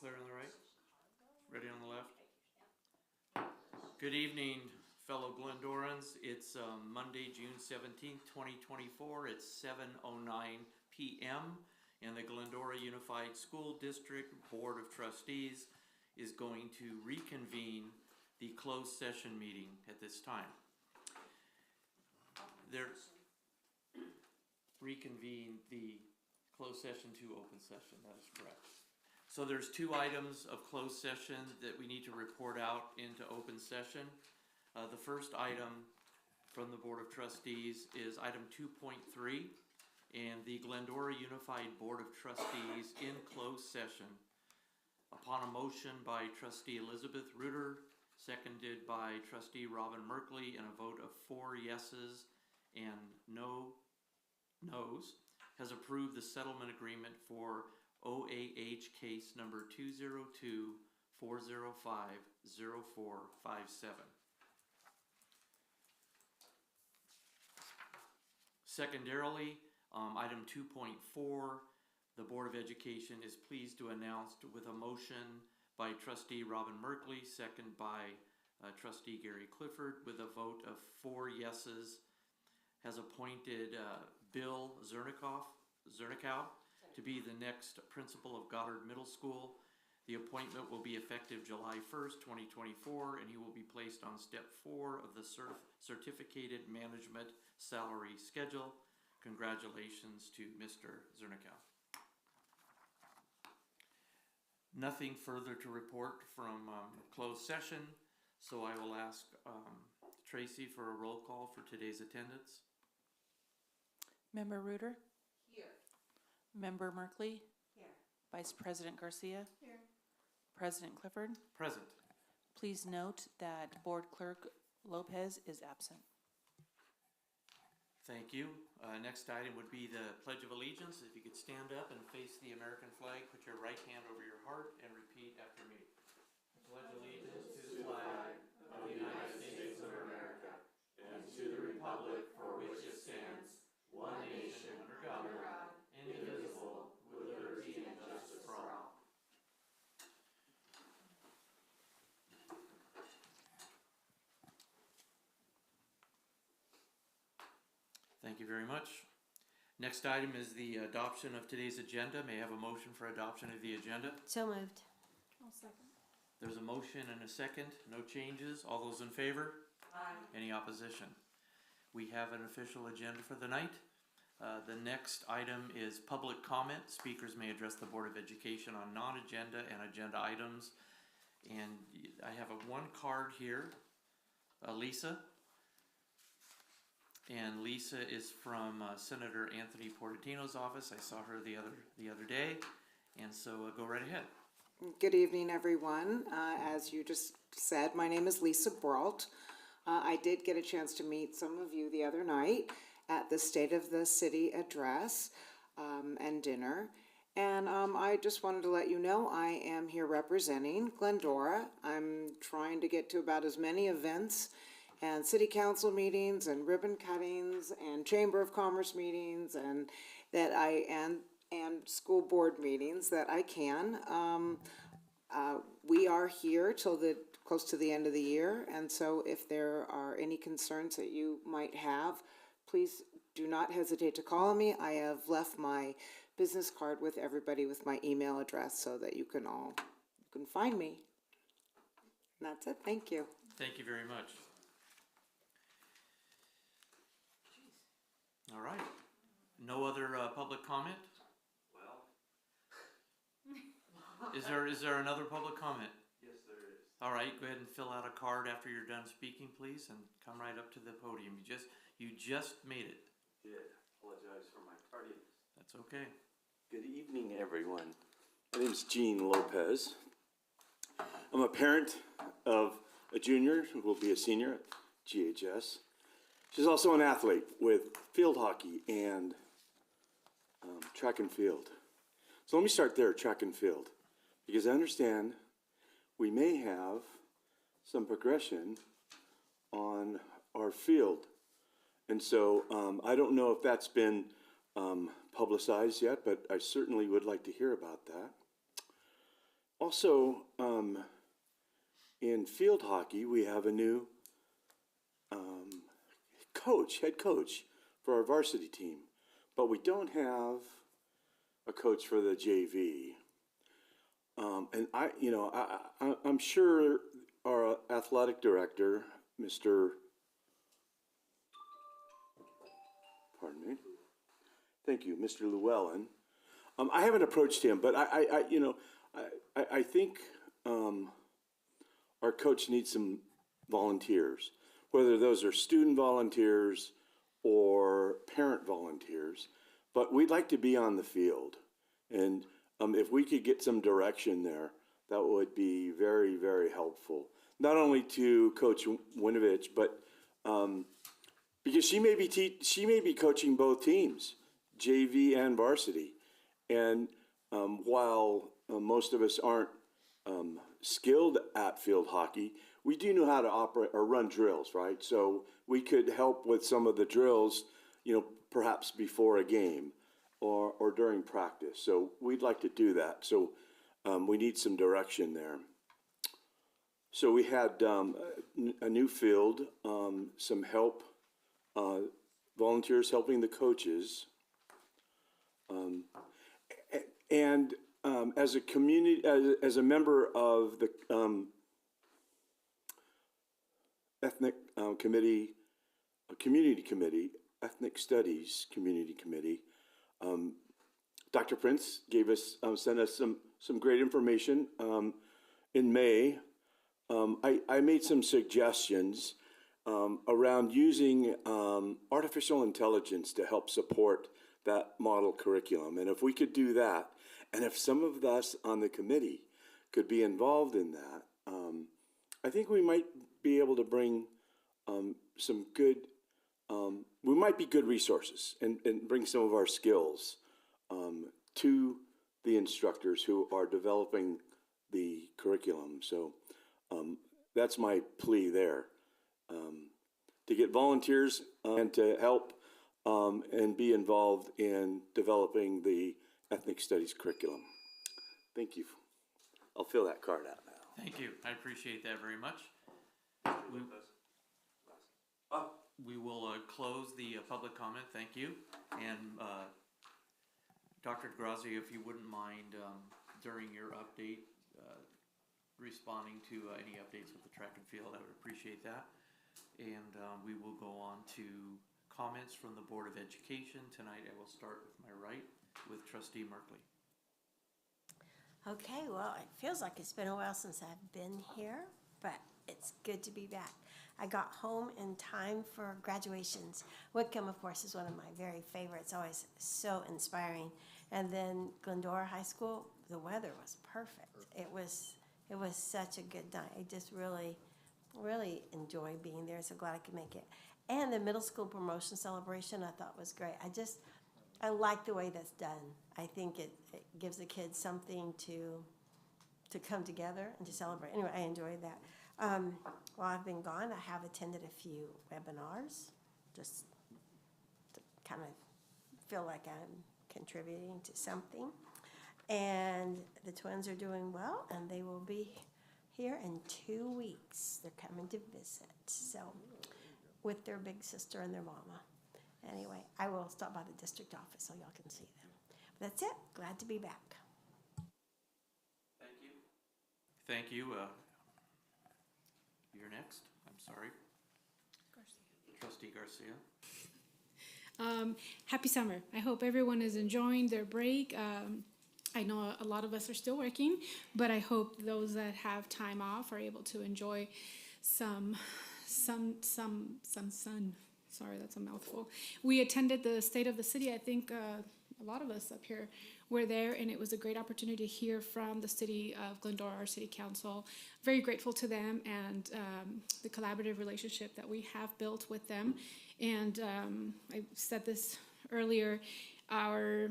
Clear on the right? Ready on the left? Good evening, fellow Glendorans. It's Monday, June 17th, 2024. It's 7:09 p.m. and the Glendora Unified School District Board of Trustees is going to reconvene the closed session meeting at this time. Reconvene the closed session to open session, that is correct. So there's two items of closed session that we need to report out into open session. The first item from the Board of Trustees is item 2.3, and the Glendora Unified Board of Trustees in closed session, upon a motion by Trustee Elizabeth Reuter, seconded by Trustee Robin Merkley, and a vote of 4 yeses and no noes, has approved the settlement agreement for OAH case number 202-405-0457. Secondarily, item 2.4, the Board of Education is pleased to announce with a motion by Trustee Robin Merkley, second by Trustee Gary Clifford, with a vote of 4 yeses, has appointed Bill Zernikow to be the next principal of Goddard Middle School. The appointment will be effective July 1st, 2024, and he will be placed on step 4 of the certificated management salary schedule. Congratulations to Mr. Zernikow. Nothing further to report from closed session, so I will ask Tracy for a roll call for today's attendance. Member Reuter? Here. Member Merkley? Here. Vice President Garcia? Here. President Clifford? Present. Please note that Board Clerk Lopez is absent. Thank you. Next item would be the Pledge of Allegiance. If you could stand up and face the American flag, put your right hand over your heart and repeat after me. I pledge allegiance to the flag of the United States of America and to the republic for which it stands, one nation under God, indivisible, with liberty and justice for all. Thank you very much. Next item is the adoption of today's agenda. May I have a motion for adoption of the agenda? So moved. I'll second. There's a motion and a second. No changes. All those in favor? Aye. Any opposition? We have an official agenda for the night. The next item is public comment. Speakers may address the Board of Education on non-agenda and agenda items. And I have one card here, Lisa. And Lisa is from Senator Anthony Portantino's office. I saw her the other day, and so go right ahead. Good evening, everyone. As you just said, my name is Lisa Brault. I did get a chance to meet some of you the other night at the State of the City address and dinner. And I just wanted to let you know I am here representing Glendora. I'm trying to get to about as many events and city council meetings and ribbon cuttings and chamber of commerce meetings and school board meetings that I can. We are here till close to the end of the year, and so if there are any concerns that you might have, please do not hesitate to call me. I have left my business card with everybody with my email address so that you can find me. And that's it. Thank you. Thank you very much. All right. No other public comment? Well. Is there another public comment? Yes, there is. All right. Go ahead and fill out a card after you're done speaking, please, and come right up to the podium. You just made it. Did. Apologize for my tardiness. That's okay. Good evening, everyone. My name is Gene Lopez. I'm a parent of a junior who will be a senior at GHS. She's also an athlete with field hockey and track and field. So let me start there, track and field, because I understand we may have some progression on our field. And so I don't know if that's been publicized yet, but I certainly would like to hear about that. Also, in field hockey, we have a new head coach for our varsity team, but we don't have a coach for the JV. And I'm sure our athletic director, Mr. Llewellyn. I haven't approached him, but I think our coach needs some volunteers, whether those are student volunteers or parent volunteers. But we'd like to be on the field, and if we could get some direction there, that would be very, very helpful. Not only to Coach Winovich, but because she may be coaching both teams, JV and varsity. And while most of us aren't skilled at field hockey, we do know how to operate or run drills, right? So we could help with some of the drills, perhaps before a game or during practice. So we'd like to do that. So we need some direction there. So we had a new field, some help, volunteers helping the coaches. And as a community, as a member of the community committee, ethnic studies community committee, Dr. Prince sent us some great information in May. I made some suggestions around using artificial intelligence to help support that model curriculum. And if we could do that, and if some of us on the committee could be involved in that, I think we might be able to bring some good, we might be good resources and bring some of our skills to the instructors who are developing the curriculum. So that's my plea there, to get volunteers and to help and be involved in developing the ethnic studies curriculum. Thank you. I'll fill that card out now. Thank you. I appreciate that very much. We will close the public comment. Thank you. And Dr. Grazi, if you wouldn't mind, during your update, responding to any updates with the track and field, I would appreciate that. And we will go on to comments from the Board of Education. Tonight I will start with my right with Trustee Merkley. Okay, well, it feels like it's been a while since I've been here, but it's good to be back. I got home in time for graduations. Whitcomb, of course, is one of my very favorites, always so inspiring. And then Glendora High School, the weather was perfect. It was such a good night. I just really enjoyed being there. So glad I could make it. And the middle school promotion celebration I thought was great. I like the way that's done. I think it gives the kids something to come together and to celebrate. Anyway, I enjoyed that. While I've been gone, I have attended a few webinars, just to kind of feel like I'm contributing to something. And the twins are doing well, and they will be here in 2 weeks. They're coming to visit, so with their big sister and their mama. Anyway, I will stop by the district office so y'all can see them. But that's it. Glad to be back. Thank you. Thank you. You're next. I'm sorry. Trustee Garcia. Happy summer. I hope everyone is enjoying their break. I know a lot of us are still working, but I hope those that have time off are able to enjoy some sun. Sorry, that's a mouthful. We attended the State of the City. I think a lot of us up here were there, and it was a great opportunity to hear from the City of Glendora, our City Council. Very grateful to them and the collaborative relationship that we have built with them. And I said this earlier, our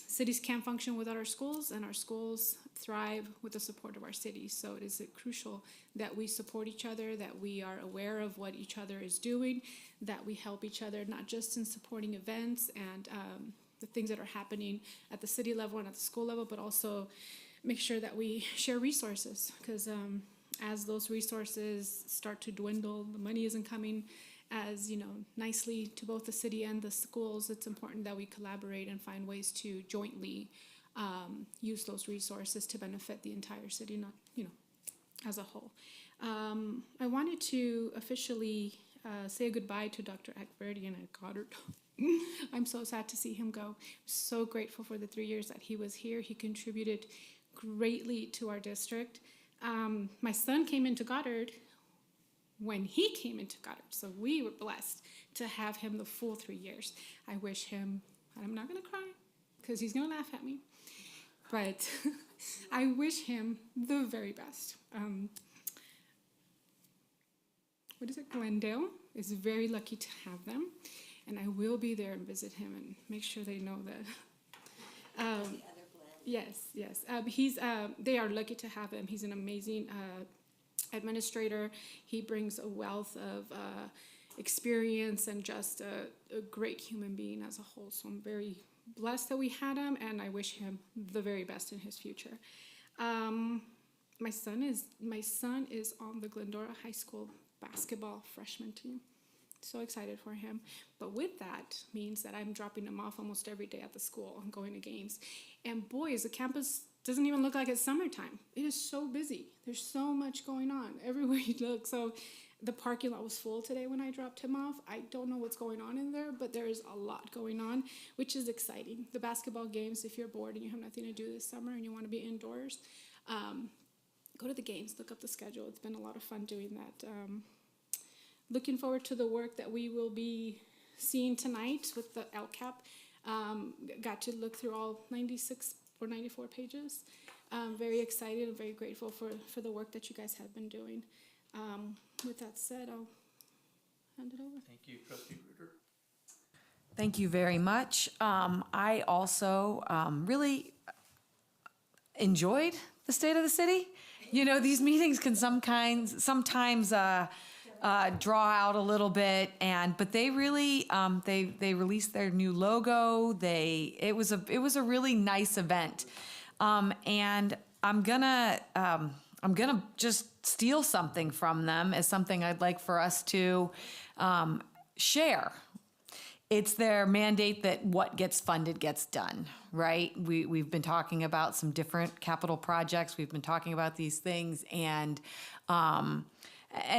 cities can't function without our schools, and our schools thrive with the support of our cities. So it is crucial that we support each other, that we are aware of what each other is doing, that we help each other, not just in supporting events and the things that are happening at the city level and at the school level, but also make sure that we share resources, because as those resources start to dwindle, the money isn't coming as nicely to both the city and the schools. It's important that we collaborate and find ways to jointly use those resources to benefit the entire city, not as a whole. I wanted to officially say goodbye to Dr. Akverdian at Goddard. I'm so sad to see him go. So grateful for the 3 years that he was here. He contributed greatly to our district. My son came into Goddard when he came into Goddard, so we were blessed to have him the full 3 years. I wish him, I'm not gonna cry because he's gonna laugh at me, but I wish him the very best. What is it? Glendale is very lucky to have them, and I will be there and visit him and make sure they know that. Yes. They are lucky to have him. He's an amazing administrator. He brings a wealth of experience and just a great human being as a whole. So I'm very blessed that we had him, and I wish him the very best in his future. My son is on the Glendora High School basketball freshman team. So excited for him. But with that means that I'm dropping him off almost every day at the school and going to games. And boys, the campus doesn't even look like it's summertime. It is so busy. There's so much going on everywhere you look. So the parking lot was full today when I dropped him off. I don't know what's going on in there, but there is a lot going on, which is exciting. The basketball games, if you're bored and you have nothing to do this summer and you want to be indoors, go to the games, look up the schedule. It's been a lot of fun doing that. Looking forward to the work that we will be seeing tonight with the LCAP. Got to look through all 96 or 94 pages. Very excited and very grateful for the work that you guys have been doing. With that said, I'll hand it over. Thank you, Trustee Reuter. Thank you very much. I also really enjoyed the State of the City. These meetings can sometimes draw out a little bit, but they really they released their new logo. It was a really nice event, and I'm gonna just steal something from them as something I'd like for us to share. It's their mandate that what gets funded gets done, right? We've been talking about some different capital projects. We've been talking about these things, and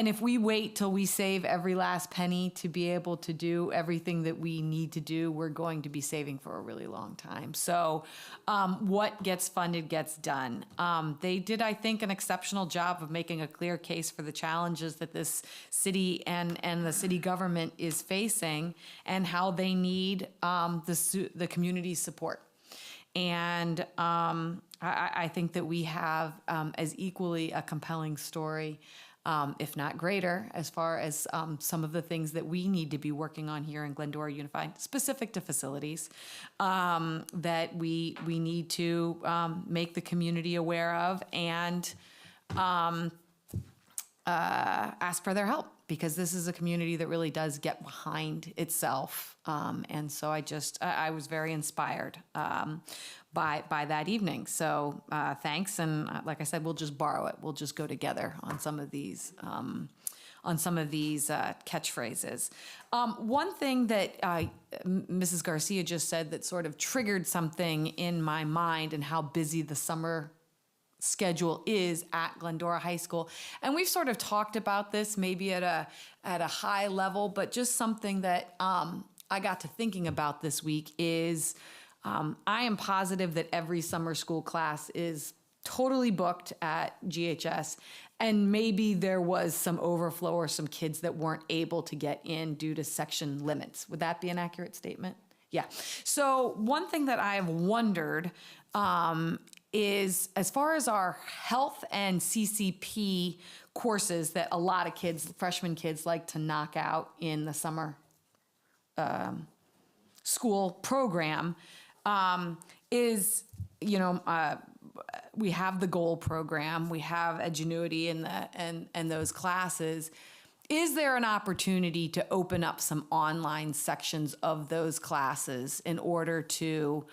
if we wait till we save every last penny to be able to do everything that we need to do, we're going to be saving for a really long time. So what gets funded gets done. They did, I think, an exceptional job of making a clear case for the challenges that this city and the city government is facing and how they need the community's support. And I think that we have as equally a compelling story, if not greater, as far as some of the things that we need to be working on here in Glendora Unified, specific to facilities, that we need to make the community aware of and ask for their help, because this is a community that really does get behind itself. And so I was very inspired by that evening. So thanks. And like I said, we'll just borrow it. We'll just go together on some of these catchphrases. One thing that Mrs. Garcia just said that sort of triggered something in my mind, and how busy the summer schedule is at Glendora High School. And we've sort of talked about this maybe at a high level, but just something that I got to thinking about this week is I am positive that every summer school class is totally booked at GHS, and maybe there was some overflow or some kids that weren't able to get in due to section limits. Would that be an accurate statement? Yeah. So one thing that I have wondered is, as far as our health and CCP courses that a lot of kids, freshman kids, like to knock out in the summer school program, we have the goal program, we have Edgenuity and those classes. Is there an opportunity to open up some online sections of those classes in order to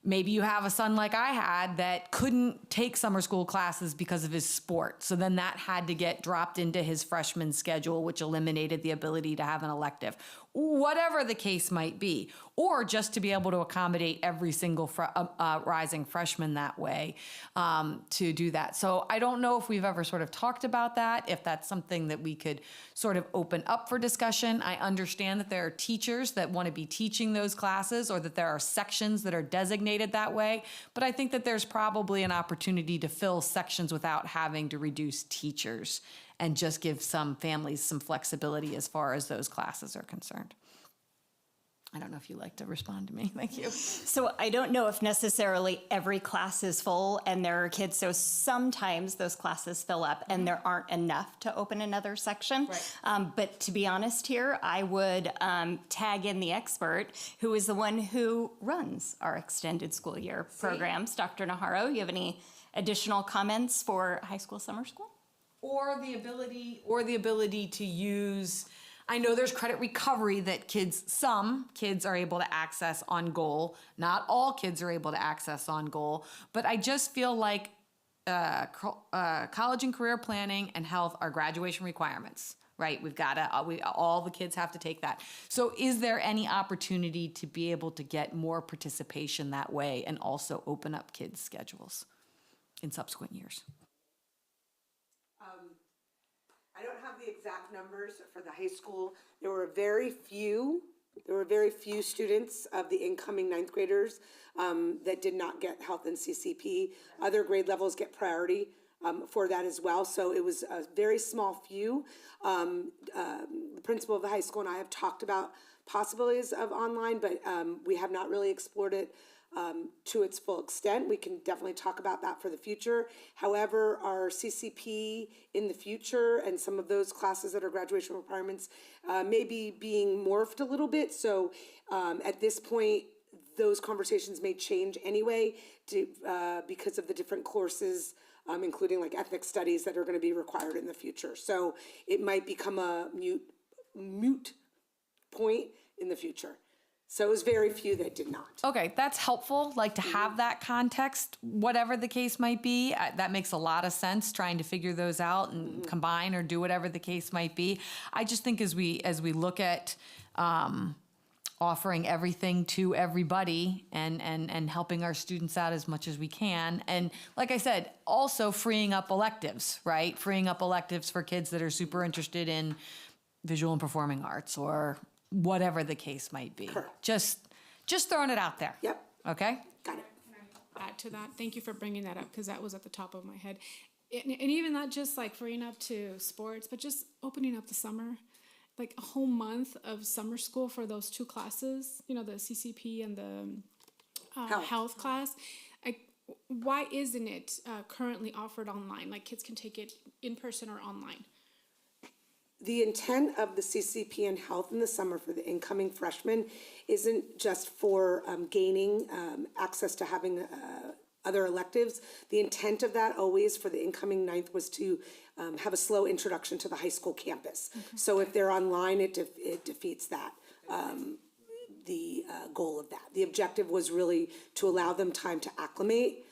maybe you have a son like I had that couldn't take summer school classes because of his sport. So then that had to get dropped into his freshman schedule, which eliminated the ability to have an elective. Whatever the case might be, or just to be able to accommodate every single rising freshman that way to do that. So I don't know if we've ever sort of talked about that, if that's something that we could sort of open up for discussion. I understand that there are teachers that want to be teaching those classes, or that there are sections that are designated that way, but I think that there's probably an opportunity to fill sections without having to reduce teachers, and just give some families some flexibility as far as those classes are concerned. I don't know if you'd like to respond to me. Thank you. So I don't know if necessarily every class is full and there are kids, so sometimes those classes fill up and there aren't enough to open another section. Right. But to be honest here, I would tag in the expert, who is the one who runs our extended school year programs. Dr. Naharo, you have any additional comments for high school summer school? Or the ability to use, I know there's credit recovery that some kids are able to access on goal. Not all kids are able to access on goal, but I just feel like college and career planning and health are graduation requirements, right? We've got to, all the kids have to take that. So is there any opportunity to be able to get more participation that way, and also open up kids' schedules in subsequent years? I don't have the exact numbers for the high school. There were very few students of the incoming ninth graders that did not get health and CCP. Other grade levels get priority for that as well. So it was a very small few. The principal of the high school and I have talked about possibilities of online, but we have not really explored it to its full extent. We can definitely talk about that for the future. However, our CCP in the future and some of those classes that are graduation requirements may be being morphed a little bit. So at this point, those conversations may change anyway because of the different courses, including like ethnic studies, that are going to be required in the future. So it might become a moot point in the future. So it was very few that did not. Okay, that's helpful, like to have that context, whatever the case might be. That makes a lot of sense, trying to figure those out and combine or do whatever the case might be. I just think as we look at offering everything to everybody and helping our students out as much as we can. And like I said, also freeing up electives, right? Freeing up electives for kids that are super interested in visual and performing arts or whatever the case might be. Correct. Just throwing it out there. Yep. Okay? Got it. Add to that. Thank you for bringing that up, because that was at the top of my head. And even not just like freeing up to sports, but just opening up the summer, like a whole month of summer school for those two classes, you know, the CCP and the health class. Why isn't it currently offered online? Like kids can take it in person or online. The intent of the CCP and health in the summer for the incoming freshmen isn't just for gaining access to having other electives. The intent of that always for the incoming ninth was to have a slow introduction to the high school campus. Okay. So if they're online, it defeats that, the goal of that. The objective was really to allow them time to acclimate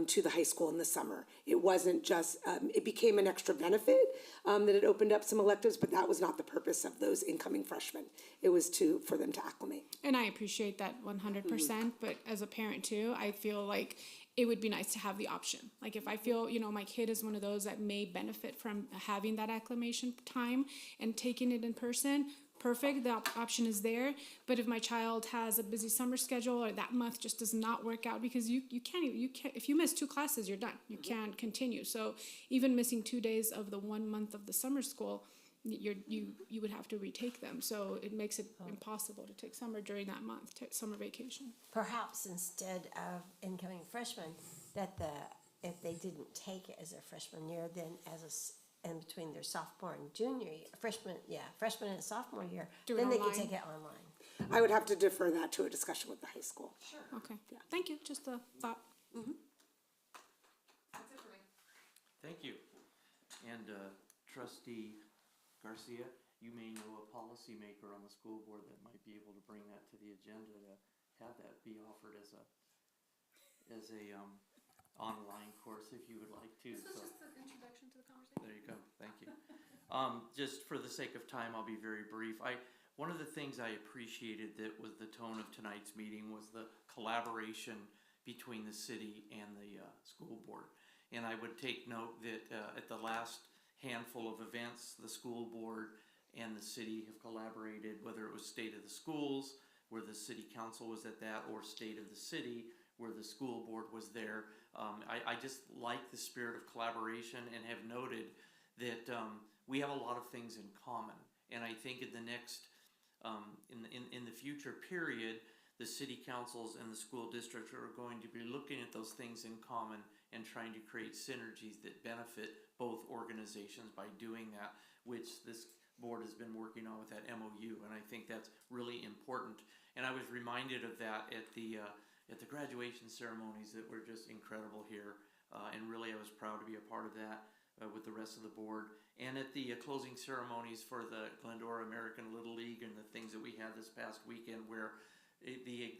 to the high school in the summer. It wasn't just, it became an extra benefit that it opened up some electives, but that was not the purpose of those incoming freshmen. It was for them to acclimate. And I appreciate that 100%, but as a parent too, I feel like it would be nice to have the option. Like if I feel, you know, my kid is one of those that may benefit from having that acclimation time and taking it in person, perfect, the option is there. But if my child has a busy summer schedule or that month just does not work out, because you can't if you miss 2 classes, you're done. You can't continue. So even missing 2 days of the 1 month of the summer school, you would have to retake them. So it makes it impossible to take summer during that month, summer vacation. Perhaps instead of incoming freshmen, if they didn't take it as their freshman year, then in between their sophomore and junior year, freshman and sophomore year, then they could take it online. I would have to defer that to a discussion with the high school. Sure. Okay. Yeah. Thank you. Just a thought. That's it for me. Thank you. And Trustee Garcia, you may know a policymaker on the school board that might be able to bring that to the agenda to have that be offered as a as a online course if you would like to. This was So just an introduction to the conversation. there you go. Thank you. Just for the sake of time, I'll be very brief. One of the things I appreciated that was the tone of tonight's meeting was the collaboration between the city and the school board. And I would take note that at the last handful of events, the school board and the city have collaborated, whether it was State of the Schools, where the city council was at that, or State of the City, where the school board was there. I just like the spirit of collaboration and have noted that we have a lot of things in common. And I think in the next, in the future period, the city councils and the school districts are going to be looking at those things in common and trying to create synergies that benefit both organizations by doing that, which this board has been working on with that MOU, and I think that's really important. And I was reminded of that at the graduation ceremonies that were just incredible here, and really I was proud to be a part of that with the rest of the board. And at the closing ceremonies for the Glendora American Little League and the things that we had this past weekend, where the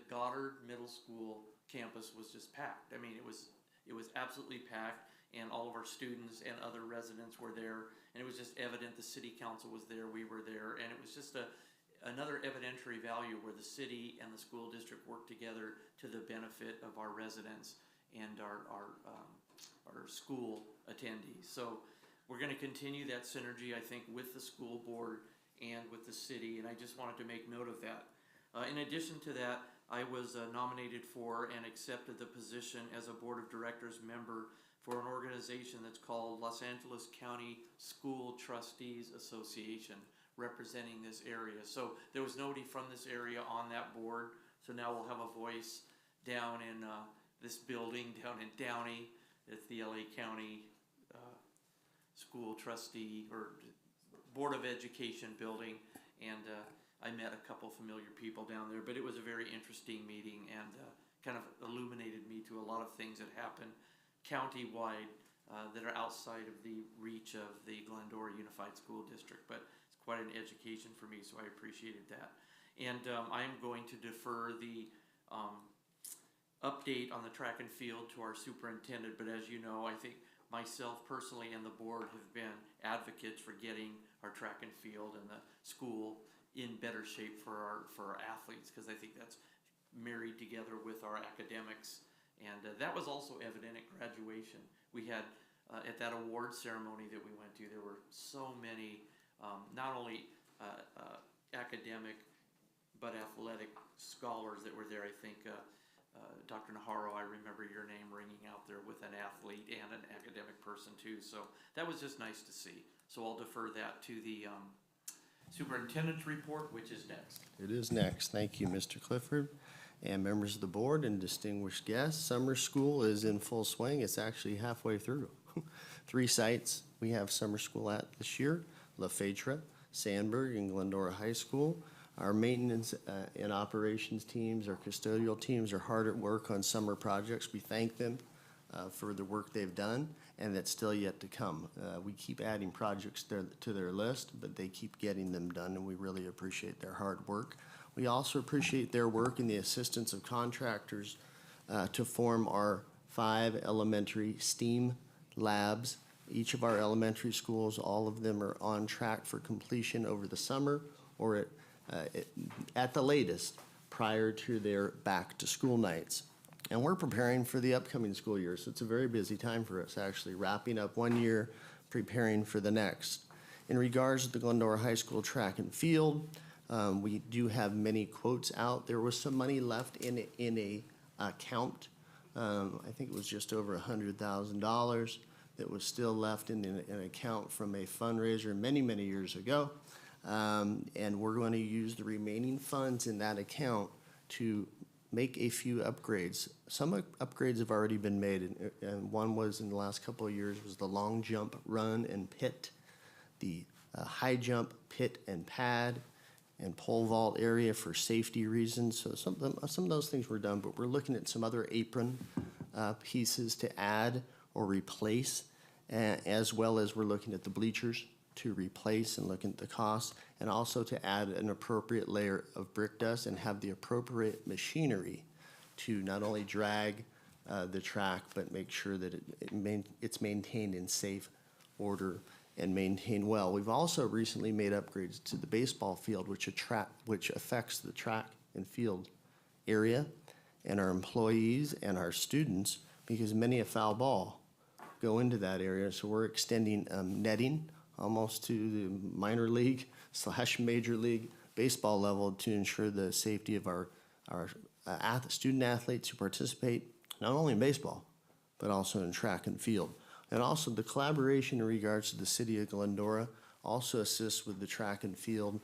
Goddard Middle School campus was just packed. I mean, it was absolutely packed, and all of our students and other residents were there, and it was just evident the city council was there, we were there, and it was just another evidentiary value where the city and the school district work together to the benefit of our residents and our school attendees. So we're going to continue that synergy, I think, with the school board and with the city, and I just wanted to make note of that. In addition to that, I was nominated for and accepted the position as a board of directors member for an organization that's called Los Angeles County School Trustees Association, representing this area. So there was nobody from this area on that board, so now we'll have a voice down in this building down in Downey. It's the LA County School Trustee or Board of Education building, and I met a couple familiar people down there, but it was a very interesting meeting and kind of illuminated me to a lot of things that happen county-wide that are outside of the reach of the Glendora Unified School District, but it's quite an education for me, so I appreciated that. And I am going to defer the update on the track and field to our superintendent, but as you know, I think myself personally and the board have been advocates for getting our track and field and the school in better shape for our athletes, because I think that's married together with our academics, and that was also evident at graduation. We had at that award ceremony that we went to, there were so many not only academic but athletic scholars that were there. I think Dr. Naharro, I remember your name ringing out there with an athlete and an academic person too, so that was just nice to see. So I'll defer that to the superintendent's report, which is next. It is next. Thank you, Mr. Clifford, and members of the board and distinguished guests. Summer school is in full swing. It's actually halfway through. 3 sites we have summer school at this year: La Phaedra, Sandburg, and Glendora High School. Our maintenance and operations teams, our custodial teams are hard at work on summer projects. We thank them for the work they've done, and that's still yet to come. We keep adding projects to their list, but they keep getting them done, and we really appreciate their hard work. We also appreciate their work and the assistance of contractors to form our 5 elementary STEAM labs. Each of our elementary schools, all of them are on track for completion over the summer, or at the latest prior to their back-to-school nights. And we're preparing for the upcoming school year, so it's a very busy time for us, actually, wrapping up one year, preparing for the next. In regards to the Glendora High School track and field, we do have many quotes out. There was some money left in a account. I think it was just over $100,000 that was still left in an account from a fundraiser many, many years ago. And we're going to use the remaining funds in that account to make a few upgrades. Some upgrades have already been made, and one was in the last couple of years was the long jump run and pit, the high jump pit and pad, and pole vault area for safety reasons. So some of those things were done, but we're looking at some other apron pieces to add or replace, as well as we're looking at the bleachers to replace and looking at the cost, and also to add an appropriate layer of brick dust and have the appropriate machinery to not only drag the track, but make sure that it's maintained in safe order and maintained well. We've also recently made upgrades to the baseball field, which affects the track and field area and our employees and our students, because many a foul ball go into that area. So we're extending netting almost to the minor league / major league baseball level to ensure the safety of our student athletes who participate not only in baseball, but also in track and field. And also the collaboration in regards to the city of Glendora also assists with the track and field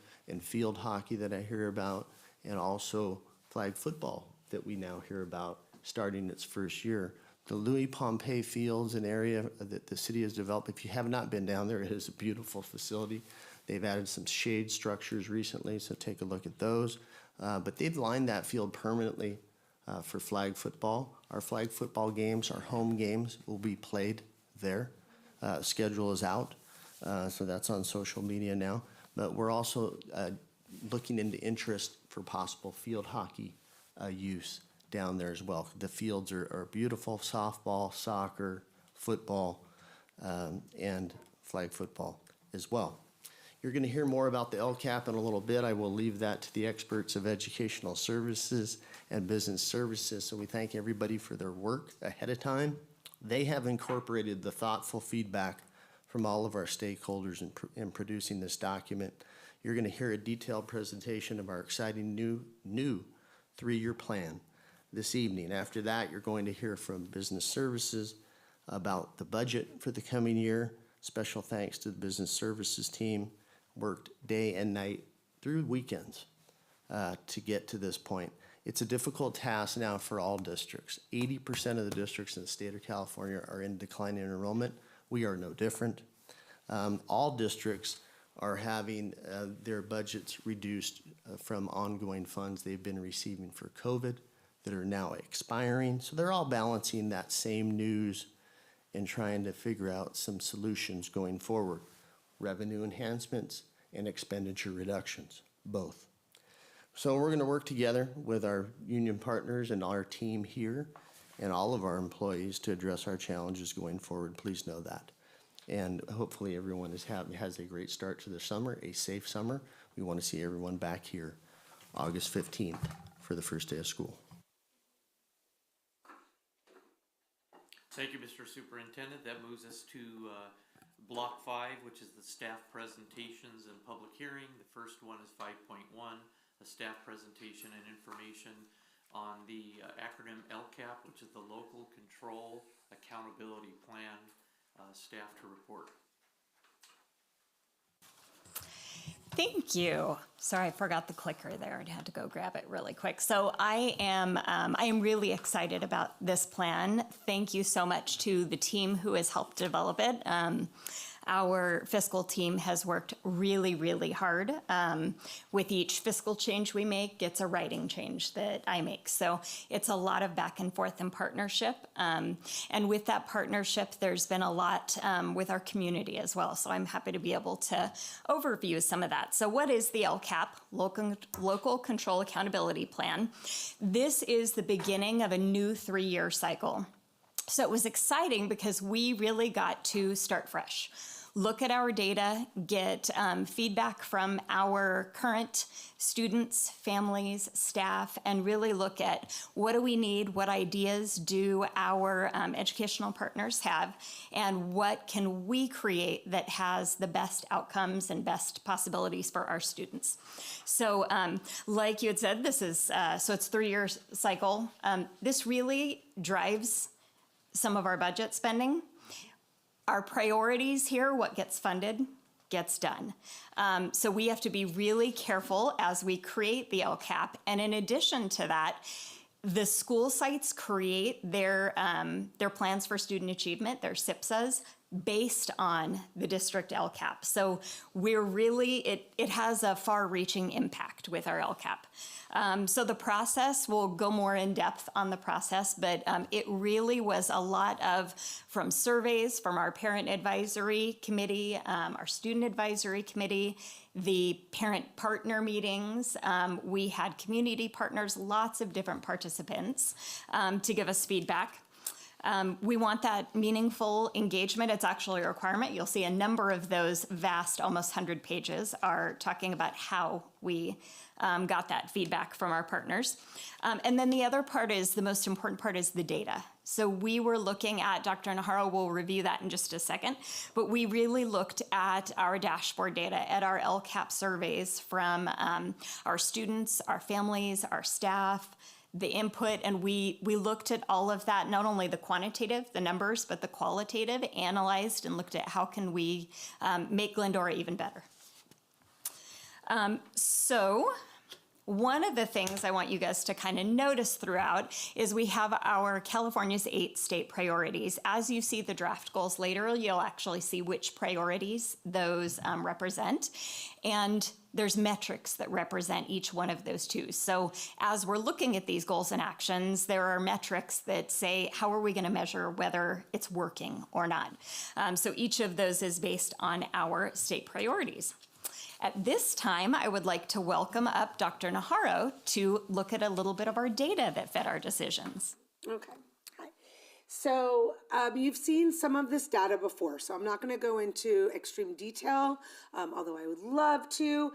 hockey that I hear about, and also flag football that we now hear about starting its first year. The Louis Pompey Field's an area that the city has developed. If you have not been down there, it is a beautiful facility. They've added some shade structures recently, so take a look at those. But they've lined that field permanently for flag football. Our flag football games, our home games, will be played there. Schedule is out, so that's on social media now. But we're also looking into interest for possible field hockey use down there as well. The fields are beautiful: softball, soccer, football, and flag football as well. You're going to hear more about the LCAP in a little bit. I will leave that to the experts of educational services and business services. So we thank everybody for their work ahead of time. They have incorporated the thoughtful feedback from all of our stakeholders in producing this document. You're going to hear a detailed presentation of our exciting new 3-year plan this evening. After that, you're going to hear from business services about the budget for the coming year. Special thanks to the business services team. Worked day and night through weekends to get to this point. It's a difficult task now for all districts. 80% of the districts in the state of California are in declining enrollment. We are no different. All districts are having their budgets reduced from ongoing funds they've been receiving for COVID that are now expiring. So they're all balancing that same news and trying to figure out some solutions going forward. Revenue enhancements and expenditure reductions, both. So we're going to work together with our union partners and our team here and all of our employees to address our challenges going forward. Please know that. And hopefully everyone has a great start to the summer, a safe summer. We want to see everyone back here August 15th for the first day of school. Thank you, Mr. Superintendent. That moves us to Block 5, which is the staff presentations and public hearing. The first one is 5.1, a staff presentation and information on the acronym LCAP, which is the Local Control Accountability Plan. Staff to report. Thank you. Sorry, I forgot the clicker there. I had to go grab it really quick. So I am really excited about this plan. Thank you so much to the team who has helped develop it. Our fiscal team has worked really, really hard. With each fiscal change we make, it's a writing change that I make. So it's a lot of back and forth and partnership. And with that partnership, there's been a lot with our community as well. So I'm happy to be able to overview some of that. So what is the LCAP, Local Control Accountability Plan? This is the beginning of a new 3-year cycle. So it was exciting because we really got to start fresh. Look at our data, get feedback from our current students, families, staff, and really look at what do we need, what ideas do our educational partners have, and what can we create that has the best outcomes and best possibilities for our students. So like you had said, this is, so it's 3-year cycle. This really drives some of our budget spending. Our priorities here, what gets funded, gets done. So we have to be really careful as we create the LCAP. And in addition to that, the school sites create their plans for student achievement, their SIPSAs, based on the district LCAP. So we're really, it has a far-reaching impact with our LCAP. So the process, we'll go more in depth on the process, but it really was a lot of, from surveys from our parent advisory committee, our student advisory committee, the parent partner meetings. We had community partners, lots of different participants to give us feedback. We want that meaningful engagement. It's actually a requirement. You'll see a number of those vast, almost 100 pages are talking about how we got that feedback from our partners. And then the other part is, the most important part is the data. So we were looking at, Dr. Naharo will review that in just a second, but we really looked at our dashboard data, at our LCAP surveys from our students, our families, our staff, the input, and we looked at all of that, not only the quantitative, the numbers, but the qualitative, analyzed and looked at how can we make Glendora even better. So one of the things I want you guys to kind of notice throughout is we have our California's 8 state priorities. As you see the draft goals later, you'll actually see which priorities those represent. And there's metrics that represent each one of those too. So as we're looking at these goals and actions, there are metrics that say, how are we going to measure whether it's working or not? So each of those is based on our state priorities. At this time, I would like to welcome up Dr. Naharo to look at a little bit of our data that fed our decisions. Okay. Hi. So you've seen some of this data before, so I'm not going to go into extreme detail, although I would love to.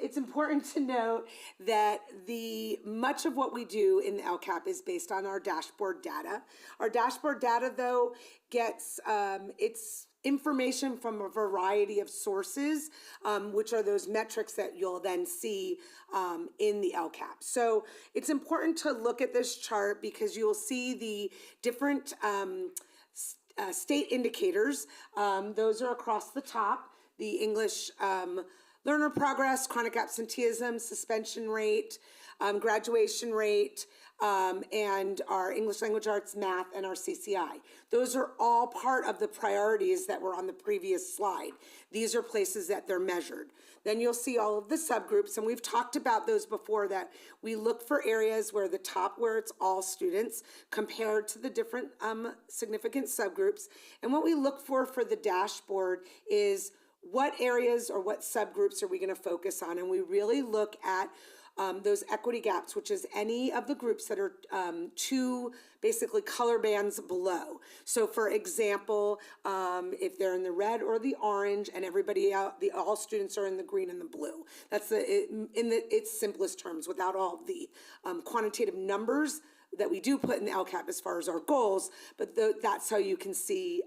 It's important to note that much of what we do in the LCAP is based on our dashboard data. Our dashboard data, though, gets its information from a variety of sources, which are those metrics that you'll then see in the LCAP. So it's important to look at this chart because you'll see the different state indicators. Those are across the top. The English learner progress, chronic absenteeism, suspension rate, graduation rate, and our English language arts, math, and our CCI. Those are all part of the priorities that were on the previous slide. These are places that they're measured. Then you'll see all of the subgroups, and we've talked about those before, that we look for areas where the top, where it's all students, compared to the different significant subgroups. And what we look for the dashboard is what areas or what subgroups are we going to focus on, and we really look at those equity gaps, which is any of the groups that are 2 basically color bands below. So for example, if they're in the red or the orange and all students are in the green and the blue. That's in its simplest terms, without all the quantitative numbers that we do put in the LCAP as far as our goals, but that's how you can see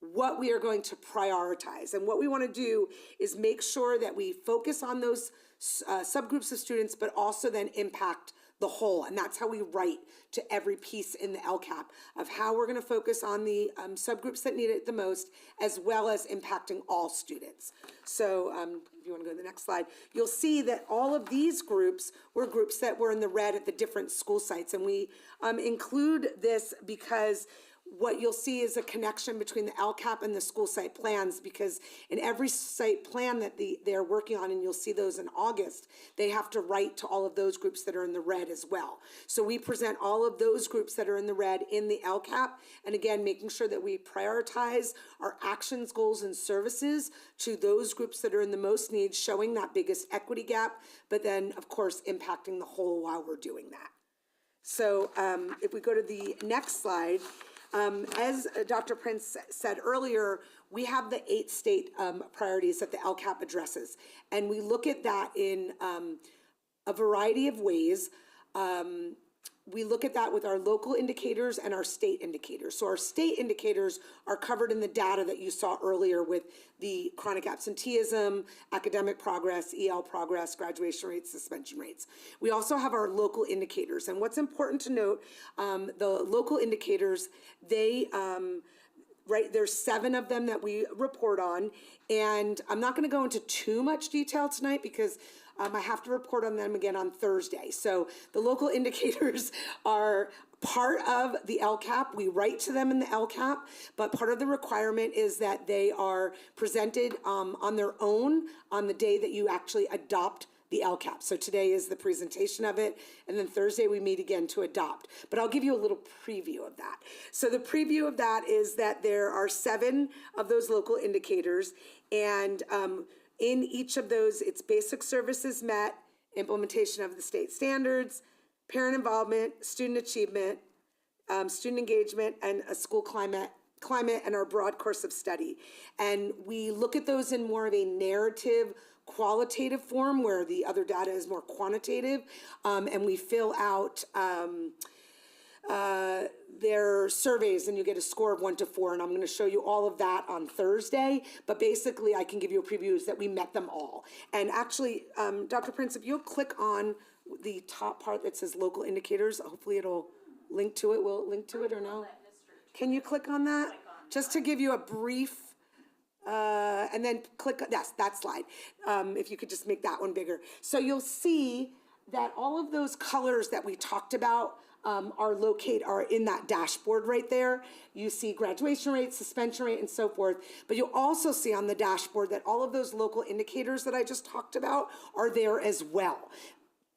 what we are going to prioritize. And what we want to do is make sure that we focus on those subgroups of students, but also then impact the whole. And that's how we write to every piece in the LCAP of how we're going to focus on the subgroups that need it the most, as well as impacting all students. So if you want to go to the next slide, you'll see that all of these groups were groups that were in the red at the different school sites. And we include this because what you'll see is a connection between the LCAP and the school site plans, because in every site plan that they're working on, and you'll see those in August, they have to write to all of those groups that are in the red as well. So we present all of those groups that are in the red in the LCAP, and again, making sure that we prioritize our actions, goals, and services to those groups that are in the most need, showing that biggest equity gap, but then, of course, impacting the whole while we're doing that. So if we go to the next slide, as Dr. Prince said earlier, we have the 8 state priorities that the LCAP addresses, and we look at that in a variety of ways. We look at that with our local indicators and our state indicators. So our state indicators are covered in the data that you saw earlier with the chronic absenteeism, academic progress, EL progress, graduation rates, suspension rates. We also have our local indicators. And what's important to note, the local indicators, there's 7 of them that we report on. And I'm not going to go into too much detail tonight because I have to report on them again on Thursday. So the local indicators are part of the LCAP. We write to them in the LCAP, but part of the requirement is that they are presented on their own on the day that you actually adopt the LCAP. So today is the presentation of it, and then Thursday we meet again to adopt. But I'll give you a little preview of that. So the preview of that is that there are 7 of those local indicators, and in each of those, it's basic services met, implementation of the state standards, parent involvement, student achievement, student engagement, and a school climate, and our broad course of study. And we look at those in more of a narrative, qualitative form, where the other data is more quantitative, and we fill out their surveys, and you get a score of 1 to 4, and I'm going to show you all of that on Thursday. But basically, I can give you a preview is that we met them all. And actually, Dr. Prince, if you'll click on the top part that says local indicators, hopefully it'll link to it. Will it link to it or no? Can you click on that? Just to give you a brief, and then click, yes, that slide. If you could just make that one bigger. So you'll see that all of those colors that we talked about are in that dashboard right there. You see graduation rate, suspension rate, and so forth. But you'll also see on the dashboard that all of those local indicators that I just talked about are there as well.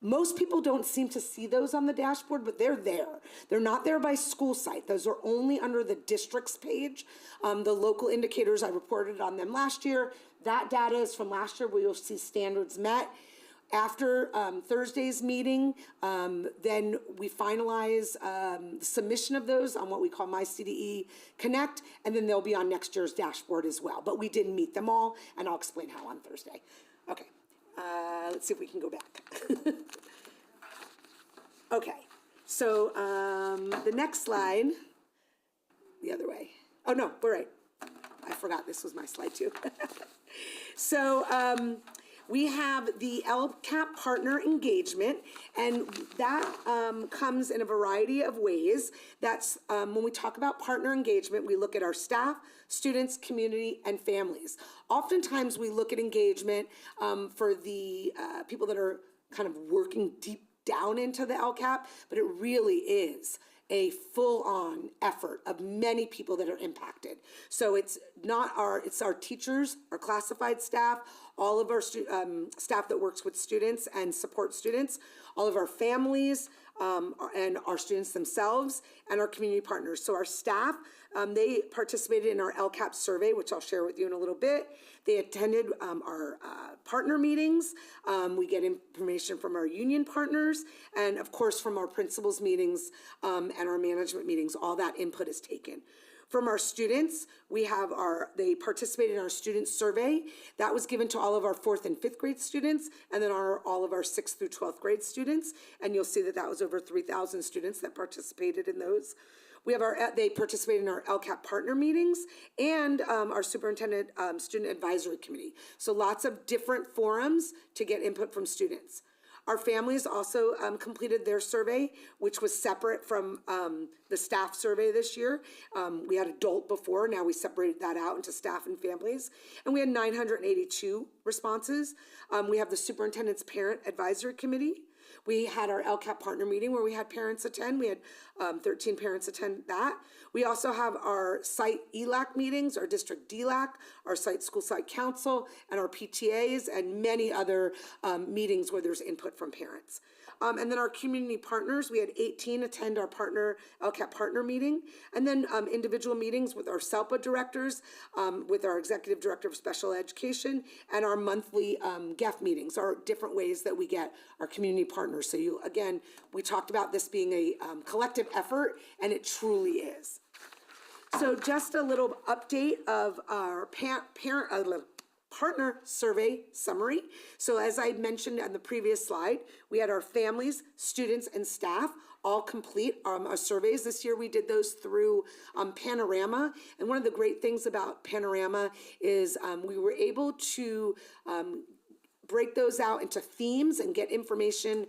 Most people don't seem to see those on the dashboard, but they're there. They're not there by school site. Those are only under the districts page. The local indicators, I reported on them last year. That data is from last year, where you'll see standards met. After Thursday's meeting, then we finalize the submission of those on what we call My CDE Connect, and then they'll be on next year's dashboard as well. But we didn't meet them all, and I'll explain how on Thursday. Okay, let's see if we can go back. Okay, so the next slide, the other way. Oh no, we're right. I forgot this was my slide too. So, we have the LCAP partner engagement, and that comes in a variety of ways. That's when we talk about partner engagement, we look at our staff, students, community, and families. Oftentimes, we look at engagement for the people that are kind of working deep down into the LCAP, but it really is a full-on effort of many people that are impacted. So it's our teachers, our classified staff, all of our staff that works with students and support students, all of our families, and our students themselves, and our community partners. So our staff, they participated in our LCAP survey, which I'll share with you in a little bit. They attended our partner meetings. We get information from our union partners, and of course from our principals meetings and our management meetings. All that input is taken. From our students, they participated in our student survey. That was given to all of our 4th and 5th grade students, and then all of our 6th through 12th grade students. And you'll see that that was over 3,000 students that participated in those. They participated in our LCAP partner meetings and our superintendent student advisory committee. So lots of different forums to get input from students. Our families also completed their survey, which was separate from the staff survey this year. We had adult before, now we separated that out into staff and families. And we had 982 responses. We have the superintendent's parent advisory committee. We had our LCAP partner meeting where we had parents attend. We had 13 parents attend that. We also have our site ELAC meetings, our district DLAC, our school site council, and our PTAs, and many other meetings where there's input from parents. And then our community partners, we had 18 attend our LCAP partner meeting, and then individual meetings with our SELPA directors, with our executive director of special education, and our monthly GEF meetings, are different ways that we get our community partners. So we talked about this being a collective effort, and it truly is. So just a little update of our partner survey summary. So as I mentioned on the previous slide, we had our families, students, and staff all complete our surveys. This year we did those through Panorama. And one of the great things about Panorama is we were able to break those out into themes and get information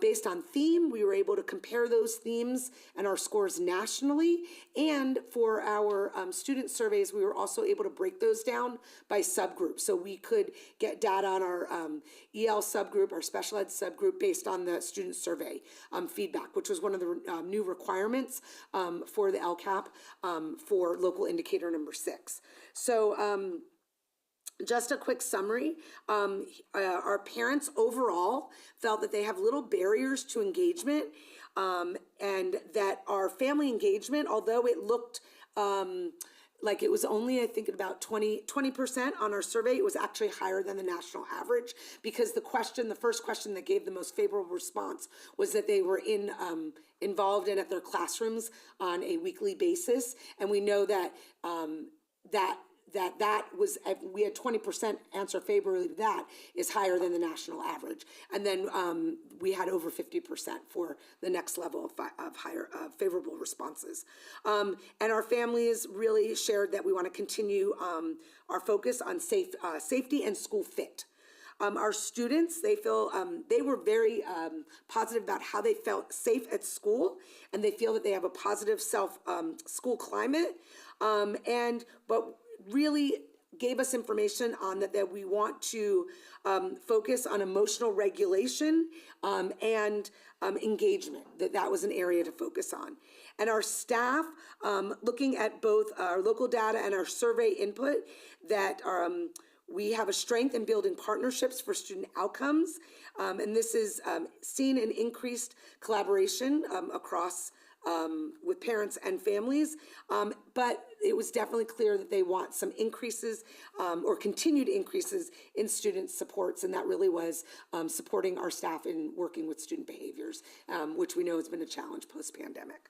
based on theme. We were able to compare those themes and our scores nationally. And for our student surveys, we were also able to break those down by subgroup. So we could get data on our EL subgroup, our special ed subgroup, based on the student survey feedback, which was one of the new requirements for the LCAP for local indicator number 6. So just a quick summary. Our parents overall felt that they have little barriers to engagement, and that our family engagement, although it looked like it was only, I think, about 20% on our survey. It was actually higher than the national average, because the first question that gave the most favorable response was that they were involved in at their classrooms on a weekly basis. And we know that that was, we had 20% answer favorably to that, is higher than the national average. And then we had over 50% for the next level of higher favorable responses. And our families really shared that we want to continue our focus on safety and school fit. Our students, they feel, they were very positive about how they felt safe at school, and they feel that they have a positive school climate, but really gave us information on that we want to focus on emotional regulation and engagement, that was an area to focus on. And our staff, looking at both our local data and our survey input, that we have a strength in building partnerships for student outcomes, and this is seen in increased collaboration across with parents and families, but it was definitely clear that they want some increases or continued increases in student supports, and that really was supporting our staff in working with student behaviors, which we know has been a challenge post-pandemic.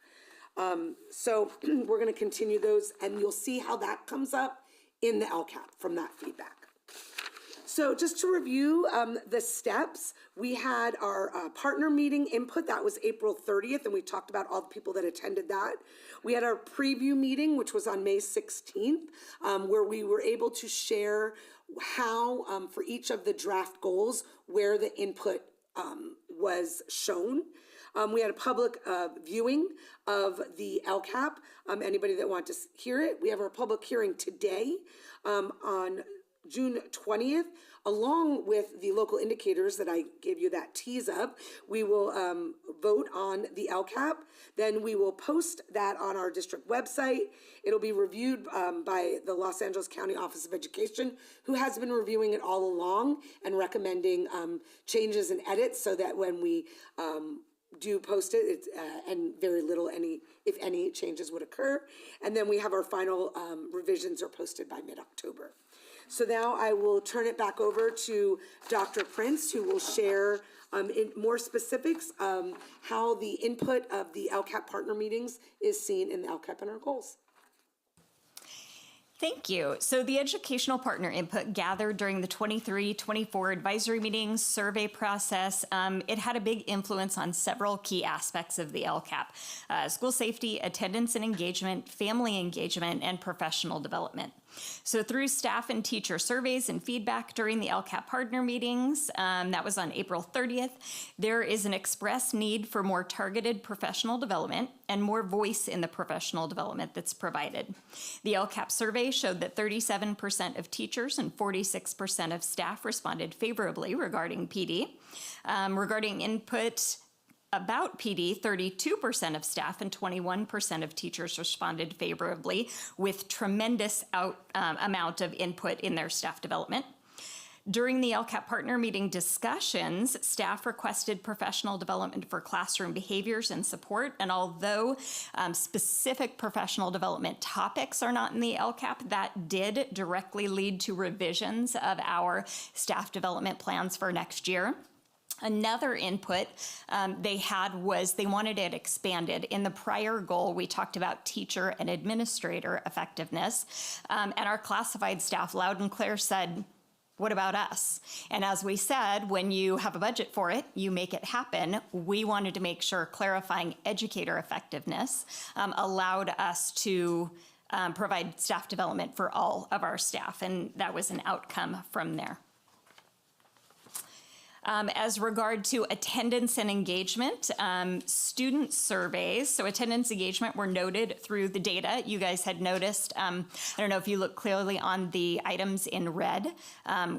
So we're going to continue those, and you'll see how that comes up in the LCAP from that feedback. So just to review the steps, we had our partner meeting input. That was April 30th, and we talked about all the people that attended that. We had our preview meeting, which was on May 16th, where we were able to share how, for each of the draft goals, where the input was shown. We had a public viewing of the LCAP. Anybody that wanted to hear it, we have our public hearing today on June 20th, along with the local indicators that I gave you that tease of. We will vote on the LCAP. Then we will post that on our district website. It'll be reviewed by the Los Angeles County Office of Education, who has been reviewing it all along and recommending changes and edits, so that when we do post it, and very little, if any changes would occur. And then we have our final revisions are posted by mid-October. So now I will turn it back over to Dr. Prince, who will share in more specifics how the input of the LCAP partner meetings is seen in the LCAP and our goals. Thank you. So the educational partner input gathered during the 23-24 advisory meetings, survey process, it had a big influence on several key aspects of the LCAP: school safety, attendance and engagement, family engagement, and professional development. So through staff and teacher surveys and feedback during the LCAP partner meetings, that was on April 30th, there is an express need for more targeted professional development and more voice in the professional development that's provided. The LCAP survey showed that 37% of teachers and 46% of staff responded favorably regarding PD. Regarding input about PD, 32% of staff and 21% of teachers responded favorably, with tremendous amount of input in their staff development. During the LCAP partner meeting discussions, staff requested professional development for classroom behaviors and support, and although specific professional development topics are not in the LCAP, that did directly lead to revisions of our staff development plans for next year. Another input they had was they wanted it expanded. In the prior goal, we talked about teacher and administrator effectiveness, and our classified staff loud and clear said, "What about us?" And as we said, when you have a budget for it, you make it happen. We wanted to make sure clarifying educator effectiveness allowed us to provide staff development for all of our staff, and that was an outcome from there. As regard to attendance and engagement, student surveys, so attendance engagement were noted through the data. You guys had noticed, I don't know if you look clearly on the items in red,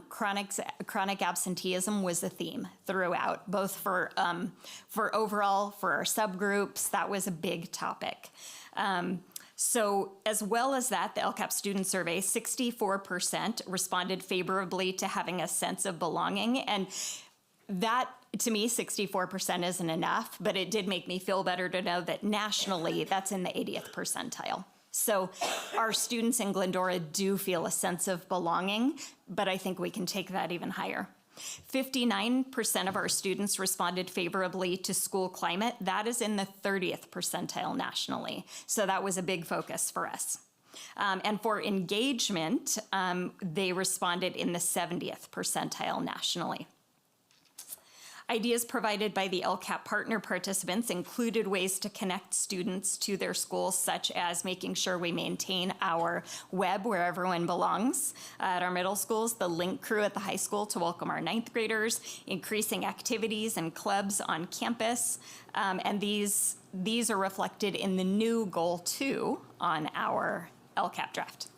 chronic absenteeism was a theme throughout, both for overall, for our subgroups. That was a big topic. So as well as that, the LCAP student survey, 64% responded favorably to having a sense of belonging. And that, to me, 64% isn't enough, but it did make me feel better to know that nationally, that's in the 80th percentile. So our students in Glendora do feel a sense of belonging, but I think we can take that even higher. 59% of our students responded favorably to school climate. That is in the 30th percentile nationally. So that was a big focus for us. And for engagement, they responded in the 70th percentile nationally. Ideas provided by the LCAP partner participants included ways to connect students to their schools, such as making sure we maintain our web where everyone belongs at our middle schools, the link crew at the high school to welcome our 9th graders, increasing activities and clubs on campus, and these are reflected in the new goal 2 on our LCAP draft.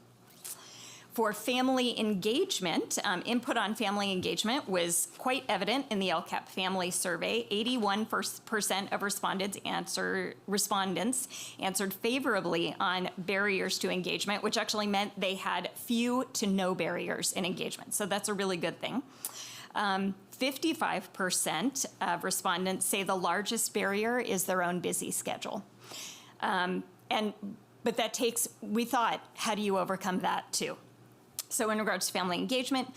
For family engagement, input on family engagement was quite evident in the LCAP family survey. 81% of respondents answered favorably on barriers to engagement, which actually meant they had few to no barriers in engagement. So that's a really good thing. 55% of respondents say the largest barrier is their own busy schedule. But that takes, we thought, how do you overcome that too? So in regards to family engagement,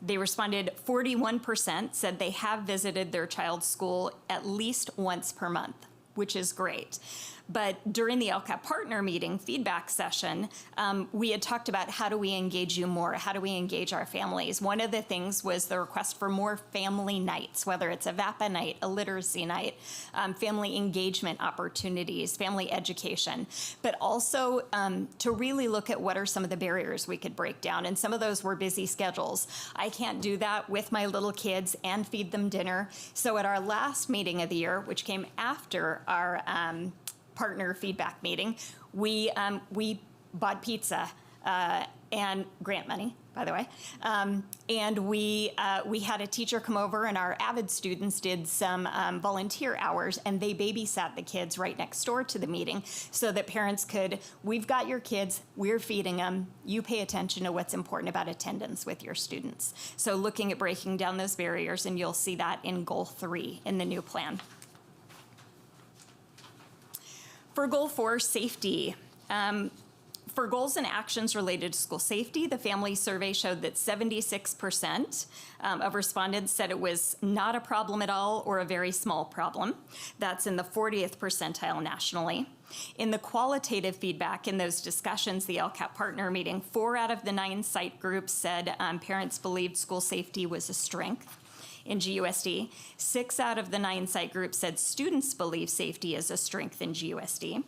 they responded, 41% said they have visited their child's school at least once per month, which is great. But during the LCAP partner meeting feedback session, we had talked about how do we engage you more? How do we engage our families? One of the things was the request for more family nights, whether it's a VAPA night, a literacy night, family engagement opportunities, family education, but also to really look at what are some of the barriers we could break down. And some of those were busy schedules. I can't do that with my little kids and feed them dinner. So at our last meeting of the year, which came after our partner feedback meeting, we bought pizza and grant money, by the way, and we had a teacher come over, and our AVID students did some volunteer hours, and they babysat the kids right next door to the meeting, so that parents could, we've got your kids, we're feeding them, you pay attention to what's important about attendance with your students. So looking at breaking down those barriers, and you'll see that in goal 3 in the new plan. For goal 4, safety. For goals and actions related to school safety, the family survey showed that 76% of respondents said it was not a problem at all or a very small problem. That's in the 40th percentile nationally. In the qualitative feedback in those discussions, the LCAP partner meeting, 4 out of the 9 site groups said parents believed school safety was a strength. In GUSD, 6 out of the 9 site groups said students believe safety is a strength in GUSD.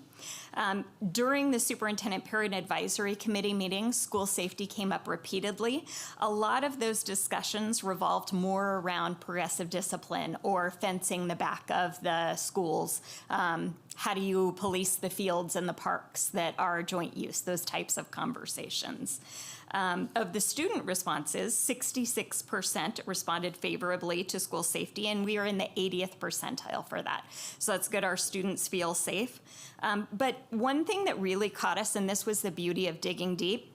During the Superintendent Parent Advisory Committee meetings, school safety came up repeatedly. A lot of those discussions revolved more around progressive discipline or fencing the back of the schools. How do you police the fields and the parks that are joint use? Those types of conversations. Of the student responses, 66% responded favorably to school safety, and we are in the 80th percentile for that. So that's good, our students feel safe. But one thing that really caught us, and this was the beauty of digging deep,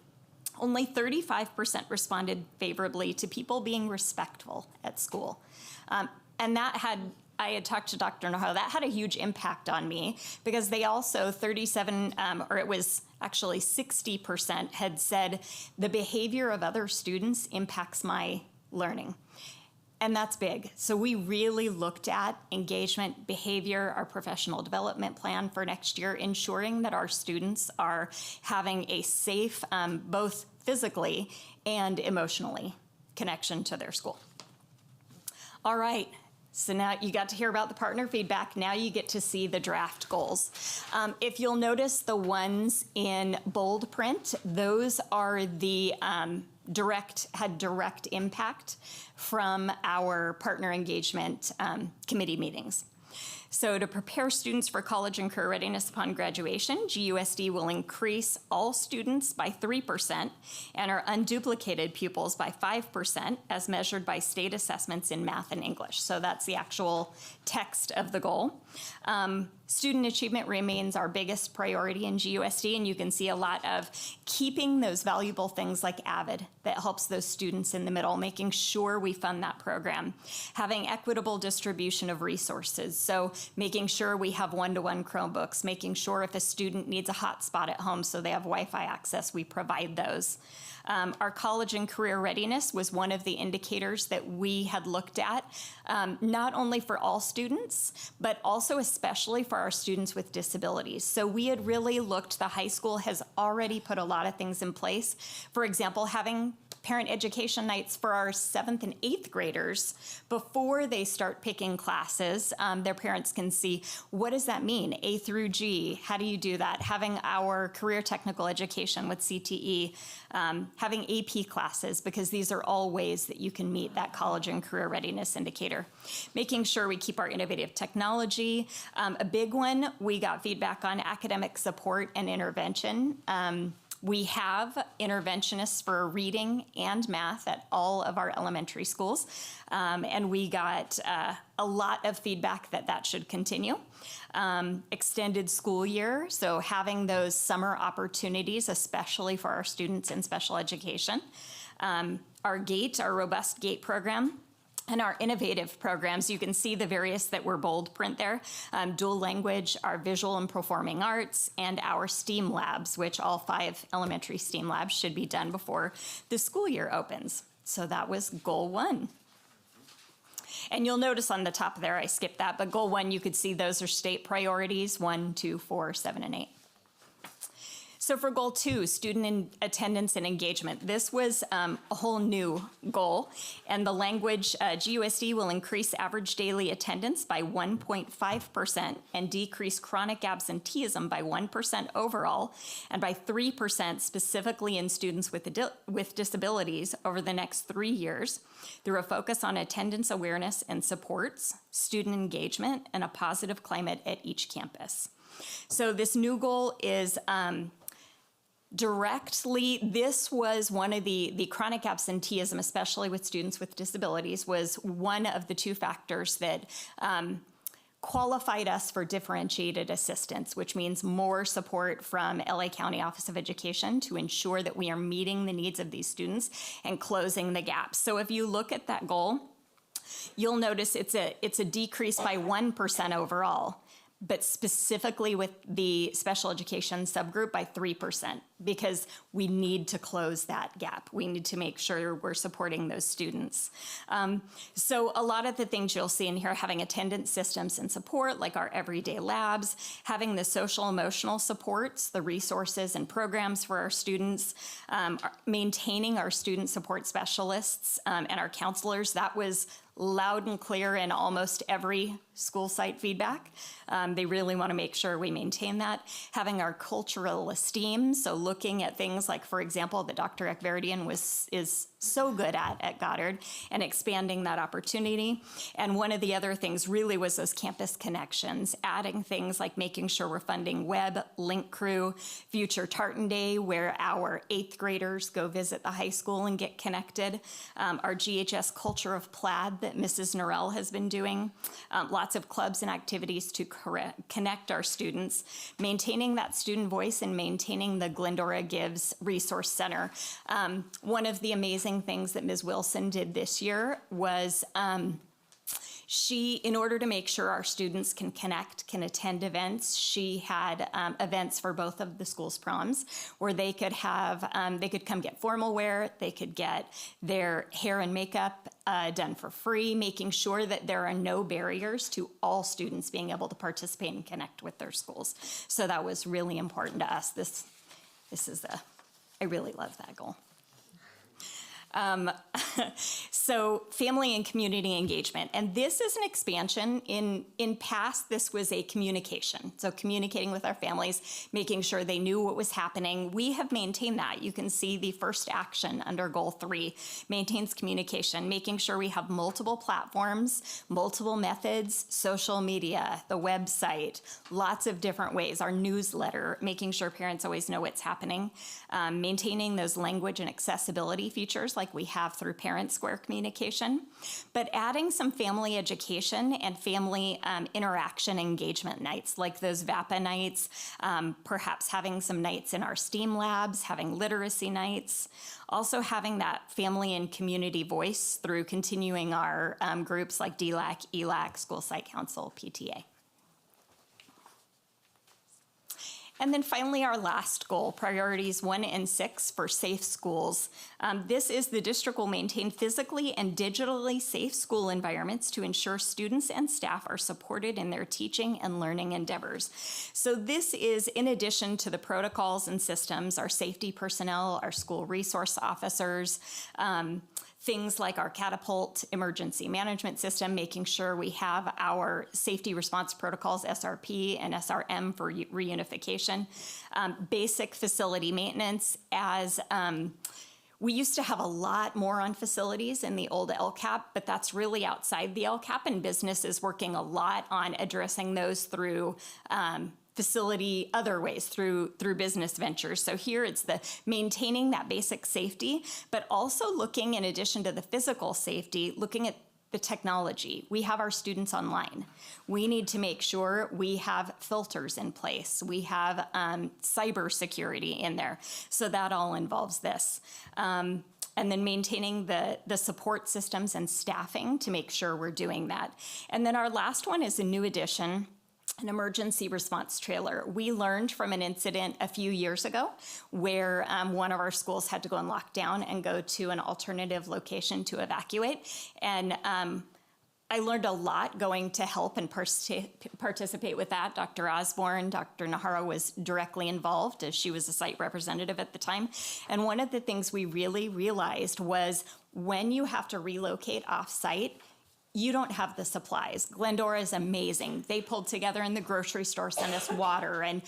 only 35% responded favorably to people being respectful at school. And that had, I had talked to Dr. Naho, that had a huge impact on me, because they also 60% had said the behavior of other students impacts my learning. And that's big. So we really looked at engagement, behavior, our professional development plan for next year, ensuring that our students are having a safe, both physically and emotionally, connection to their school. All right. So now you got to hear about the partner feedback. Now you get to see the draft goals. If you'll notice the ones in bold print, those are the had direct impact from our partner engagement committee meetings. So to prepare students for college and career readiness upon graduation, GUSD will increase all students by 3% and our unduplicated pupils by 5% as measured by state assessments in math and English. So that's the actual text of the goal. Student achievement remains our biggest priority in GUSD, and you can see a lot of keeping those valuable things like AVID that helps those students in the middle, making sure we fund that program. Having equitable distribution of resources, so making sure we have one-to-one Chromebooks, making sure if a student needs a hotspot at home so they have Wi-Fi access, we provide those. Our college and career readiness was one of the indicators that we had looked at, not only for all students, but also especially for our students with disabilities. So we had really looked, the high school has already put a lot of things in place. For example, having parent education nights for our 7th and 8th graders before they start picking classes. Their parents can see, what does that mean? A through G, how do you do that? Having our career technical education with CTE, having AP classes, because these are all ways that you can meet that college and career readiness indicator. Making sure we keep our innovative technology. A big one, we got feedback on academic support and intervention. We have interventionists for reading and math at all of our elementary schools, and we got a lot of feedback that that should continue. Extended school year, so having those summer opportunities, especially for our students in special education. Our GATE, our robust GATE program, and our innovative programs, you can see the various that were bold print there. Dual language, our visual and performing arts, and our STEAM labs, which all 5 elementary STEAM labs should be done before the school year opens. So that was goal 1. And you'll notice on the top there, I skipped that, but goal 1, you could see those are state priorities, 1, 2, 4, 7, and 8. So for goal 2, student attendance and engagement, this was a whole new goal, and the language, GUSD will increase average daily attendance by 1.5% and decrease chronic absenteeism by 1% overall, and by 3% specifically in students with disabilities over the next 3 years through a focus on attendance awareness and supports, student engagement, and a positive climate at each campus. So this new goal is directly, this was one of the chronic absenteeism, especially with students with disabilities, was one of the 2 factors that qualified us for differentiated assistance, which means more support from LA County Office of Education to ensure that we are meeting the needs of these students and closing the gaps. So if you look at that goal, you'll notice it's a decrease by 1% overall, but specifically with the special education subgroup by 3%, because we need to close that gap. We need to make sure we're supporting those students. So a lot of the things you'll see in here, having attendance systems and support, like our everyday labs, having the social emotional supports, the resources and programs for our students, maintaining our student support specialists and our counselors. That was loud and clear in almost every school site feedback. They really want to make sure we maintain that. Having our cultural esteem, so looking at things like, for example, that Dr. Ekverdian is so good at Goddard, and expanding that opportunity. And one of the other things really was those campus connections, adding things like making sure we're funding web, link crew, future Tartan Day, where our 8th graders go visit the high school and get connected. Our GHS Culture of Plaid that Mrs. Norell has been doing. Lots of clubs and activities to connect our students. Maintaining that student voice and maintaining the Glendora Gives Resource Center. One of the amazing things that Ms. Wilson did this year was she, in order to make sure our students can connect, can attend events, she had events for both of the school's proms where they could have, they could come get formal wear, they could get their hair and makeup done for free, making sure that there are no barriers to all students being able to participate and connect with their schools. So that was really important to us. This is I really love that goal. So family and community engagement. And this is an expansion. In past, this was a communication. So communicating with our families, making sure they knew what was happening. We have maintained that. You can see the first action under goal 3, maintains communication, making sure we have multiple platforms, multiple methods, social media, the website, lots of different ways, our newsletter, making sure parents always know what's happening, maintaining those language and accessibility features like like we have through Parent Square Communication, but adding some family education and family interaction engagement nights, like those VAPA nights, perhaps having some nights in our STEAM labs, having literacy nights, also having that family and community voice through continuing our groups like DLAC, ELAC, School Site Council, PTA. And then finally, our last goal, priorities 1 and 6 for safe schools. This is the district will maintain physically and digitally safe school environments to ensure students and staff are supported in their teaching and learning endeavors. So this is in addition to the protocols and systems, our safety personnel, our school resource officers, things like our catapult emergency management system, making sure we have our safety response protocols, SRP and SRM for reunification, basic facility maintenance as we used to have a lot more on facilities in the old LCAP, but that's really outside the LCAP, and business is working a lot on addressing those through facility other ways through business ventures. So here it's the maintaining that basic safety, but also looking, in addition to the physical safety, looking at the technology. We have our students online. We need to make sure we have filters in place. We have cybersecurity in there. So that all involves this. And then maintaining the support systems and staffing to make sure we're doing that. And then our last one is a new addition, an emergency response trailer. We learned from an incident a few years ago where one of our schools had to go on lockdown and go to an alternative location to evacuate. And I learned a lot going to help and participate with that. Dr. Osborne, Dr. Nahara was directly involved as she was a site representative at the time. And one of the things we really realized was when you have to relocate off-site, you don't have the supplies. Glendora is amazing. They pulled together in the grocery store, sent us water, and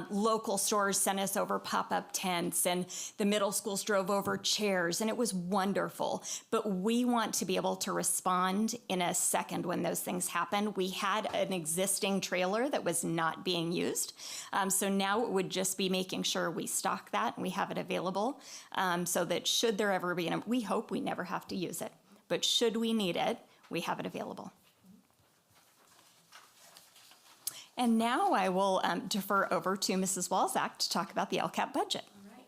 local stores sent us over pop-up tents, and the middle schools drove over chairs, and it was wonderful. But we want to be able to respond in a second when those things happen. We had an existing trailer that was not being used. So now it would just be making sure we stock that and we have it available so that should there ever be, we hope we never have to use it, but should we need it, we have it available. And now I will defer over to Mrs. Walzak to talk about the LCAP budget. All right.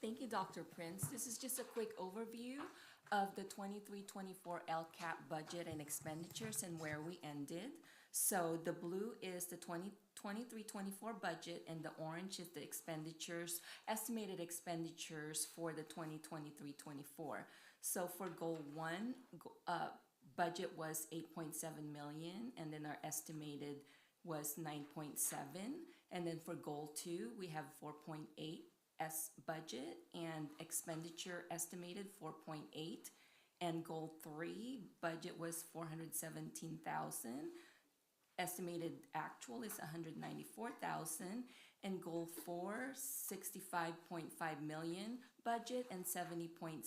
Thank you, Dr. Prince. This is just a quick overview of the 23-24 LCAP budget and expenditures and where we ended. So the blue is the 23-24 budget, and the orange is the expenditures, estimated expenditures for the 2023-24. So for goal 1, budget was 8.7 million, and then our estimated was 9.7. And then for goal 2, we have 4.8 S budget and expenditure estimated 4.8. And goal 3, budget was 417,000. Estimated actual is 194,000. And goal 4, 65.5 million budget and 70.7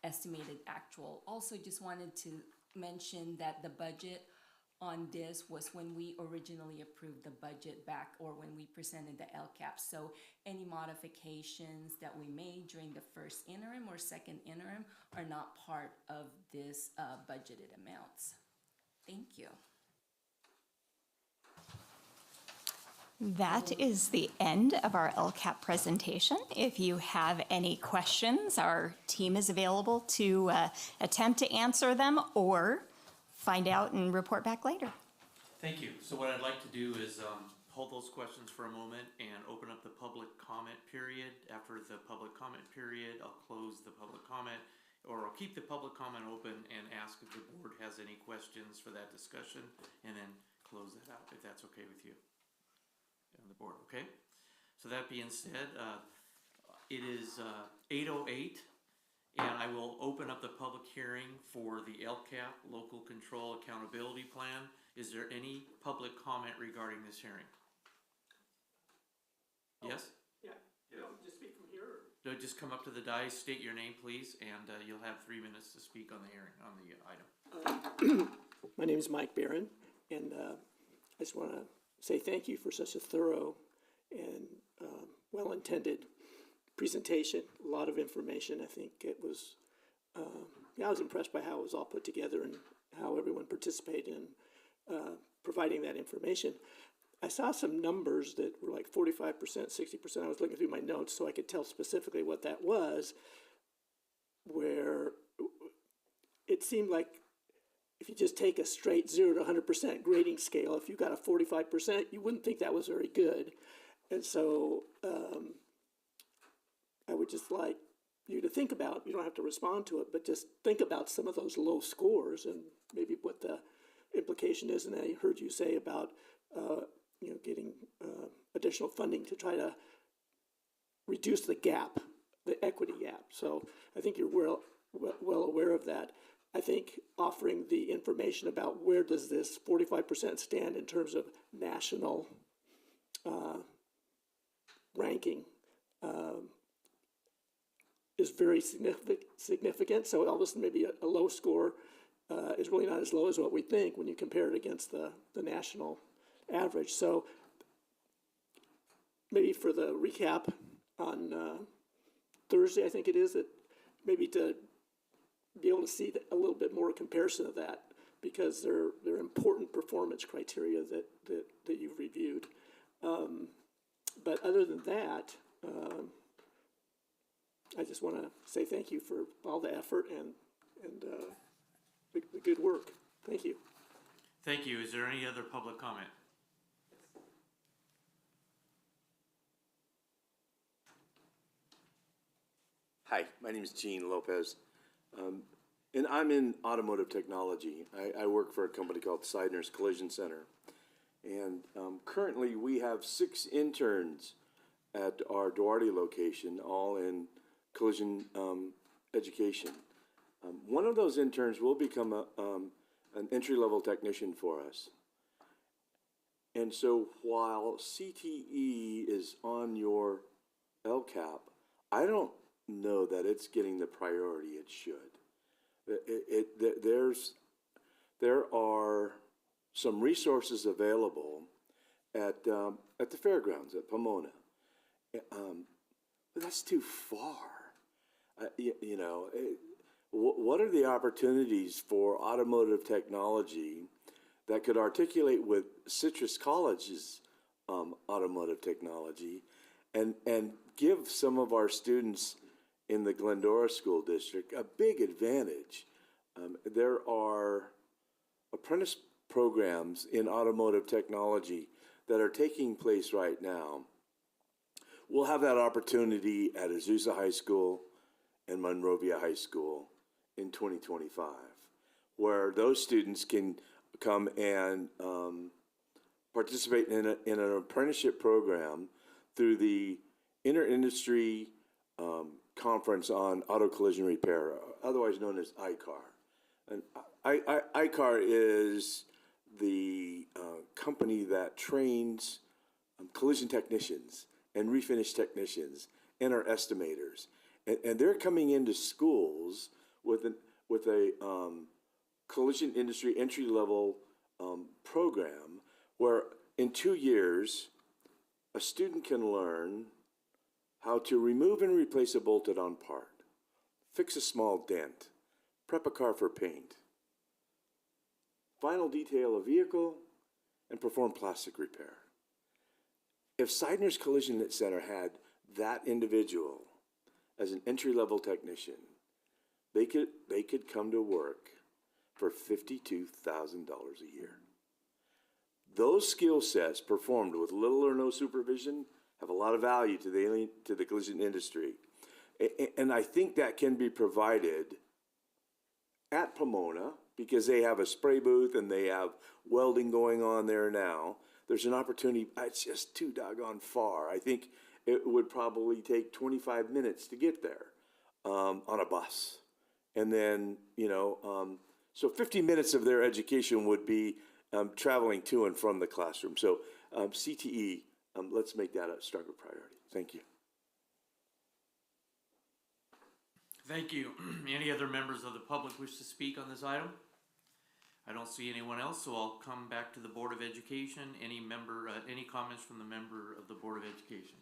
estimated actual. Also just wanted to mention that the budget on this was when we originally approved the budget back, or when we presented the LCAP. So any modifications that we made during the first interim or second interim are not part of this budgeted amounts. Thank you. That is the end of our LCAP presentation. If you have any questions, our team is available to attempt to answer them or find out and report back later. Thank you. So what I'd like to do is hold those questions for a moment and open up the public comment period. After the public comment period, I'll close the public comment, or I'll keep the public comment open and ask if the board has any questions for that discussion, and then close that out, if that's okay with you on the board. Okay, so that being said, it is 8:08, and I will open up the public hearing for the LCAP Local Control Accountability Plan. Is there any public comment regarding this hearing? Yes? Yeah, just speak from here. No, just come up to the dais, state your name, please, and you'll have 3 minutes to speak on the hearing, on the item. My name is Mike Barron, and I just want to say thank you for such a thorough and well-intended presentation. A lot of information. I think it was I was impressed by how it was all put together and how everyone participated in providing that information. I saw some numbers that were like 45%, 60%. I was looking through my notes so I could tell specifically what that was, where it seemed like if you just take a straight 0 to 100% grading scale, if you got a 45%, you wouldn't think that was very good. And so I would just like you to think about, you don't have to respond to it, but just think about some of those low scores and maybe what the implication is. And I heard you say about getting additional funding to try to reduce the gap, the equity gap. So I think you're well aware of that. I think offering the information about where does this 45% stand in terms of national ranking is very significant. So all of a sudden maybe a low score is really not as low as what we think when you compare it against the national average. So maybe for the recap on Thursday, I think it is, that maybe to be able to see a little bit more comparison of that, because they're important performance criteria that you've reviewed. But other than that, I just want to say thank you for all the effort and the good work. Thank you. Thank you. Is there any other public comment? Hi, my name is Gene Lopez, and I'm in automotive technology. I work for a company called Seidner's Collision Center, and currently we have 6 interns at our Duarte location, all in collision education. One of those interns will become an entry-level technician for us. And so while CTE is on your LCAP, I don't know that it's getting the priority it should. There are some resources available at the fairgrounds at Pomona, but that's too far. What are the opportunities for automotive technology that could articulate with Citrus College's automotive technology and give some of our students in the Glendora School District a big advantage? There are apprentice programs in automotive technology that are taking place right now. We'll have that opportunity at Azusa High School and Monrovia High School in 2025, where those students can come and participate in an apprenticeship program through the Inter-Industry Conference on Auto Collision Repair, otherwise known as ICAR. And ICAR is the company that trains collision technicians and refinish technicians and our estimators. And they're coming into schools with a collision industry entry-level program where in 2 years, a student can learn how to remove and replace a bolted-on part, fix a small dent, prep a car for paint, final detail a vehicle, and perform plastic repair. If Seidner's Collision Center had that individual as an entry-level technician, they could come to work for $52,000 a year. Those skill sets performed with little or no supervision have a lot of value to the collision industry. And I think that can be provided at Pomona because they have a spray booth and they have welding going on there now. There's an opportunity. It's just too doggone far. I think it would probably take 25 minutes to get there on a bus. And then, so 50 minutes of their education would be traveling to and from the classroom. So CTE, let's make that a stronger priority. Thank you. Thank you. Any other members of the public wish to speak on this item? I don't see anyone else, so I'll come back to the Board of Education. Any comments from the member of the Board of Education?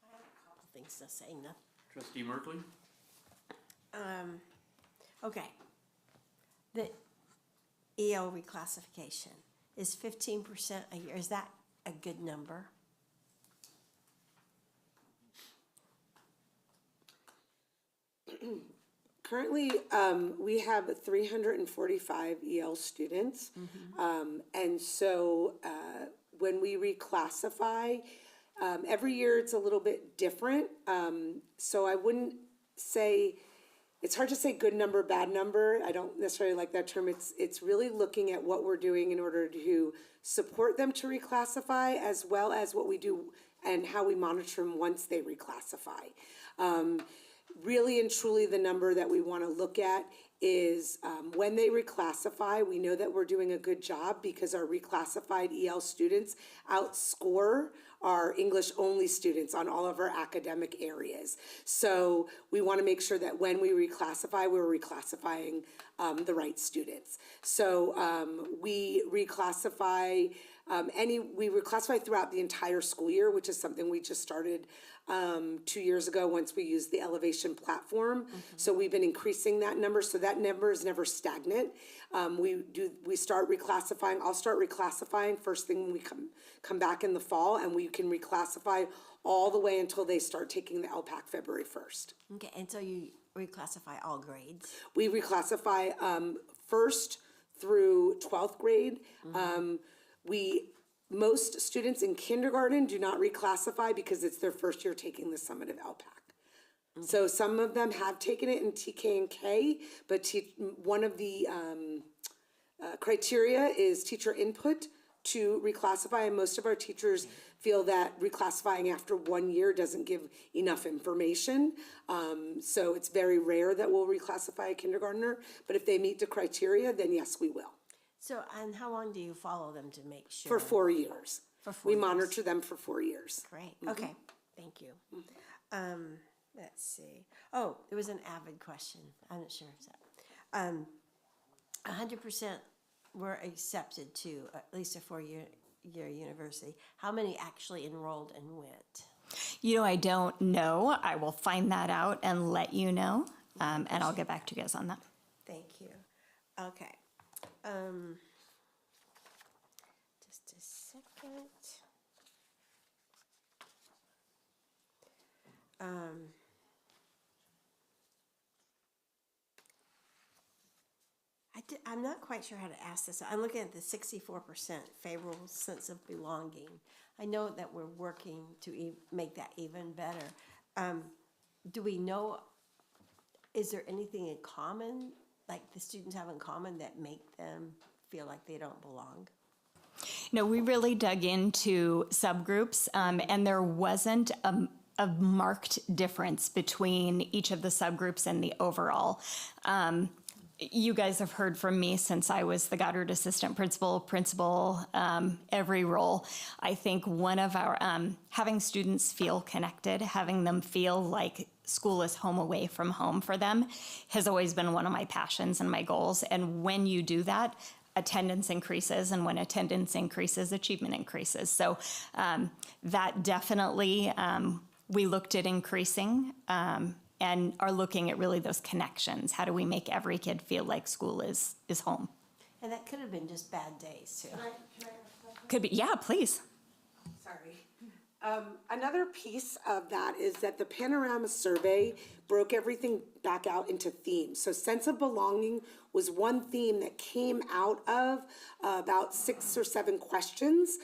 I have a couple things to say. Nothing. Trustee Merkley? Okay. The EL reclassification is 15% a year. Is that a good number? Currently, we have 345 EL students. And so when we reclassify, every year it's a little bit different. So I wouldn't say, it's hard to say good number, bad number. I don't necessarily like that term. It's really looking at what we're doing in order to support them to reclassify, as well as what we do and how we monitor them once they reclassify. Really and truly, the number that we want to look at is when they reclassify, we know that we're doing a good job because our reclassified EL students outscore our English-only students on all of our academic areas. So we want to make sure that when we reclassify, we're reclassifying the right students. So we reclassify throughout the entire school year, which is something we just started 2 years ago once we used the Elevation platform. So we've been increasing that number, so that number is never stagnant. We start reclassifying. I'll start reclassifying first thing when we come back in the fall, and we can reclassify all the way until they start taking the LPAC February 1st. Okay, and so you reclassify all grades? We reclassify 1st through 12th grade. Most students in kindergarten do not reclassify because it's their first year taking the summative LPAC. So some of them have taken it in TK and K, but one of the criteria is teacher input to reclassify, and most of our teachers feel that reclassifying after 1 year doesn't give enough information. So it's very rare that we'll reclassify a kindergartner, but if they meet the criteria, then yes, we will. So, and how long do you follow them to make sure? For 4 years. For 4 We years. monitor them for 4 years. Great, okay, thank you. Let's see. Oh, there was an AVID question. I'm not sure if that. 100% were accepted to at least a four-year university. How many actually enrolled and went? You know, I don't know. I will find that out and let you know, and I'll get back to you guys on that. Thank you. Okay. Just a second. I'm not quite sure how to ask this. I'm looking at the 64% favorable sense of belonging. I know that we're working to make that even better. Do we know, is there anything in common, like the students have in common, that make them feel like they don't belong? No, we really dug into subgroups, and there wasn't a marked difference between each of the subgroups and the overall. You guys have heard from me since I was the Goddard assistant principal, every role. I think one of our, having students feel connected, having them feel like school is home away from home for them has always been one of my passions and my goals. And when you do that, attendance increases, and when attendance increases, achievement increases. So that definitely, we looked at increasing, and are looking at really those connections. How do we make every kid feel like school is home? And that could have been just bad days, too. Could be, yeah, please. Sorry. Another piece of that is that the Panorama survey broke everything back out into themes. So sense of belonging was one theme that came out of about 6 or 7 questions.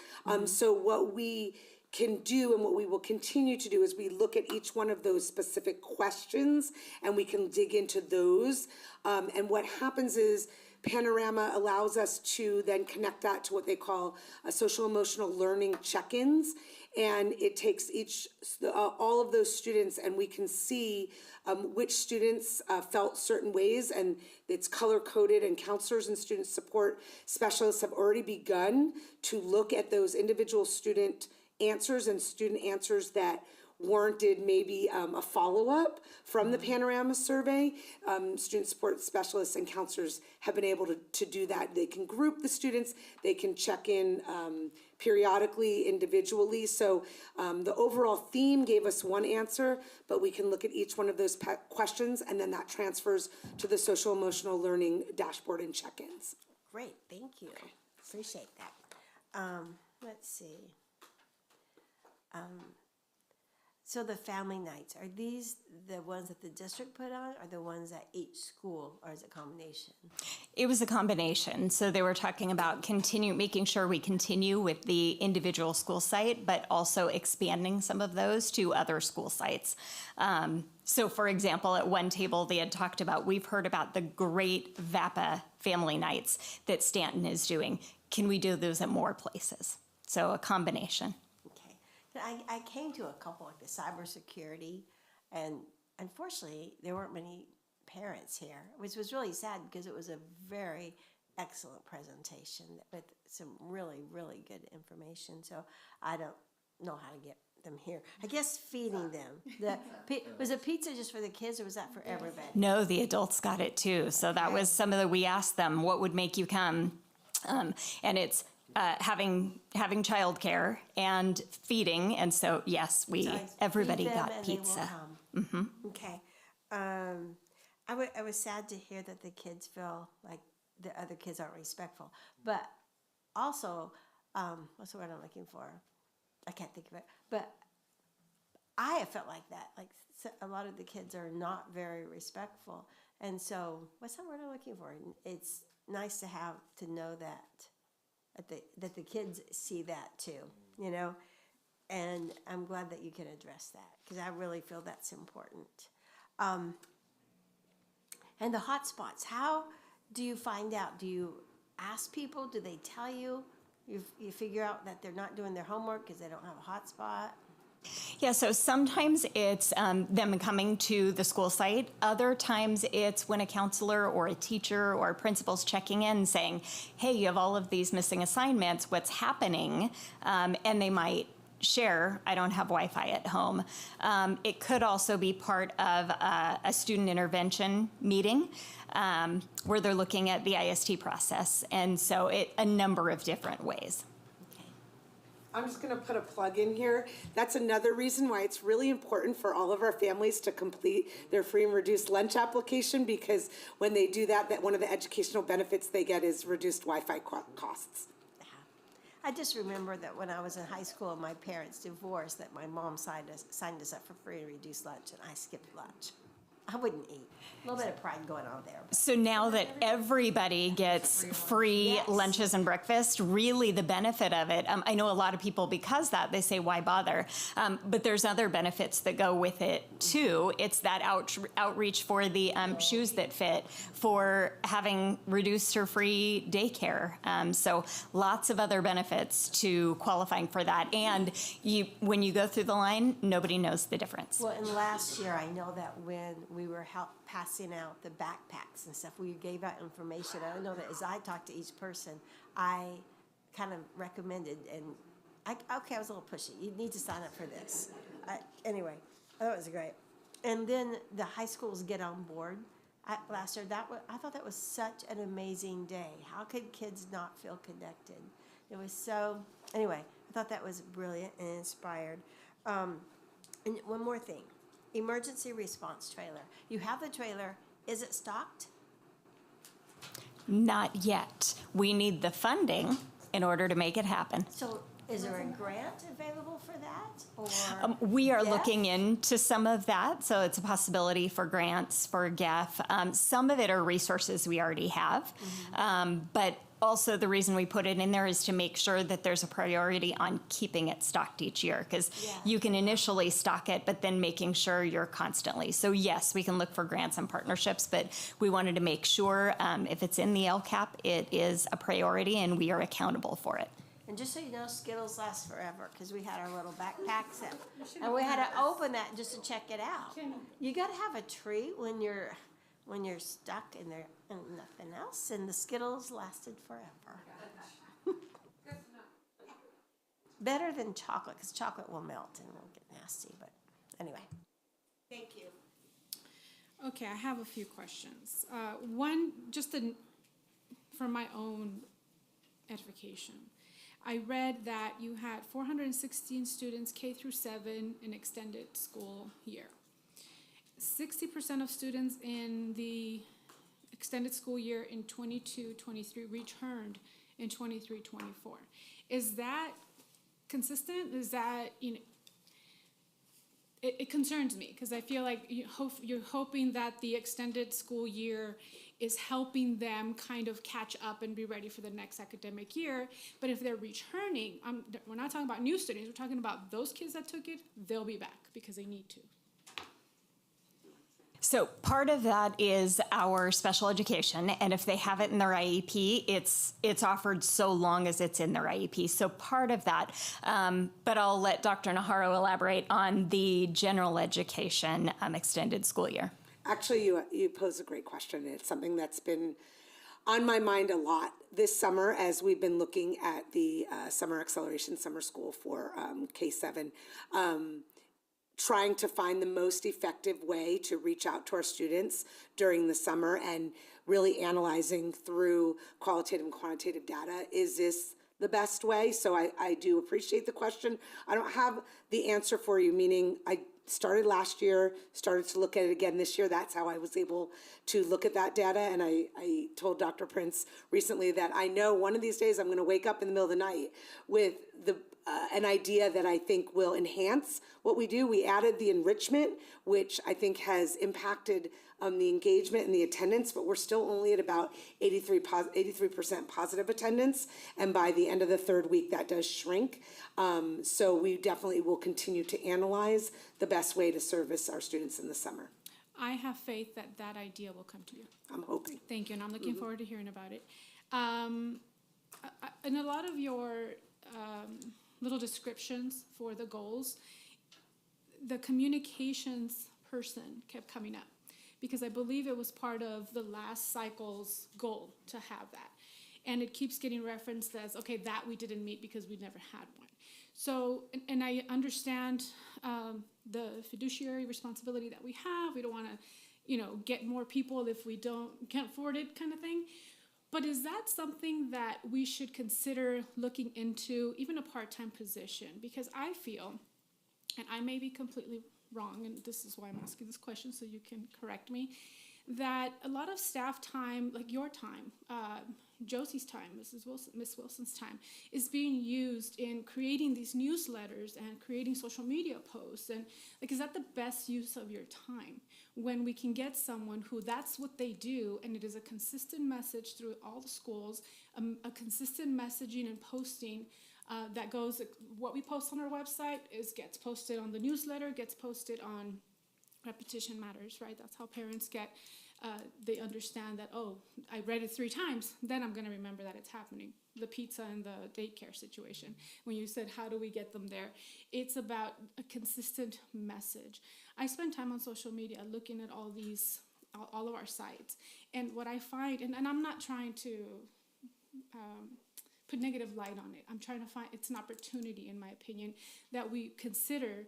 So what we can do and what we will continue to do is we look at each one of those specific questions and we can dig into those. And what happens is Panorama allows us to then connect that to what they call a social emotional learning check-ins. And it takes all of those students, and we can see which students felt certain ways, and it's color-coded, and counselors and student support specialists have already begun to look at those individual student answers and student answers that warranted maybe a follow-up from the Panorama survey. Student support specialists and counselors have been able to do that. They can group the students, they can check in periodically, individually. So the overall theme gave us one answer, but we can look at each one of those questions, and then that transfers to the social emotional learning dashboard and check-ins. Great, thank you. Appreciate that. Let's see. So the family nights, are these the ones that the district put on, or the ones at each school, or is it a combination? It was a combination. So they were talking about making sure we continue with the individual school site, but also expanding some of those to other school sites. So for example, at one table they had talked about, we've heard about the great VAPA family nights that Stanton is doing. Can we do those at more places? So a combination. I came to a couple like the cybersecurity, and unfortunately there weren't many parents here, which was really sad because it was a very excellent presentation with some really, really good information. So I don't know how to get them here. I guess feeding them. Was it pizza just for the kids, or was that for everybody? No, the adults got it too. So that was we asked them, what would make you come? And it's having childcare and feeding, and so yes, everybody got pizza. Mm-hmm. Okay. I was sad to hear that the kids feel like the other kids aren't respectful, but also, what's the word I'm looking for? I can't think of it. But I have felt like that. Like a lot of the kids are not very respectful, and so what's that word I'm looking for? It's nice to know that the kids see that too, you know, and I'm glad that you can address that because I really feel that's important. And the hot spots, how do you find out? Do you ask people? Do they tell you? You figure out that they're not doing their homework because they don't have a hot spot? Yeah, so sometimes it's them coming to the school site. Other times it's when a counselor or a teacher or a principal's checking in saying, hey, you have all of these missing assignments, what's happening? And they might share, I don't have Wi-Fi at home. It could also be part of a student intervention meeting where they're looking at the IST process. And so a number of different ways. I'm just going to put a plug in here. That's another reason why it's really important for all of our families to complete their free and reduced lunch application, because when they do that one of the educational benefits they get is reduced Wi-Fi costs. I just remember that when I was in high school and my parents divorced, that my mom signed us up for free and reduced lunch, and I skipped lunch. I wouldn't eat. A little bit of pride going on there. So now that everybody gets free lunches and breakfast, really the benefit of it, I know a lot of people, because that, they say, why bother? But there's other benefits that go with it too. It's that outreach for the shoes that fit, for having reduced or free daycare. So lots of other benefits to qualifying for that. And when you go through the line, nobody knows the difference. Well, and last year, I know that when we were passing out the backpacks and stuff, we gave out information. I know that as I talked to each person, I kind of recommended, and I was a little pushy. You need to sign up for this. Anyway, I thought it was great. And then the high schools get on board. Last year, I thought that was such an amazing day. How could kids not feel connected? It was so, anyway, I thought that was brilliant and inspired. And one more thing. Emergency response trailer. You have the trailer. Is it stocked? Not yet. We need the funding in order to make it happen. So is there a grant available for that? Or We are looking into some of that, so it's a possibility for grants for GEF. Some of it are resources we already have, but also the reason we put it in there is to make sure that there's a priority on keeping it stocked each year, because you can initially stock it, but then making sure you're constantly. So yes, we can look for grants and partnerships, but we wanted to make sure if it's in the LCAP, it is a priority and we are accountable for it. And just so you know, Skittles last forever, because we had our little backpacks and we had to open that just to check it out. You got to have a treat when you're stuck in there and nothing else, and the Skittles lasted forever. Better than chocolate, because chocolate will melt and will get nasty, but anyway. Thank you. Okay, I have a few questions. One, just for my own edification. I read that you had 416 students K through 7 in extended school year. 60% of students in the extended school year in 22-23 returned in 23-24. Is that consistent? Is that, it concerns me because I feel like you're hoping that the extended school year is helping them kind of catch up and be ready for the next academic year. But if they're returning, we're not talking about new students, we're talking about those kids that took it, they'll be back because they need to. So part of that is our special education, and if they have it in their IEP, it's offered so long as it's in their IEP. So part of that, but I'll let Dr. Najarro elaborate on the general education extended school year. Actually, you pose a great question. It's something that's been on my mind a lot this summer as we've been looking at the summer acceleration summer school for K-7. Trying to find the most effective way to reach out to our students during the summer and really analyzing through qualitative and quantitative data. Is this the best way? So I do appreciate the question. I don't have the answer for you, meaning I started last year, started to look at it again this year. That's how I was able to look at that data. And I told Dr. Prince recently that I know one of these days I'm going to wake up in the middle of the night with an idea that I think will enhance what we do. We added the enrichment, which I think has impacted the engagement and the attendance, but we're still only at about 83% positive attendance. And by the end of the third week, that does shrink. So we definitely will continue to analyze the best way to service our students in the summer. I have faith that that idea will come to you. I'm hoping. Thank you, and I'm looking forward to hearing about it. In a lot of your little descriptions for the goals, the communications person kept coming up because I believe it was part of the last cycle's goal to have that. And it keeps getting referenced as, okay, that we didn't meet because we never had one. So, and I understand the fiduciary responsibility that we have. We don't want to, get more people if we can't afford it kind of thing. But is that something that we should consider looking into, even a part-time position? Because I feel, and I may be completely wrong, and this is why I'm asking this question so you can correct me, that a lot of staff time, like your time, Josie's time, Miss Wilson's time, is being used in creating these newsletters and creating social media posts. And is that the best use of your time? When we can get someone who that's what they do, and it is a consistent message through all the schools, a consistent messaging and posting that goes, what we post on our website gets posted on the newsletter, gets posted on Repetition Matters, right? That's how parents get, they understand that, oh, I read it 3 times, then I'm gonna remember that it's happening. The pizza and the daycare situation, when you said, how do we get them there? It's about a consistent message. I spend time on social media looking at all of our sites. And what I find, and I'm not trying to put negative light on it. I'm trying to find, it's an opportunity, in my opinion, that we consider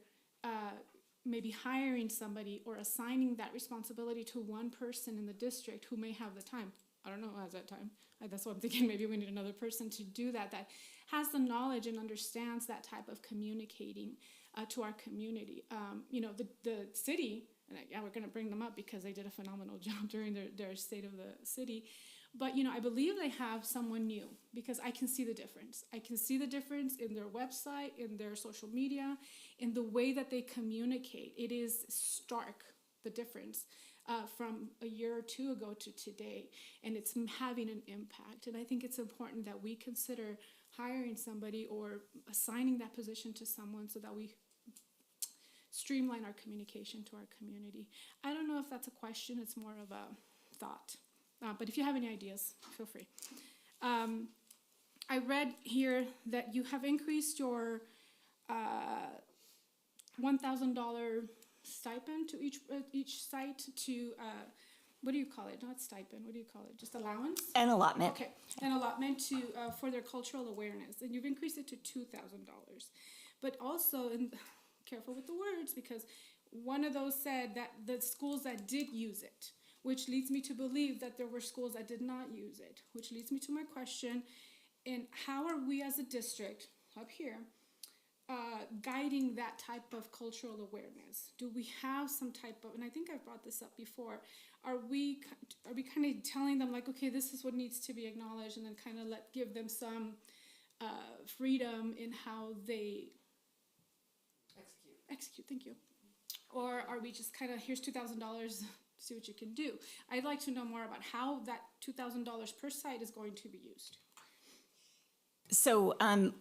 maybe hiring somebody or assigning that responsibility to one person in the district who may have the time. I don't know who has that time. That's what I'm thinking. Maybe we need another person to do that has the knowledge and understands that type of communicating to our community. The city, and we're going to bring them up because they did a phenomenal job during their State of the City. But, I believe they have someone new because I can see the difference. I can see the difference in their website, in their social media, in the way that they communicate. It is stark, the difference from a year or 2 ago to today, and it's having an impact. And I think it's important that we consider hiring somebody or assigning that position to someone so that we streamline our communication to our community. I don't know if that's a question, it's more of a thought. But if you have any ideas, feel free. I read here that you have increased your $1,000 stipend to each site to, what do you call it? Not stipend, what do you call it? Just allowance? An allotment. Okay, an allotment to for their cultural awareness, and you've increased it to $2,000. But also, and careful with the words, because one of those said that the schools that did use it, which leads me to believe that there were schools that did not use it, which leads me to my question, And how are we as a district up here guiding that type of cultural awareness? Do we have some type of, and I think I've brought this up before, are we kind of telling them like, okay, this is what needs to be acknowledged, and then kind of give them some freedom in how they execute, thank you. Or are we just kind of, here's $2,000, see what you can do? I'd like to know more about how that $2,000 per site is going to be used. So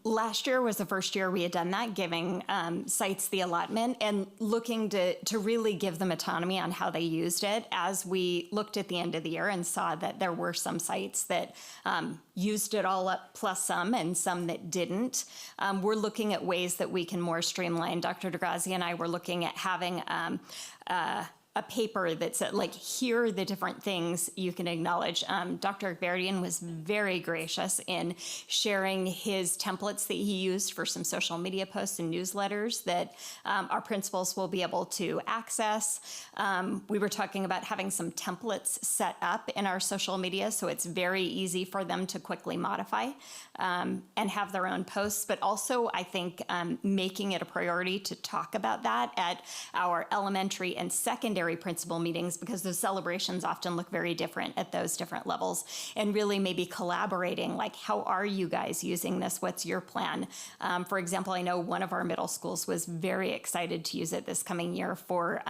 last year was the first year we had done that, giving sites the allotment and looking to really give them autonomy on how they used it. As we looked at the end of the year and saw that there were some sites that used it all up plus some and some that didn't, we're looking at ways that we can more streamline. Dr. DeGrazia and I were looking at having a paper that said, like, here are the different things you can acknowledge. Dr. Berdian was very gracious in sharing his templates that he used for some social media posts and newsletters that our principals will be able to access. We were talking about having some templates set up in our social media so it's very easy for them to quickly modify and have their own posts, but also I think making it a priority to talk about that at our elementary and secondary principal meetings, because those celebrations often look very different at those different levels, and really maybe collaborating, like, how are you guys using this? What's your plan? For example, I know one of our middle schools was very excited to use it this coming year for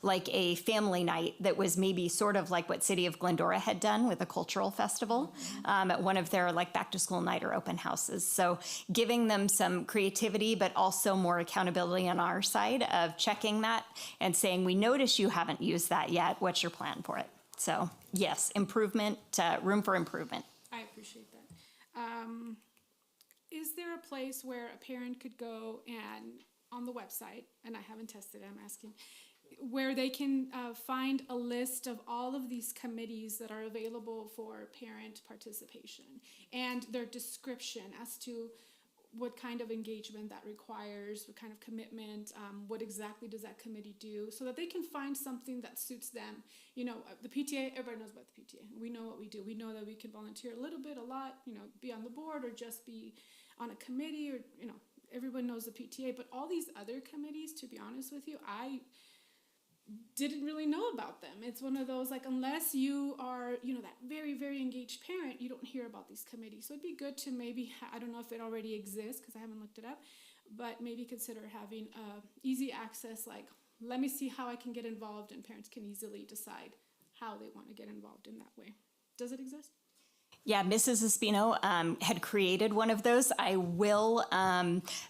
like a family night that was maybe sort of like what City of Glendora had done with a cultural festival at one of their like back to school night or open houses. So giving them some creativity, but also more accountability on our side of checking that and saying, we notice you haven't used that yet. What's your plan for it? So yes, improvement, room for improvement. I appreciate that. Is there a place where a parent could go and on the website, and I haven't tested it, I'm asking, where they can find a list of all of these committees that are available for parent participation and their description as to what kind of engagement that requires, what kind of commitment, what exactly does that committee do, so that they can find something that suits them. You know, the PTA, everybody knows about the PTA. We know what we do. We know that we can volunteer a little bit, a lot, you know, be on the board or just be on a committee, or, you know, everyone knows the PTA. But all these other committees, to be honest with you, I didn't really know about them. It's one of those, like, unless you are, you know, that very, very engaged parent, you don't hear about these committees. So it'd be good to maybe, I don't know if it already exists because I haven't looked it up, but maybe consider having easy access, like, let me see how I can get involved, and parents can easily decide how they want to get involved in that way. Does it exist? Yeah, Mrs. Espino had created one of those. I will,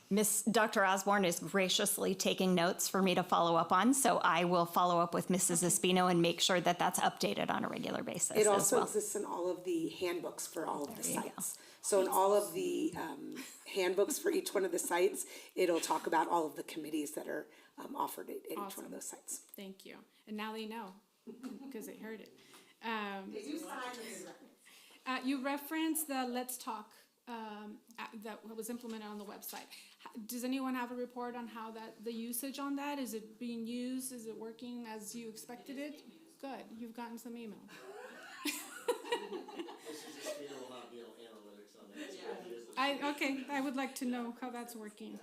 Miss Dr. Osborne is graciously taking notes for me to follow up on, so I will follow up with Mrs. Espino and make sure that that's updated on a regular basis It as also well. exists in all of the handbooks for all of the sites. So in all of the handbooks for each one of the sites, it'll talk about all of the committees that are offered at each one of those sites. Thank you. And now they know because they heard it. You referenced the Let's Talk that was implemented on the website. Does anyone have a report on how the usage on that? Is it being used? Is it working as you expected it? Good. You've gotten some email. Okay, I would like to know how that's working.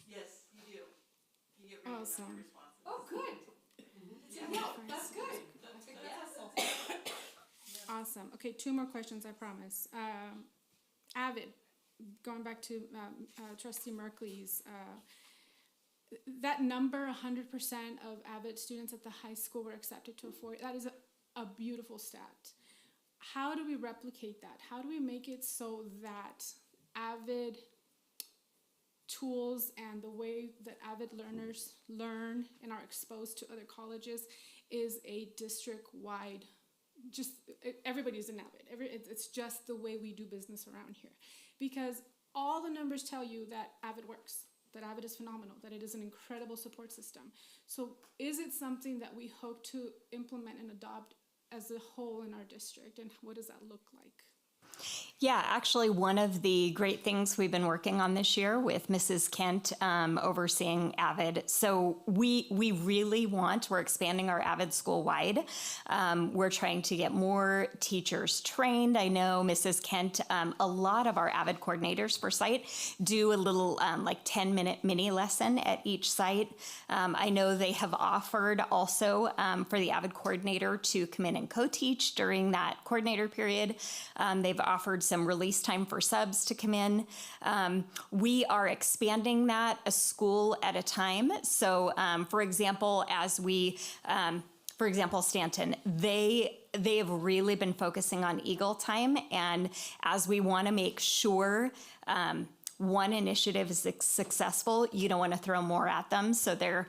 Yes, you do. You get Awesome. Oh, good. No, that's good. Awesome. Okay, 2 more questions, I promise. Avid, going back to Trustee Merkley's, that number, 100% of Avid students at the high school were accepted to a 4, that is a beautiful stat. How do we replicate that? How do we make it so that Avid tools and the way that Avid learners learn and are exposed to other colleges is a district-wide, just everybody's an Avid. It's just the way we do business around here. Because all the numbers tell you that Avid works, that Avid is phenomenal, that it is an incredible support system. So is it something that we hope to implement and adopt as a whole in our district, and what does that look like? Yeah, actually, one of the great things we've been working on this year with Mrs. Kent overseeing AVID. So we really we're expanding our AVID school-wide. We're trying to get more teachers trained. I know Mrs. Kent, a lot of our AVID coordinators for site do a little 10-minute mini lesson at each site. I know they have offered also for the AVID coordinator to come in and co-teach during that coordinator period. They've offered some release time for subs to come in. We are expanding that a school at a time. So, for example, Stanton, they've really been focusing on Eagle time, and as we want to make sure one initiative is successful, you don't want to throw more at them. So they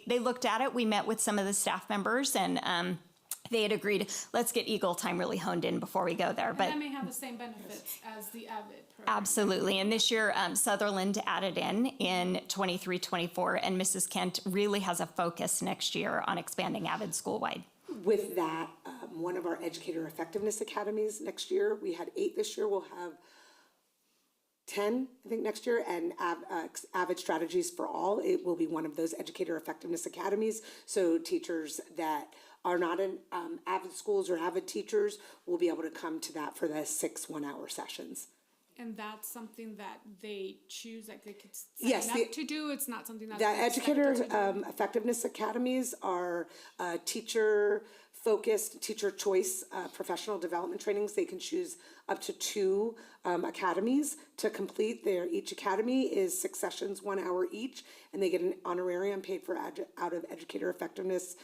looked at it. We met with some of the staff members, and they had agreed, let's get Eagle time really honed in before we go there. And that may have the same benefits as the AVID program. Absolutely. And this year, Sutherland added in 23-24, and Mrs. Kent really has a focus next year on expanding AVID school-wide. With that, one of our educator effectiveness academies next year, we had 8 this year, we'll have 10, I think, next year, and AVID Strategies for All. It will be one of those educator effectiveness academies. So teachers that are not in AVID schools or AVID teachers will be able to come to that for the 6 one-hour sessions. And that's something that they choose, like they could Yes, sign up to do. It's not something that's The educator expected to do. effectiveness academies are teacher-focused, teacher choice professional development trainings. They can choose up to 2 academies to complete. Each academy is 6 sessions, 1 hour each, and they get an honorarium paid for out of educator effectiveness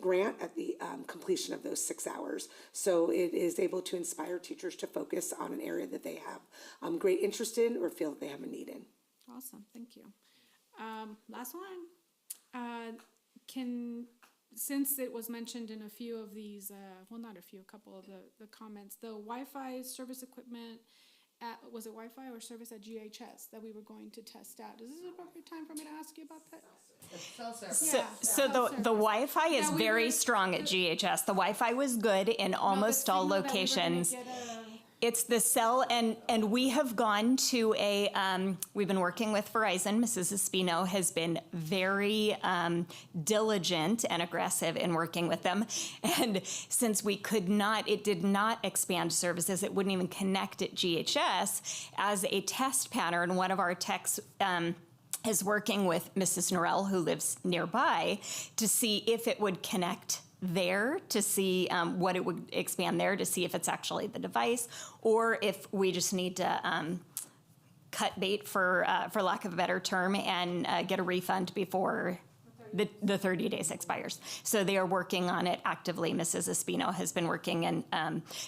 grant at the completion of those 6 hours. So it is able to inspire teachers to focus on an area that they have great interest in or feel that they have a need in. Awesome, thank you. Last one. Since it was mentioned in a few of these, a couple of the comments, the Wi-Fi service equipment, was it Wi-Fi or service at GHS that we were going to test out? Is this an appropriate time for me to ask you about that? So the Wi-Fi is very strong at GHS. The Wi-Fi was good in almost all locations. It's the cell, and we have gone to we've been working with Verizon. Mrs. Espino has been very diligent and aggressive in working with them. And since it did not expand services, it wouldn't even connect at GHS as a test pattern. One of our techs is working with Mrs. Norell, who lives nearby, to see if it would connect there, to see what it would expand there, to see if it's actually the device, or if we just need to cut bait, for lack of a better term, and get a refund before the 30 days expires. So they are working on it actively. Mrs. Espino has been working, and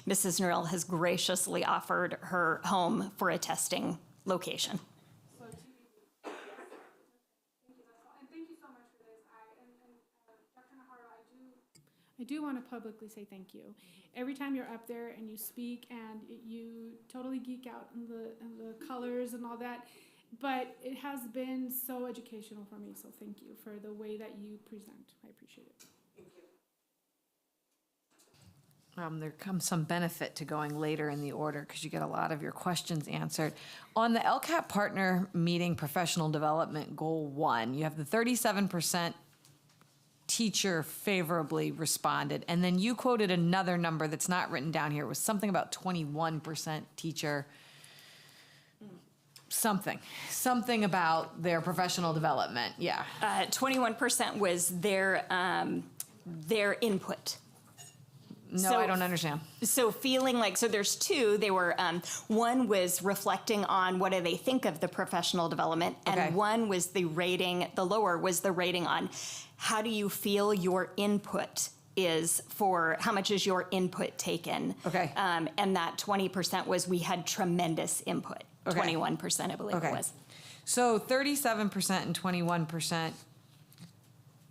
Mrs. Norell has graciously offered her home for a testing location. I do want to publicly say thank you. Every time you're up there and you speak and you totally geek out in the colors and all that, but it has been so educational for me, so thank you for the way that you present. I appreciate it. There comes some benefit to going later in the order because you get a lot of your questions answered. On the LCAP partner meeting professional development goal 1, you have the 37% teacher favorably responded, and then you quoted another number that's not written down here. It was something about 21% teacher, something about their professional development. Yeah. 21% was their input. No, I don't understand. So feeling like, so there's 2, they were, one was reflecting on what do they think of the professional development, and Okay. one was the lower was the rating on how do you feel your input is for, how much is your input taken? Okay. And that 20% was, we had tremendous input. Okay. 21%, I believe it was. So 37% and 21%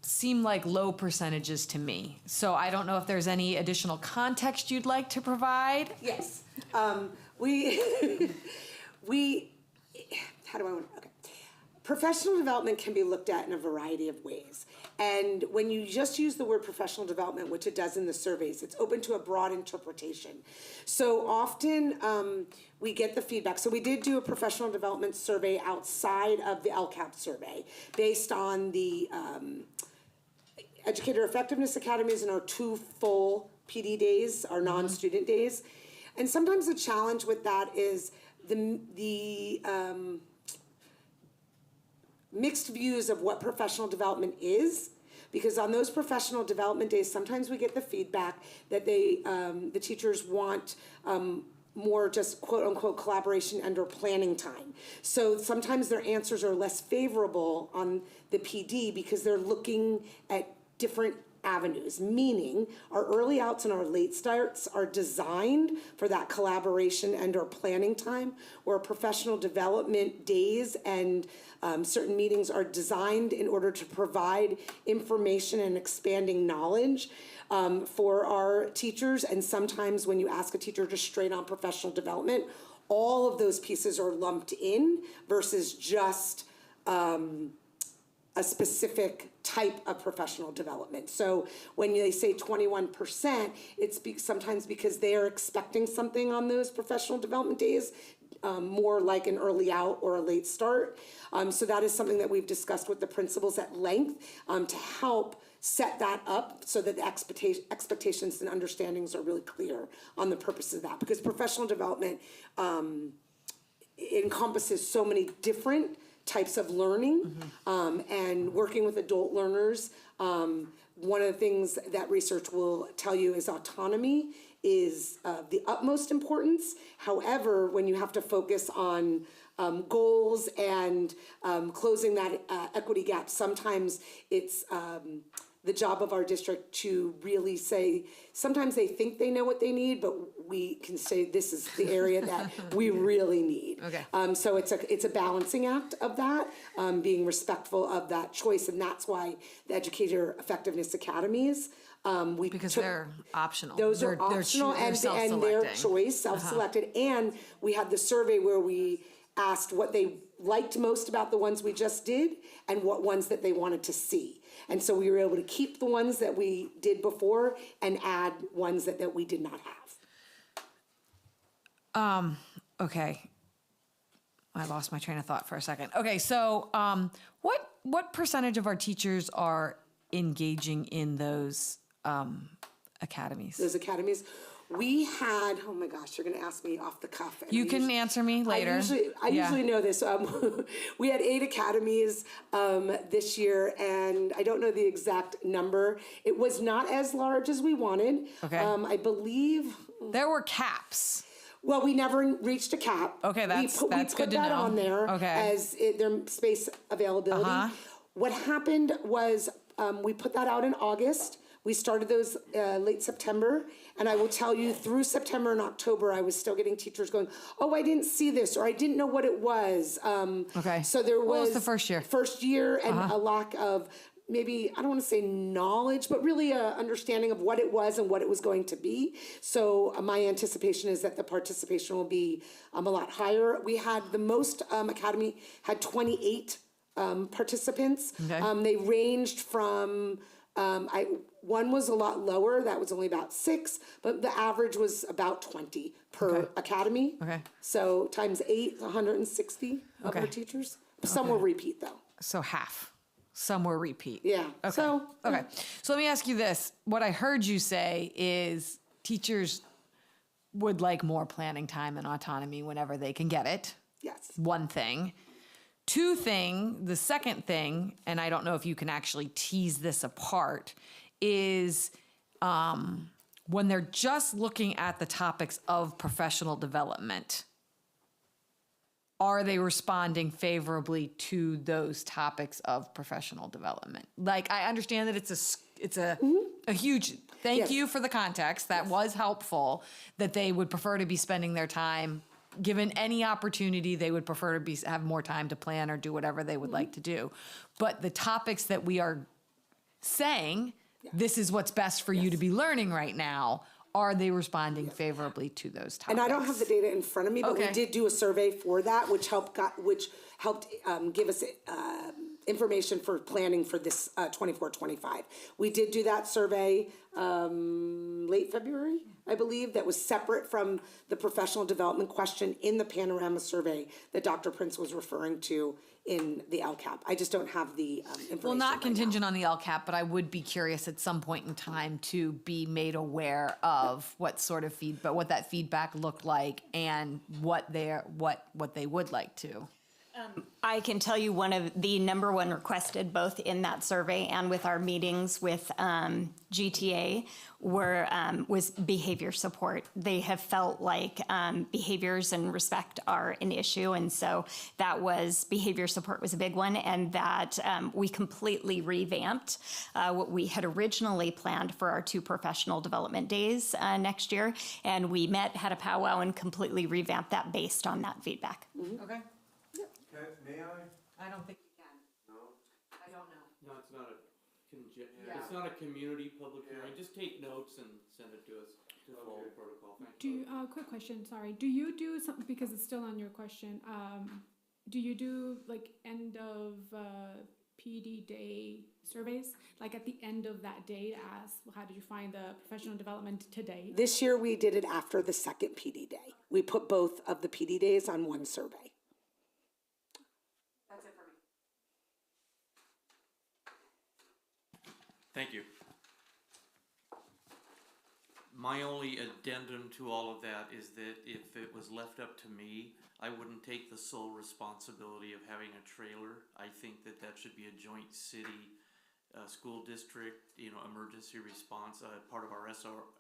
seem like low percentages to me. So I don't know if there's any additional context you'd like to provide. Yes. We, how do I want to, okay. Professional development can be looked at in a variety of ways. And when you just use the word professional development, which it does in the surveys, it's open to a broad interpretation. So often we get the feedback. So we did do a professional development survey outside of the LCAP survey based on the Educator Effectiveness Academies and our 2 full PD days, our non-student days. And sometimes the challenge with that is the mixed views of what professional development is, because on those professional development days, sometimes we get the feedback that the teachers want more just quote unquote collaboration and or planning time. So sometimes their answers are less favorable on the PD because they're looking at different avenues, meaning our early outs and our late starts are designed for that collaboration and or planning time, where professional development days and certain meetings are designed in order to provide information and expanding knowledge for our teachers. And sometimes when you ask a teacher just straight on professional development, all of those pieces are lumped in versus just a specific type of professional development. So when they say 21%, it's sometimes because they are expecting something on those professional development days, more like an early out or a late start. So that is something that we've discussed with the principals at length to help set that up so that the expectations and understandings are really clear on the purpose of that. Because professional development encompasses so many different types of learning and working with adult learners. One of the things that research will tell you is autonomy is the utmost importance. However, when you have to focus on goals and closing that equity gap, sometimes it's the job of our district to really say, sometimes they think they know what they need, but we can say this is the area that we really need. Okay. So it's a balancing act of that, being respectful of that choice, and that's why the Educator Effectiveness Academies, Because they're optional. those are optional they're and their choice, self-selected. And we had the survey where we asked what they liked most about the ones we just did and what ones that they wanted to see. And so we were able to keep the ones that we did before and add ones that we did not have. Okay. I lost my train of thought for a second. Okay, so what percentage of our teachers are engaging in those academies? Those academies. We had, oh my gosh, you're going to ask me off the cuff. You can answer me later. I usually know this. We had 8 academies this year, and I don't know the exact number. It was not as large as we wanted. Okay. I believe. There were caps. Well, we never reached a cap. Okay, that's we put good to that know. on there Okay. as their space availability. What happened was we put that out in August. We started those late September, and I will tell you through September and October, I was still getting teachers going, "Oh, I didn't see this," or "I didn't know what it was." Okay. So there was, What was the first year? First year, and a lack of maybe, I don't want to say knowledge, but really a understanding of what it was and what it was going to be. So my anticipation is that the participation will be a lot higher. We had the most academy had 28 participants. Okay. They ranged from one was a lot lower, that was only about 6, but the average was about 20 per academy. Okay. So times 8, 160 of our teachers. Some will repeat though. So half. Some were repeat. Yeah. Okay. So let me ask you this. What I heard you say is teachers would like more planning time and autonomy whenever they can get it. Yes. One thing. The second thing, and I don't know if you can actually tease this apart, is when they're just looking at the topics of professional development, are they responding favorably to those topics of professional development? Like, I understand that it's a huge, thank you for the context. That was helpful, that they would prefer to be spending their time, given any opportunity, they would prefer to have more time to plan or do whatever they would like to do. But the topics that we are saying, this is what's best for you to be learning right now, are they responding favorably to those topics? And I don't have the data in front of me, but we did do a survey for that, which helped give us information for planning for this 24-25. We did do that survey late February, I believe, that was separate from the professional development question in the panorama survey that Dr. Prince was referring to in the LCAP. I just don't have the information. Well, not right contingent on the LCAP, but I would be curious at some point in time to be made aware of what sort of feedback, what that feedback looked like, and what they would like to. I can tell you one of the number one requested, both in that survey and with our meetings with GTA, was behavior support. They have felt like behaviors and respect are an issue, and so behavior support was a big one, and that we completely revamped what we had originally planned for our 2 professional development days next year, and we had a powwow and completely revamped that based on that feedback. Okay. May I? I don't think you can. No? I don't know. No, it's not it's not a community public hearing. Just take notes and send it to us to follow the protocol. Thank you. Quick question, sorry. Do you do something, because it's still on your question, do you do like end of PD day surveys? Like at the end of that day to ask, how did you find the professional development today? This year, we did it after the second PD day. We put both of the PD days on one survey. That's it for me. Thank you. My only addendum to all of that is that if it was left up to me, I wouldn't take the sole responsibility of having a trailer. I think that should be a joint city, school district, emergency response, part of our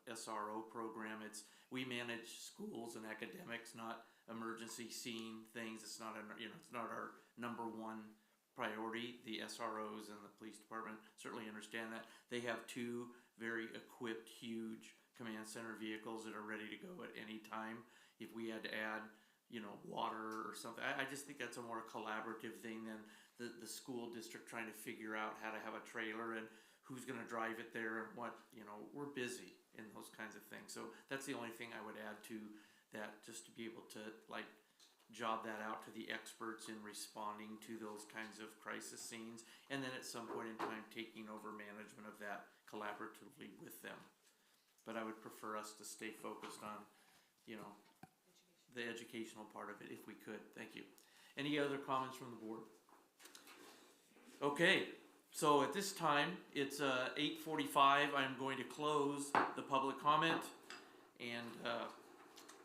SRO program. We manage schools and academics, not emergency scene things. It's not it's not our number one priority. The SROs and the police department certainly understand that. They have 2 very equipped, huge command center vehicles that are ready to go at any time. If we had to add, water or something, I just think that's a more collaborative thing than the school district trying to figure out how to have a trailer and who's going to drive it there and what, we're busy in those kinds of things. So that's the only thing I would add to that, just to be able to job that out to the experts in responding to those kinds of crisis scenes, and then at some point in time taking over management of that collaboratively with them. But I would prefer us to stay focused on, the educational part of it if we could. Thank you. Any other comments from the board? Okay, so at this time, it's 8:45. I'm going to close the public comment, and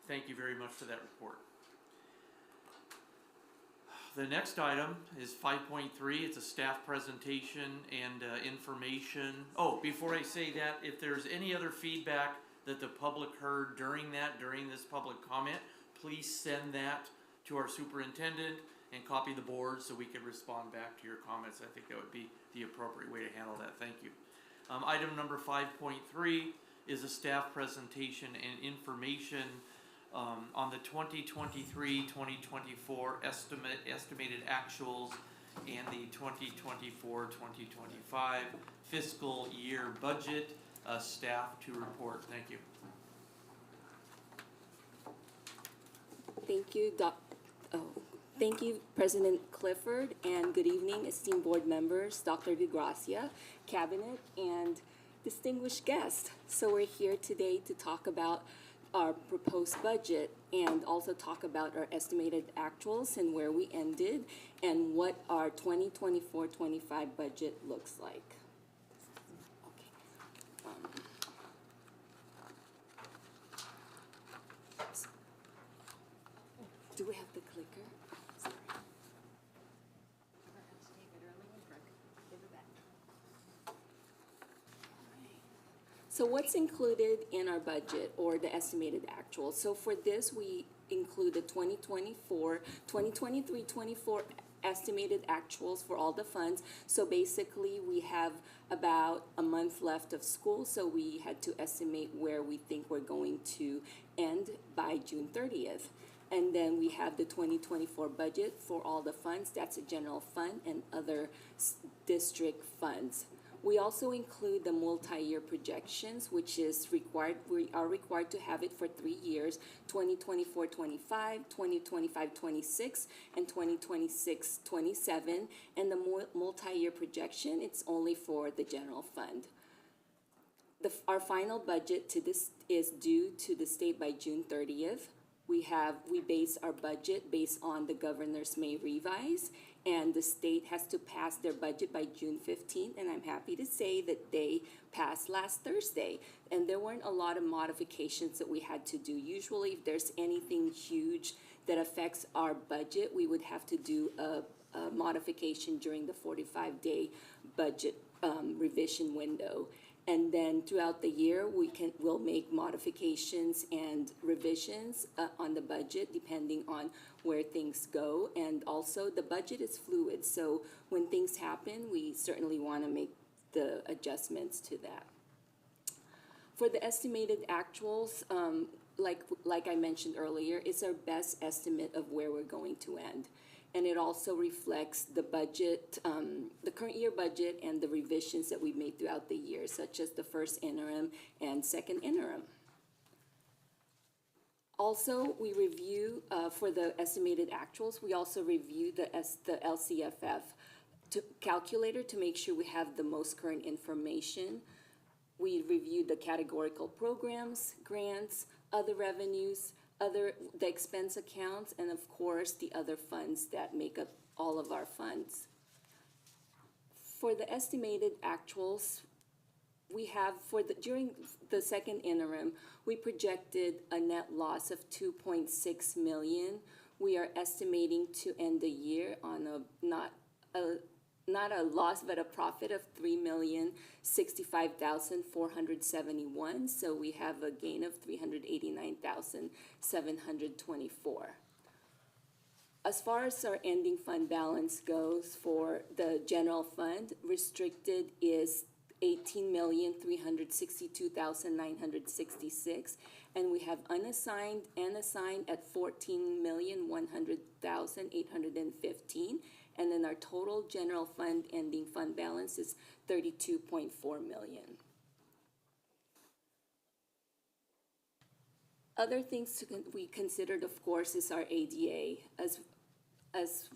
thank you very much for that report. The next item is 5.3. It's a staff presentation and information. Oh, before I say that, if there's any other feedback that the public heard during this public comment, please send that to our superintendent and copy the board so we can respond back to your comments. I think that would be the appropriate way to handle that. Thank you. Item number 5.3 is a staff presentation and information on the 2023-2024 estimated actuals and the 2024-2025 fiscal year budget. Staff to report. Thank you. Thank you, President Clifford, and good evening, esteemed board members, Dr. DeGracia, cabinet, and distinguished guests. So we're here today to talk about our proposed budget and also talk about our estimated actuals and where we ended and what our 2024-25 budget looks like. Do we have the clicker? Sorry. So what's included in our budget or the estimated actual? So for this, we include the 2023-24 estimated actuals for all the funds. So basically, we have about a month left of school, so we had to estimate where we think we're going to end by June 30th. And then we have the 2024 budget for all the funds. That's a general fund and other district funds. We also include the multi-year projections, which is required, we are required to have it for 3 years, 2024-25, 2025-26, and 2026-27. And the multi-year projection, it's only for the general fund. Our final budget to this is due to the state by June 30th. We base our budget based on the governor's May revise, and the state has to pass their budget by June 15th, and I'm happy to say that they passed last Thursday. And there weren't a lot of modifications that we had to do. Usually, if there's anything huge that affects our budget, we would have to do a modification during the 45-day budget revision window. And then throughout the year, we'll make modifications and revisions on the budget depending on where things go. And also, the budget is fluid, so when things happen, we certainly want to make the adjustments to that. For the estimated actuals, like I mentioned earlier, it's our best estimate of where we're going to end. And it also reflects the budget, the current year budget, and the revisions that we've made throughout the year, such as the first interim and second interim. Also, we review, for the estimated actuals, we also review the LCFF calculator to make sure we have the most current information. We review the categorical programs, grants, other revenues, the expense accounts, and of course, the other funds that make up all of our funds. For the estimated actuals, we have, during the second interim, we projected a net loss of 2.6 million. We are estimating to end the year on not a loss, but a profit of 3,065,471. So we have a gain of 389,724. As far as our ending fund balance goes, for the general fund, restricted is 18,362,966, and we have unassigned and assigned at 14,100,815. And then our total general fund ending fund balance is 32.4 million. Other things we considered, of course, is our ADA. As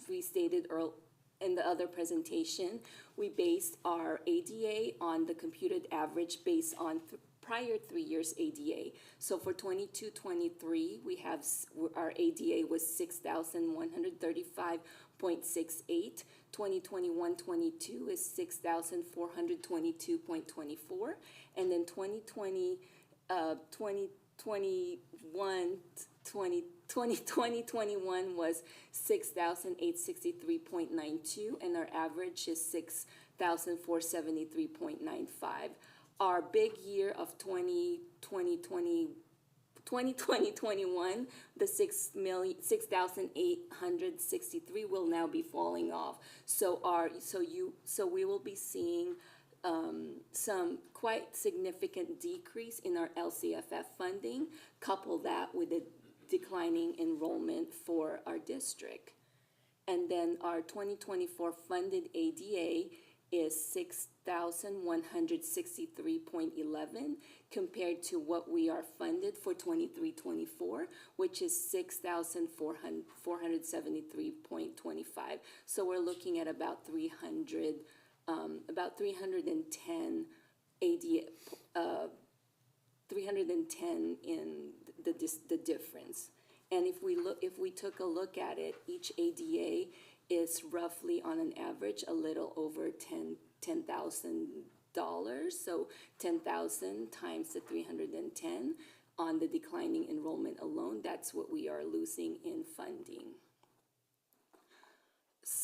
we stated earlier in the other presentation, we based our ADA on the computed average based on prior 3 years ADA. So for 22-23, we have our ADA was 6,135.68. 2021-22 is 6,422.24, and then 2020-21 was 6,863.92, and our average is 6,473.95. Our big year of 2020-21, the 6,863 will now be falling off. So we will be seeing some quite significant decrease in our LCFF funding. Couple that with a declining enrollment for our district. And then our 2024 funded ADA is 6,163.11 compared to what we are funded for 23-24, which is 6,473.25. So we're looking at about 310 ADA, 310 in the difference. And if we took a look at it, each ADA is roughly on an average a little over $10,000. So 10,000 times the 310 on the declining enrollment alone, that's what we are losing in funding.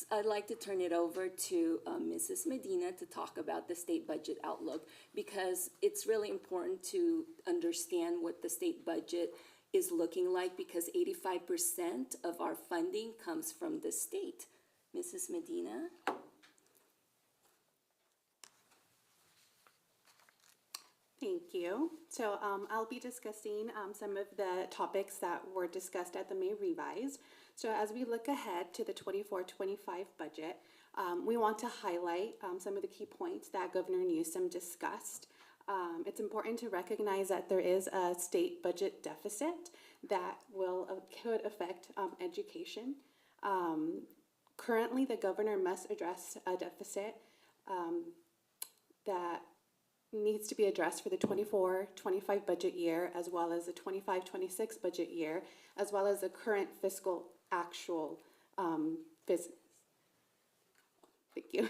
I'd like to turn it over to Mrs. Medina to talk about the state budget outlook, because it's really important to understand what the state budget is looking like, because 85% of our funding comes from the state. Mrs. Medina? Thank you. So I'll be discussing some of the topics that were discussed at the May revise. So as we look ahead to the 24-25 budget, we want to highlight some of the key points that Governor Newsom discussed. It's important to recognize that there is a state budget deficit that could affect education. Currently, the governor must address a deficit that needs to be addressed for the 24-25 budget year, as well as the 25-26 budget year, as well as the current fiscal actual thank you,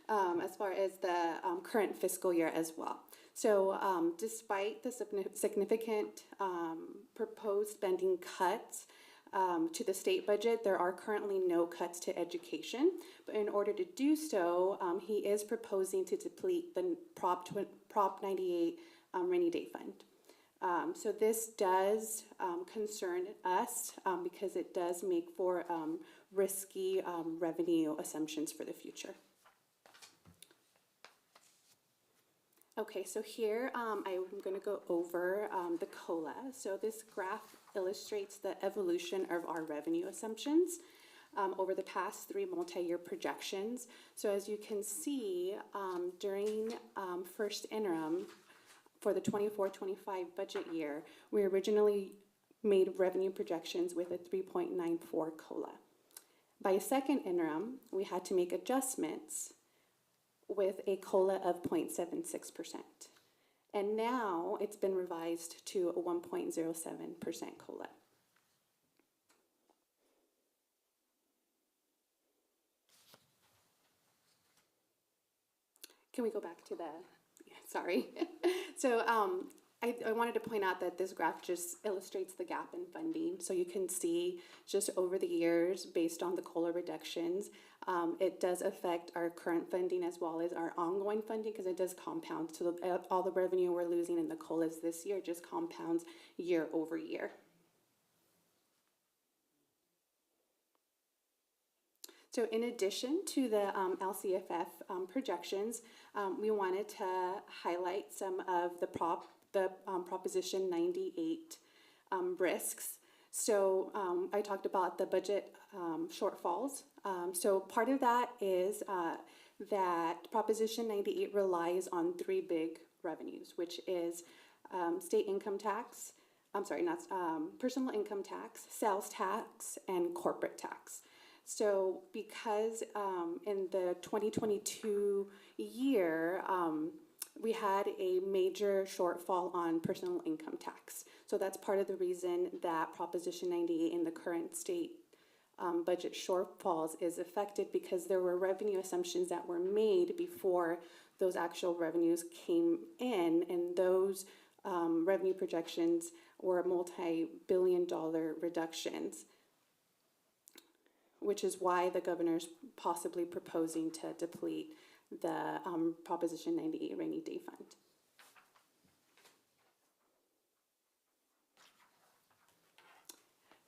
as far as the current fiscal year as well. So despite the significant proposed spending cuts to the state budget, there are currently no cuts to education. But in order to do so, he is proposing to deplete the Prop 98 rainy day fund. So this does concern us because it does make for risky revenue assumptions for the future. Okay, so here I'm going to go over the COLA. So this graph illustrates the evolution of our revenue assumptions over the past 3 multi-year projections. So as you can see, during first interim for the 24-25 budget year, we originally made revenue projections with a 3.94 COLA. By second interim, we had to make adjustments with a COLA of 0.76%. And now it's been revised to a 1.07% COLA. Can we go back to sorry. So I wanted to point out that this graph just illustrates the gap in funding. So you can see just over the years, based on the COLA reductions, it does affect our current funding as well as our ongoing funding because it does compound. So all the revenue we're losing in the COLAs this year just compounds year over year. So in addition to the LCFF projections, we wanted to highlight some of the Proposition 98 risks. So I talked about the budget shortfalls. So part of that is that Proposition 98 relies on 3 big revenues, which is state income tax, personal income tax, sales tax, and corporate tax. So because in the 2022 year, we had a major shortfall on personal income tax. So that's part of the reason that Proposition 98 in the current state budget shortfalls is affected, because there were revenue assumptions that were made before those actual revenues came in, and those revenue projections were multi-billion-dollar reductions, which is why the governor's possibly proposing to deplete the Proposition 98 rainy day fund.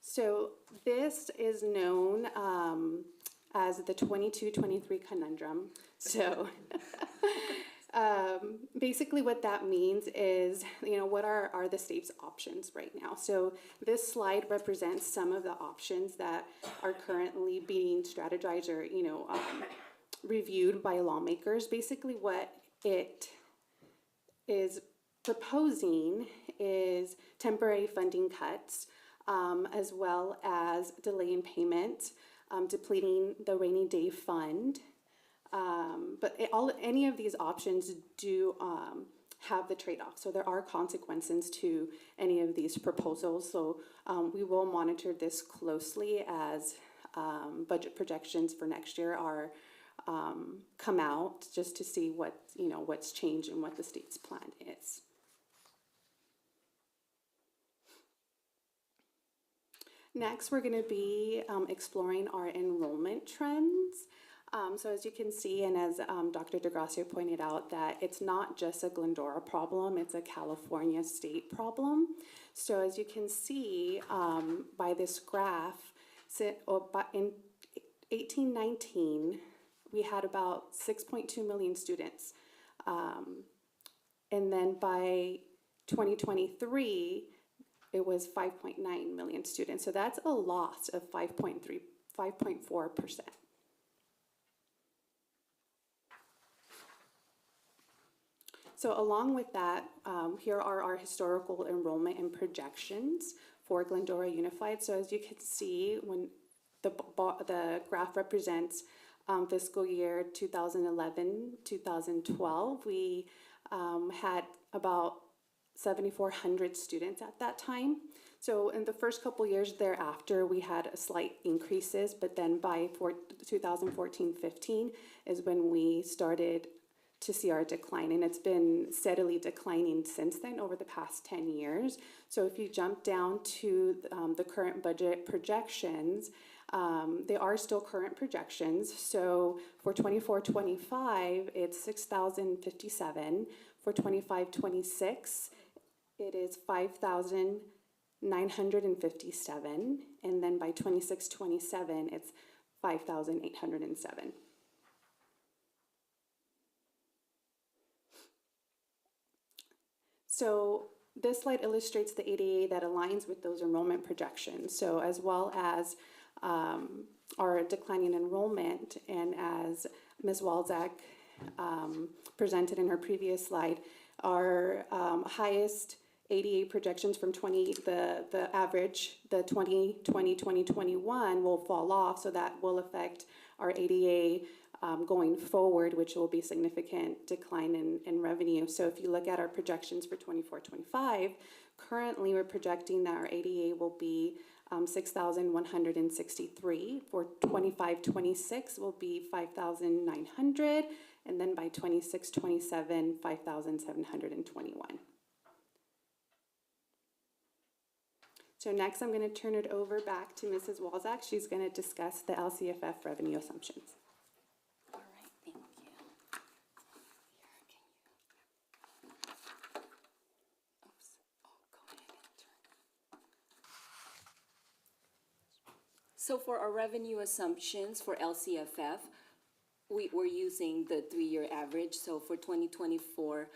So this is known as the 22-23 conundrum. So basically what that means is, what are the state's options right now? So this slide represents some of the options that are currently being strategized or, reviewed by lawmakers. Basically what it is proposing is temporary funding cuts, as well as delay in payment, depleting the rainy day fund. But any of these options do have the trade-off. So there are consequences to any of these proposals. So we will monitor this closely as budget projections for next year are come out, just to see what's changed and what the state's plan is. Next, we're going to be exploring our enrollment trends. So as you can see, and as Dr. DeGracio pointed out, that it's not just a Glendora problem, it's a California state problem. So as you can see by this graph, in 1819, we had about 6.2 million students. And then by 2023, it was 5.9 million students. So that's a loss of 5.4%. So along with that, here are our historical enrollment and projections for Glendora Unified. So as you can see, when the graph represents fiscal year 2011-2012, we had about 7,400 students at that time. So in the first couple years thereafter, we had slight increases, but then by 2014-15 is when we started to see our decline, and it's been steadily declining since then over the past 10 years. So if you jump down to the current budget projections, they are still current projections. So for 24-25, it's 6,057. For 25-26, it is 5,957. And then by 26-27, it's 5,807. So this slide illustrates the ADA that aligns with those enrollment projections. So as well as our declining enrollment, and as Ms. Walczak presented in her previous slide, our highest ADA projections from the average, the 2020-2021 will fall off, so that will affect our ADA going forward, which will be significant decline in revenue. So if you look at our projections for 24-25, currently we're projecting that our ADA will be 6,163. For 25-26 will be 5,900, and then by 26-27, 5,721. So next I'm going to turn it over back to Mrs. Walczak. She's going to discuss the LCFF revenue assumptions. All right, thank you. So for our revenue assumptions for LCFF, we're using the 3-year average. So for 2024-25,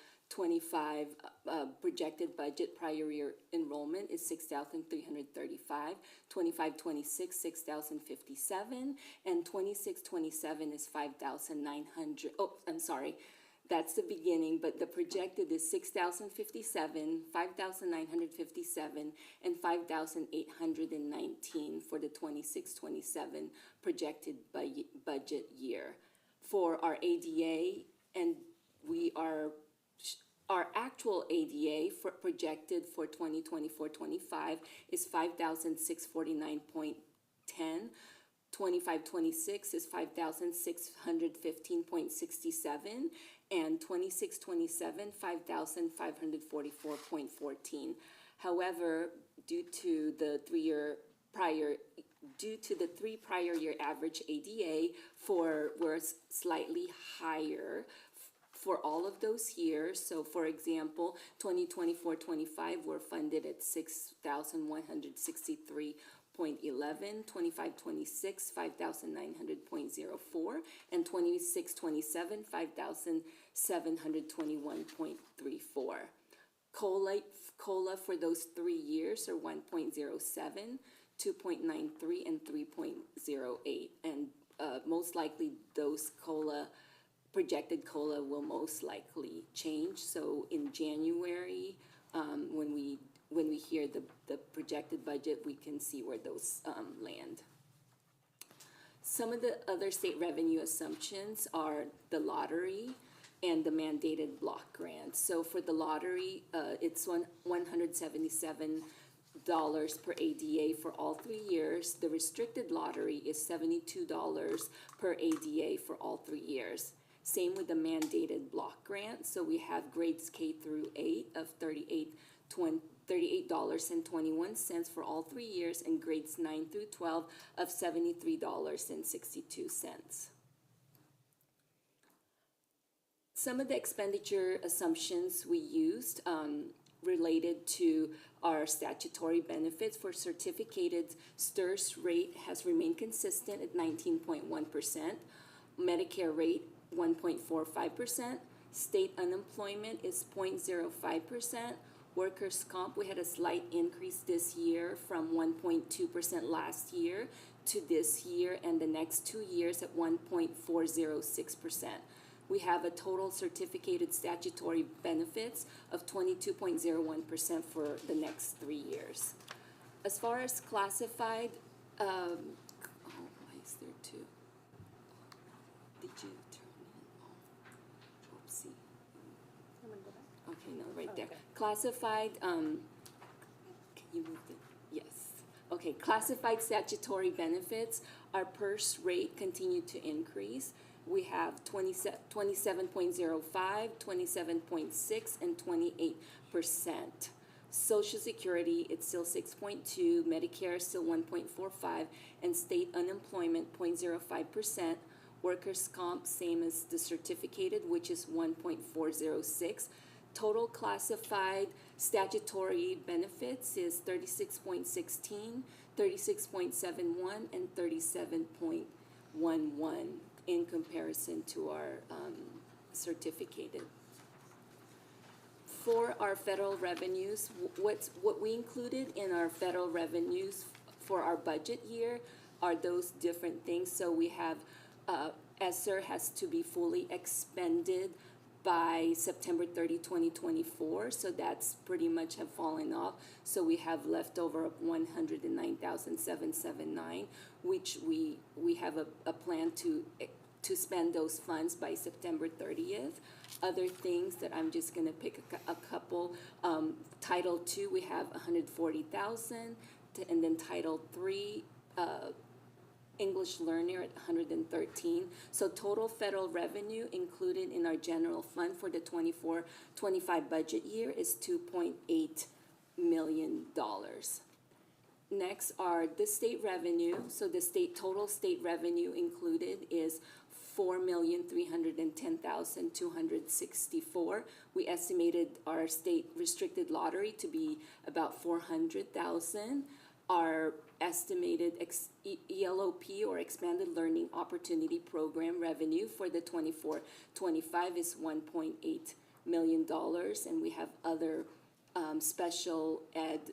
projected budget prior year enrollment is 6,335, 25-26, 6,057, and 26-27 is 5,900. Oh, I'm sorry. That's the beginning, but the projected is 6,057, 5,957, and 5,819 for the 26-27 projected budget year. For our ADA, and our actual ADA projected for 2024-25 is 5,649.10. 25-26 is 5,615.67, and 26-27, 5,544.14. However, due to the 3 prior year average ADA were slightly higher for all of those years. So for example, 2024-25 were funded at 6,163.11, 25-26, 5,900.04, and 26-27, 5,721.34. COLA for those 3 years are 1.07, 2.93, and 3.08. And most likely those projected COLA will most likely change. So in January, when we hear the projected budget, we can see where those land. Some of the other state revenue assumptions are the lottery and the mandated block grants. So for the lottery, it's $177 per ADA for all 3 years. The restricted lottery is $72 per ADA for all 3 years. Same with the mandated block grant. So we have grades K through 8 of $38.21 for all 3 years, and grades 9 through 12 of $73.62. Some of the expenditure assumptions we used related to our statutory benefits. For certificated, STIRS rate has remained consistent at 19.1%. Medicare rate 1.45%. State unemployment is 0.05%. Workers' comp, we had a slight increase this year from 1.2% last year to this year and the next 2 years at 1.406%. We have a total certificated statutory benefits of 22.01% for the next 3 years. As far as classified, why is there two? Did you turn it on? Oopsie. Okay, no, right there. Classified, can you move the, yes. Okay, classified statutory benefits, our PERS rate continued to increase. We have 27.05, 27.6, and 28%. Social Security, it's still 6.2, Medicare is still 1.45, and state unemployment 0.05%. Workers' comp, same as the certificated, which is 1.406. Total classified statutory benefits is 36.16, 36.71, and 37.11 in comparison to our certificated. For our federal revenues, what we included in our federal revenues for our budget year are those different things. So we have ESSER has to be fully expended by September 30, 2024. So that's pretty much have fallen off. So we have leftover of 109,779, which we have a plan to spend those funds by September 30th. Other things that I'm just gonna pick a couple. Title II, we have 140,000, and then Title III, English learner at 113. So total federal revenue included in our general fund for the 24-25 budget year is $2.8 million. Next are the state revenue. So the total state revenue included is $4,310,264. We estimated our state restricted lottery to be about 400,000. Our estimated ELOP or Expanded Learning Opportunity Program revenue for the 24-25 is $1.8 million, and we have other special ed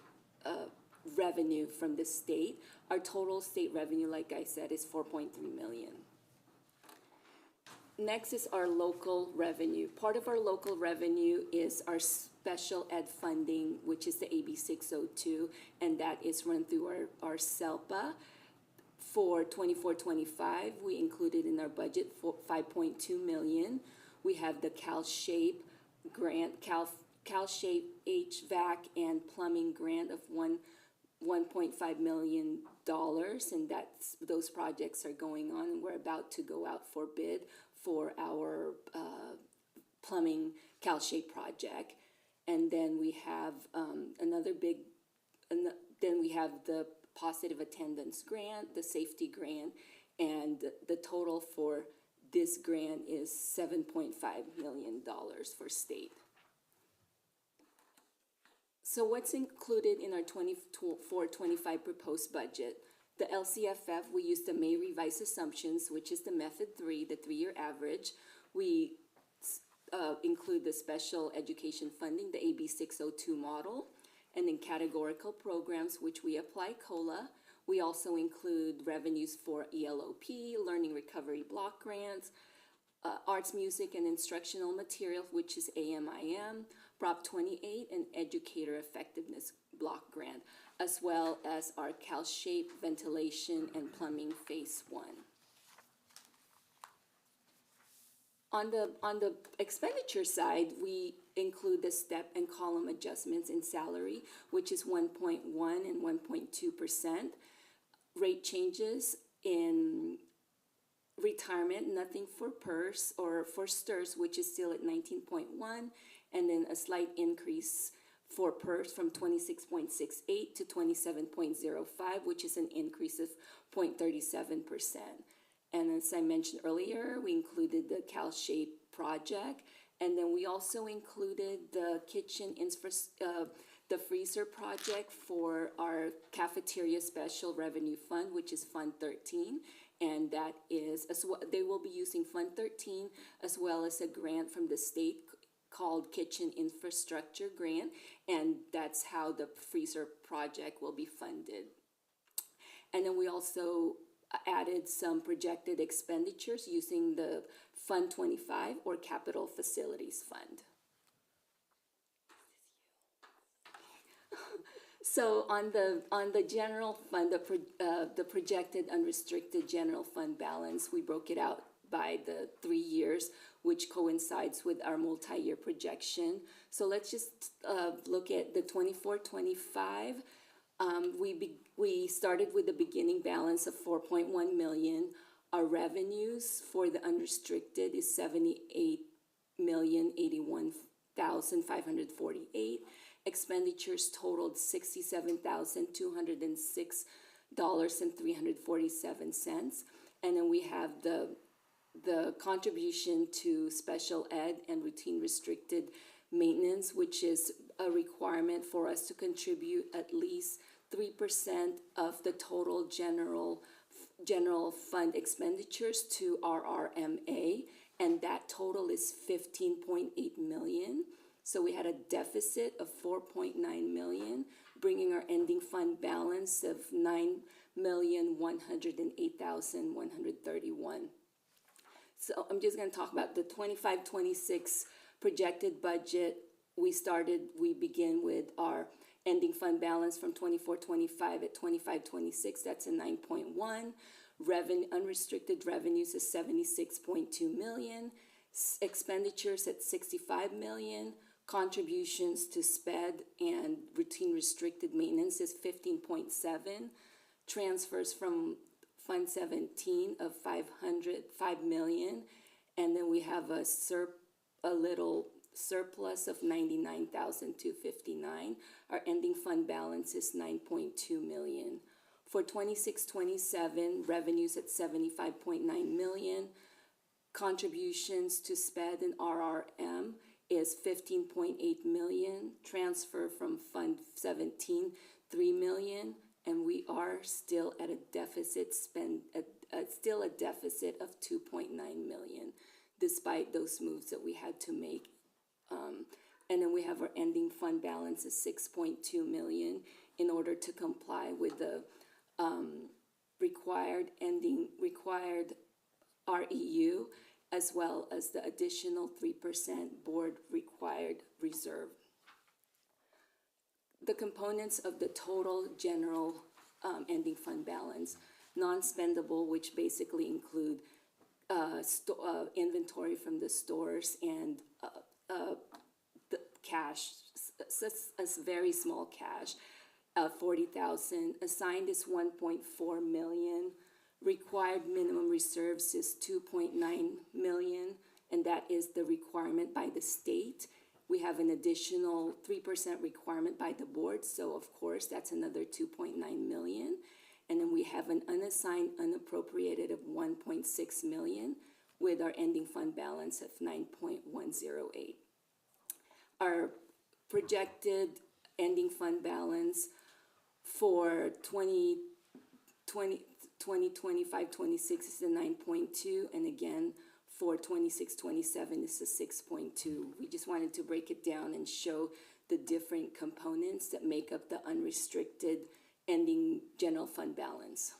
revenue from the state. Our total state revenue, like I said, is $4.3 million. Next is our local revenue. Part of our local revenue is our special ed funding, which is the AB 602, and that is run through our SELPA. For 24-25, we included in our budget for $5.2 million. We have the CalShape grant, CalShape HVAC and plumbing grant of $1.5 million, and those projects are going on, and we're about to go out for bid for our plumbing CalShape project. And then we have then we have the positive attendance grant, the safety grant, and the total for this grant is $7.5 million for state. So what's included in our 24-25 proposed budget? The LCFF, we use the May revised assumptions, which is the method 3, the 3-year average. We include the special education funding, the AB 602 model, and then categorical programs, which we apply COLA. We also include revenues for ELOP, Learning Recovery Block Grants, Arts, Music, and Instructional Materials, which is AMIM, Prop 28, and Educator Effectiveness Block Grant, as well as our CalShape Ventilation and Plumbing Phase 1. On the expenditure side, we include the step and column adjustments in salary, which is 1.1 and 1.2%. Rate changes in retirement, nothing for PERS or for STIRS, which is still at 19.1, and then a slight increase for PERS from 26.68 to 27.05, which is an increase of 0.37%. And as I mentioned earlier, we included the CalShape project, and then we also included the kitchen the freezer project for our cafeteria special revenue fund, which is Fund 13, and that is as well. They will be using Fund 13 as well as a grant from the state called Kitchen Infrastructure Grant, and that's how the freezer project will be funded. And then we also added some projected expenditures using the Fund 25 or Capital Facilities Fund. So on the general fund, the projected unrestricted general fund balance, we broke it out by the 3 years, which coincides with our multi-year projection. So let's just look at the 24-25. We started with a beginning balance of 4.1 million. Our revenues for the unrestricted is 78,081,548. Expenditures totaled $67,206.347. And then we have the contribution to special ed and routine restricted maintenance, which is a requirement for us to contribute at least 3% of the total general fund expenditures to RRMA, and that total is 15.8 million. So we had a deficit of 4.9 million, bringing our ending fund balance of 9,108,131. So I'm just going to talk about the 25-26 projected budget. We begin with our ending fund balance from 24-25 at 25-26. That's a 9.1. Unrestricted revenues is 76.2 million. Expenditures at 65 million. Contributions to SPED and routine restricted maintenance is 15.7. Transfers from Fund 17 of 5 million. And then we have a little surplus of 99,259. Our ending fund balance is 9.2 million. For 26-27, revenues at 75.9 million. Contributions to SPED and RRM is 15.8 million. Transfer from Fund 17, 3 million. And we are still at a deficit of 2.9 million, despite those moves that we had to make. And then we have our ending fund balance is 6.2 million in order to comply with the required REU, as well as the additional 3% board required reserve. The components of the total general ending fund balance: non-spendable, which basically include inventory from the stores and the cash, a very small cash, 40,000. Assigned is 1.4 million. Required minimum reserves is 2.9 million, and that is the requirement by the state. We have an additional 3% requirement by the board, so of course that's another 2.9 million. And then we have an unassigned unappropriated of 1.6 million with our ending fund balance of 9.108. Our projected ending fund balance for 2025-26 is the 9.2, and again for 26-27 is the 6.2. We just wanted to break it down and show the different components that make up the unrestricted ending general fund balance.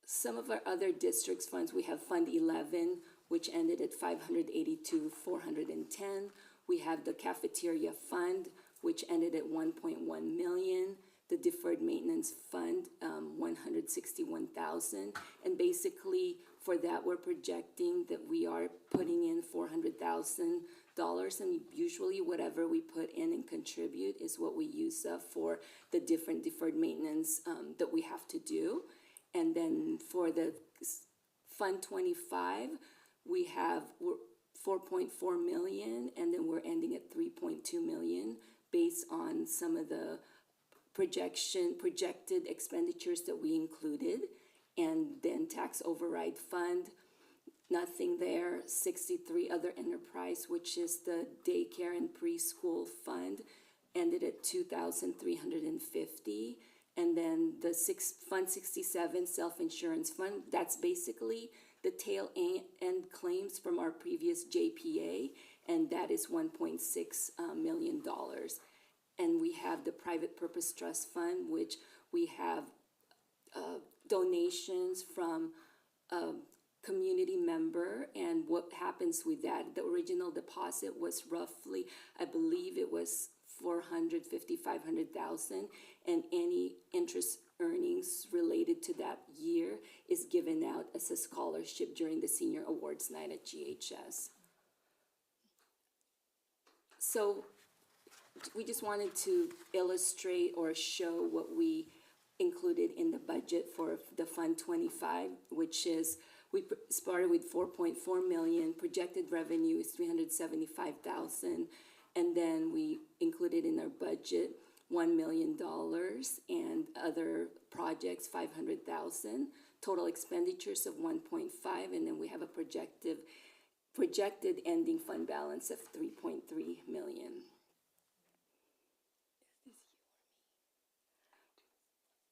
Some of our other districts funds, we have Fund 11, which ended at 582,410. We have the cafeteria fund, which ended at 1.1 million. The deferred maintenance fund, 161,000. And basically for that, we're projecting that we are putting in $400,000, and usually whatever we put in and contribute is what we use for the different deferred maintenance that we have to do. And then for the Fund 25, we have 4.4 million, and then we're ending at 3.2 million based on some of the projected expenditures that we included. And then tax override fund, nothing there. 63 other enterprise, which is the daycare and preschool fund, ended at 2,350. And then the Fund 67 self-insurance fund, that's basically the tail end claims from our previous JPA, and that is $1.6 million. And we have the private purpose trust fund, which we have donations from a community member. And what happens with that, the original deposit was roughly, I believe it was 450, 500,000, and any interest earnings related to that year is given out as a scholarship during the senior awards night at GHS. So we just wanted to illustrate or show what we included in the budget for the Fund 25, which is we started with 4.4 million, projected revenue is 375,000, and then we included in our budget $1 million and other projects 500,000, total expenditures of 1.5, and then we have a projected ending fund balance of 3.3 million.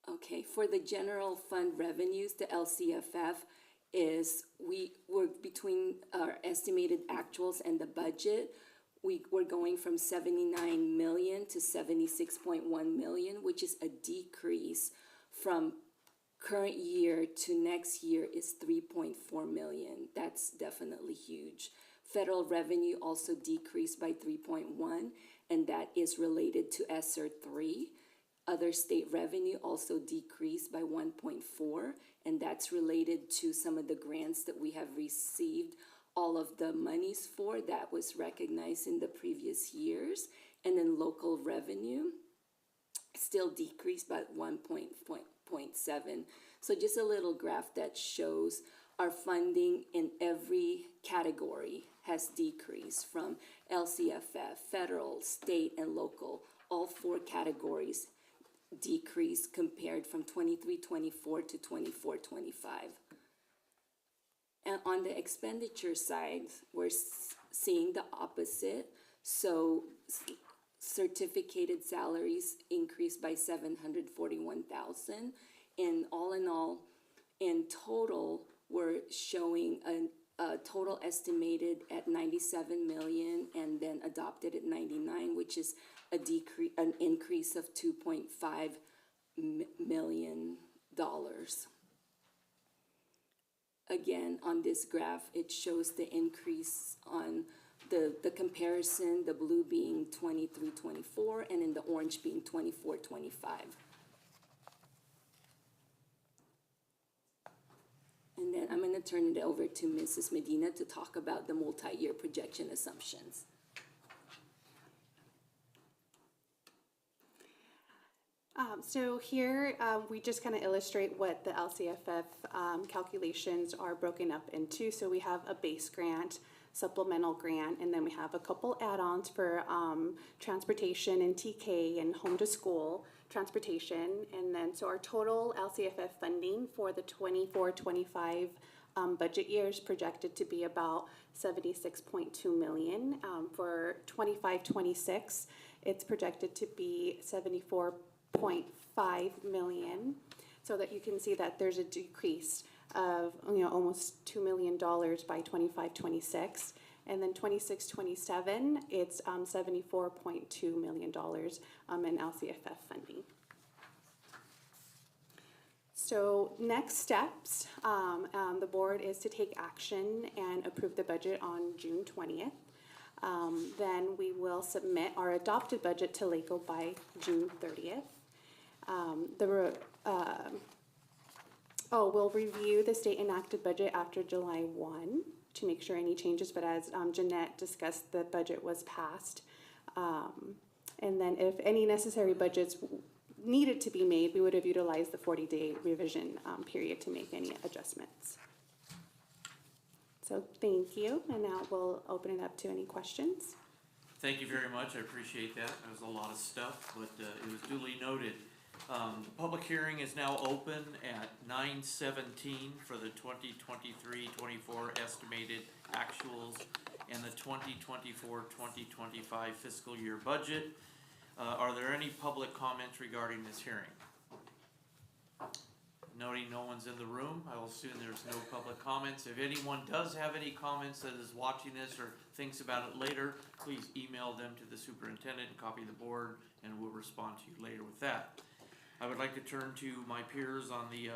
Okay, for the general fund revenues, the LCFF is we're between our estimated actuals and the budget. We're going from 79 million to 76.1 million, which is a decrease from current year to next year is 3.4 million. That's definitely huge. Federal revenue also decreased by 3.1, and that is related to ESSER 3. Other state revenue also decreased by 1.4, and that's related to some of the grants that we have received all of the monies for that was recognized in the previous years. And then local revenue still decreased by 1.7. So just a little graph that shows our funding in every category has decreased from LCFF, federal, state, and local. All four categories decreased compared from 23-24 to 24-25. And on the expenditure side, we're seeing the opposite. So certificated salaries increased by 741,000. And all in all, in total, we're showing a total estimated at 97 million and then adopted at 99, which is an increase of $2.5 million. Again, on this graph, it shows the increase on the comparison, the blue being 23-24, and then the orange being 24-25. And then I'm going to turn it over to Mrs. Medina to talk about the multi-year projection assumptions. So here we just kind of illustrate what the LCFF calculations are broken up into. So we have a base grant, supplemental grant, and then we have a couple add-ons for transportation and TK and home to school transportation. And then so our total LCFF funding for the 24-25 budget year is projected to be about 76.2 million. For 25-26, it's projected to be 74.5 million, so that you can see that there's a decrease of almost $2 million by 25-26, and then 26-27 it's $74.2 million in LCFF funding. So next steps, the board is to take action and approve the budget on June 20th. Then we will submit our adopted budget to LACO by June 30th. We'll review the state enacted budget after July 1 to make sure any changes, but as Jeanette discussed, the budget was passed. And then if any necessary budgets needed to be made, we would have utilized the 40-day revision period to make any adjustments. So thank you, and now we'll open it up to any questions. Thank you very much, I appreciate that. That was a lot of stuff, but it was duly noted. The public hearing is now open at 9:17 for the 2023-24 estimated actuals and the 2024-2025 fiscal year budget. Are there any public comments regarding this hearing? Noting no one's in the room, I will assume there's no public comments. If anyone does have any comments that is watching this or thinks about it later, please email them to the superintendent and copy the board, and we'll respond to you later with that. I would like to turn to my peers on the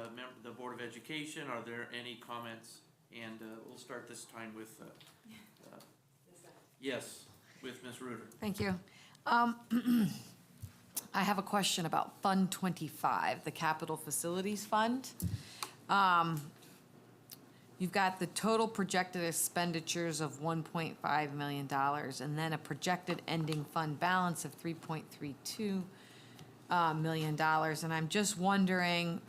Board of Education. Are there any comments? And we'll start this time with, yes, with Ms. Reuter. Thank you. I have a question about Fund 25, the Capital Facilities Fund. You've got the total projected expenditures of $1.5 million, and then a projected ending fund balance of $3.32 million. And I'm just wondering,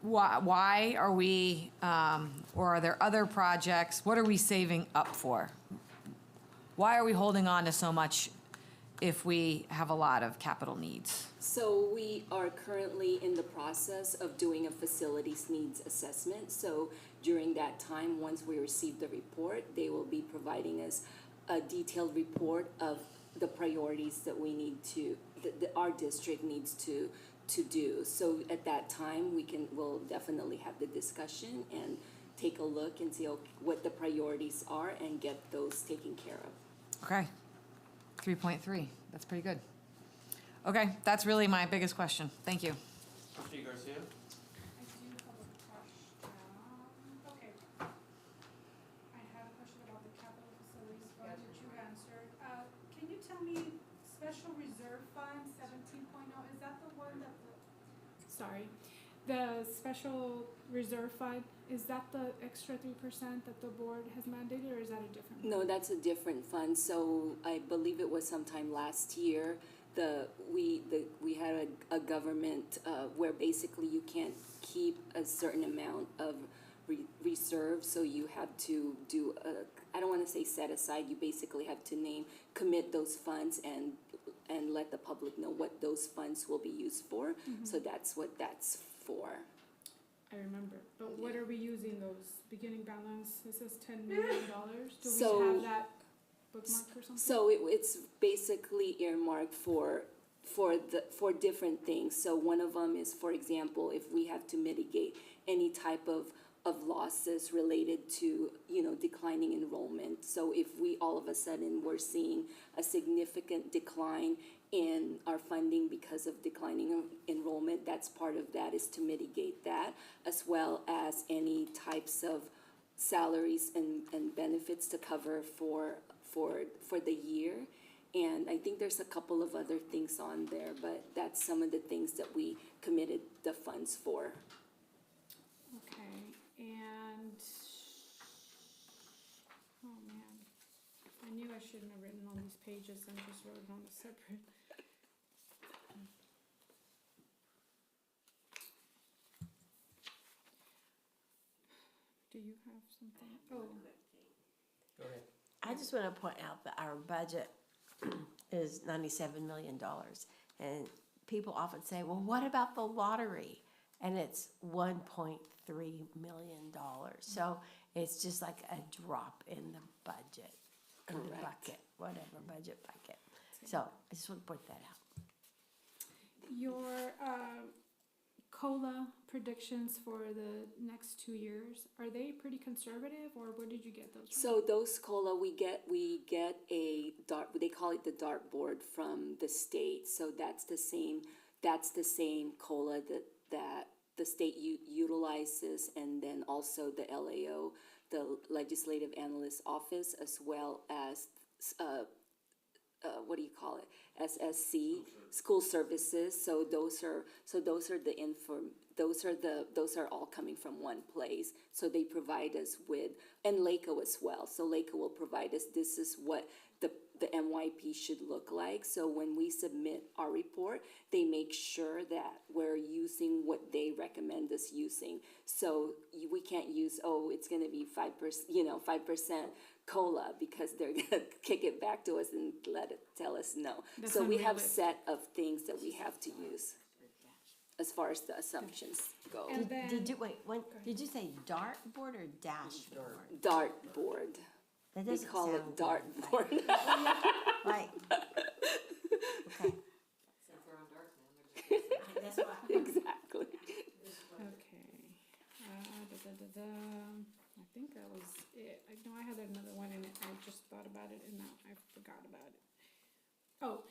why are we, or are there other projects? What are we saving up for? Why are we holding on to so much if we have a lot of capital needs? So we are currently in the process of doing a facilities needs assessment. So during that time, once we receive the report, they will be providing us a detailed report of the priorities that we need to, that our district needs to do. So at that time, we'll definitely have the discussion and take a look and see what the priorities are and get those taken care of. Okay, 3.3, that's pretty good. Okay, that's really my biggest question. Thank you. Trustee Garcia? I do have a question. Okay. I have a question about the capital facilities fund, which you answered. Can you tell me special reserve fund 17.0, is that the one that the special reserve fund, is that the extra 3% that the board has mandated, or is that a different? No, that's a different fund. So I believe it was sometime last year. We had a government where basically you can't keep a certain amount of reserve, so you have to do I don't want to say set aside. You basically have to commit those funds and let the public know what those funds will be used for. Mm-hmm. So that's what that's for. I remember, but what are we using those beginning balance? It says $10 million. Do So- we have that bookmarked or something? So it's basically earmarked for different things. So one of them is, for example, if we have to mitigate any type of losses related to, declining enrollment. So if we all of a sudden we're seeing a significant decline in our funding because of declining enrollment, that's part of that, is to mitigate that, as well as any types of salaries and benefits to cover for the year. And I think there's a couple of other things on there, but that's some of the things that we committed the funds for. Okay, and, oh man, I knew I shouldn't have written all these pages and just wrote it on a separate. Do you have something? Oh, Go ahead. I just want to point out that our budget is $97 million. And people often say, well, what about the lottery? And it's $1.3 million. So it's just like a drop in the budget, in the bucket, whatever, budget bucket. So I just want to point that out. your COLA predictions for the next 2 years, are they pretty conservative, or where did you get those from? So those COLA, we get a they call it the dartboard from the state. So that's the same COLA that the state utilizes, and then also the LAO, the Legislative Analyst Office, as well as what do you call it? SSC, School Services. So those are all coming from one place. So they provide us with, and LACO as well. So LACO will provide us, this is what the MYP should look like. So when we submit our report, they make sure that we're using what they recommend us using. So we can't use, it's gonna be 5% COLA, because they're gonna kick it back to us and tell us no. That's So we have unrealistic. set of things that we have to use as far as the assumptions go. And then, Did you say dartboard or dashboard? Dartboard. That We doesn't call sound it dartboard. right. Okay. Exactly. Okay. I think that was it. I know I had another one and I just thought about it and now I forgot about it. Oh,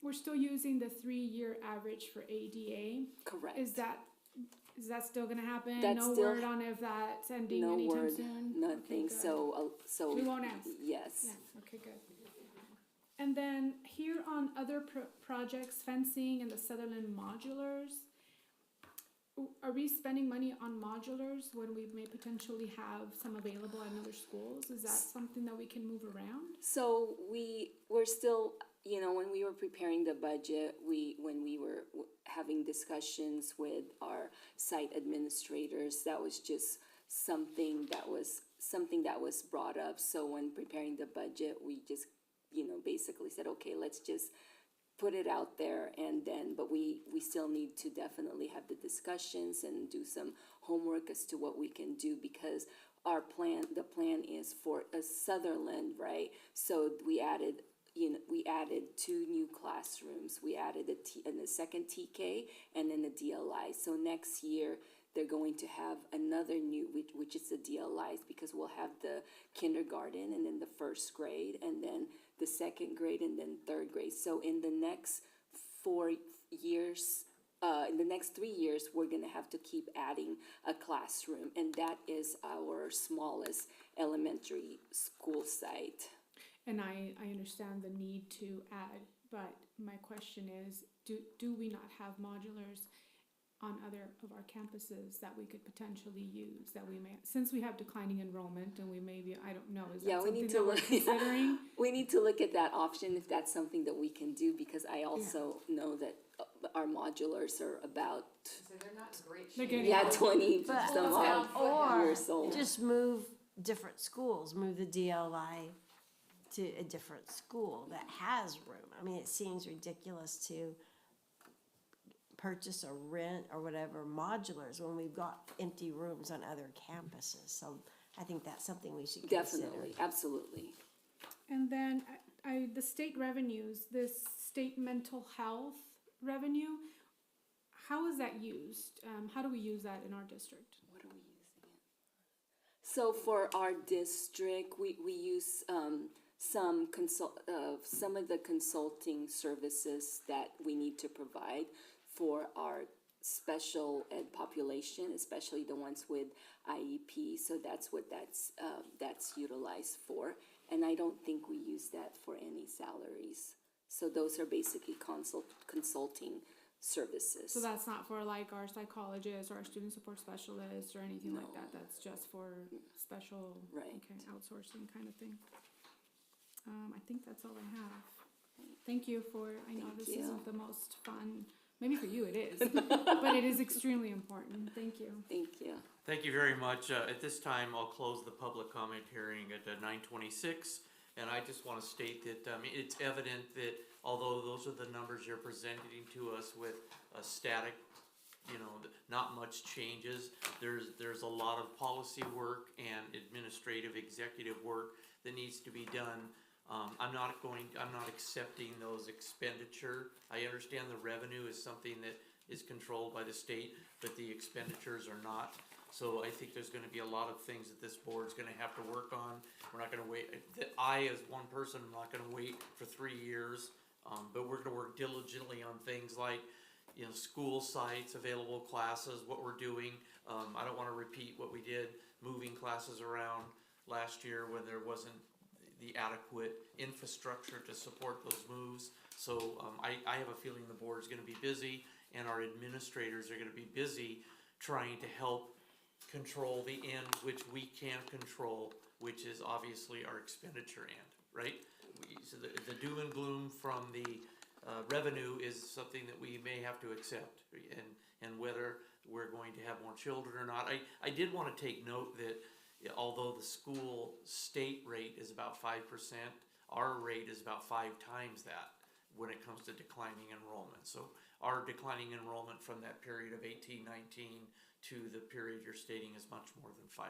we're still using the 3-year average for ADA? Correct. Is that still gonna happen? That's No still- word on if that's ending No anytime word, soon? nothing, Okay, good. so. We won't ask. Yes. Yeah, okay, good. And then here on other projects, fencing and the Sutherland modulars, are we spending money on modulars when we may potentially have some available at other schools? Is that something that we can move around? So we're still, when we were preparing the budget, when we were having discussions with our site administrators, that was just something that was brought up. So when preparing the budget, we just, basically said, okay, let's just put it out there, but we still need to definitely have the discussions and do some homework as to what we can do, because the plan is for a Sutherland, right? So we added 2 new classrooms. We added a second TK and then a DLI. So next year they're going to have another new, which is the DLIs, because we'll have the kindergarten and then the first grade and then the second grade and then third grade. So in the next 4 years, in the next 3 years, we're gonna have to keep adding a classroom, and that is our smallest elementary school site. And I understand the need to add, but my question is, do we not have modulars on other of our campuses that we could potentially use, that we may, since we have declining enrollment and we may be, I don't know, is that something that we're considering? We need to look at that option, if that's something that we can do, because I also know that our modulars are about, So they're not in great They're shape. getting 20 But, some odd or years old. just move different schools, move the DLI to a different school that has room. I mean, it seems ridiculous to purchase or rent or whatever modulars when we've got empty rooms on other campuses. So I think that's something we should consider. Definitely, absolutely. And then the state revenues, this state mental health revenue, how is that used? How do we use that in our district? What are we using it? So for our district, we use some of the consulting services that we need to provide for our special ed population, especially the ones with IEP. So that's what that's utilized for. And I don't think we use that for any salaries. So those are basically consulting services. So that's not for like our psychologists or our student support specialists or anything like that? That's just for special, Right. okay, outsourcing kind of thing? I think that's all I have. Thank you for, I know this isn't the most fun, maybe for you it is, but it is extremely important. Thank you. Thank you. Thank you very much. At this time, I'll close the public comment hearing at 9:26. And I just want to state that it's evident that although those are the numbers you're presenting to us with a static, not much changes, there's a lot of policy work and administrative executive work that needs to be done. I'm not accepting those expenditure. I understand the revenue is something that is controlled by the state, but the expenditures are not. So I think there's gonna be a lot of things that this board's gonna have to work on. We're not gonna wait, I as one person, am not gonna wait for 3 years. But we're gonna work diligently on things like, school sites, available classes, what we're doing. I don't wanna repeat what we did, moving classes around last year when there wasn't the adequate infrastructure to support those moves. So I have a feeling the board's gonna be busy and our administrators are gonna be busy trying to help control the end which we can't control, which is obviously our expenditure end, right? So the doom and gloom from the revenue is something that we may have to accept, and whether we're going to have more children or not. I did want to take note that although the school state rate is about 5%, our rate is about 5 times that when it comes to declining enrollment. So our declining enrollment from that period of 18, 19 to the period you're stating is much more than 5%.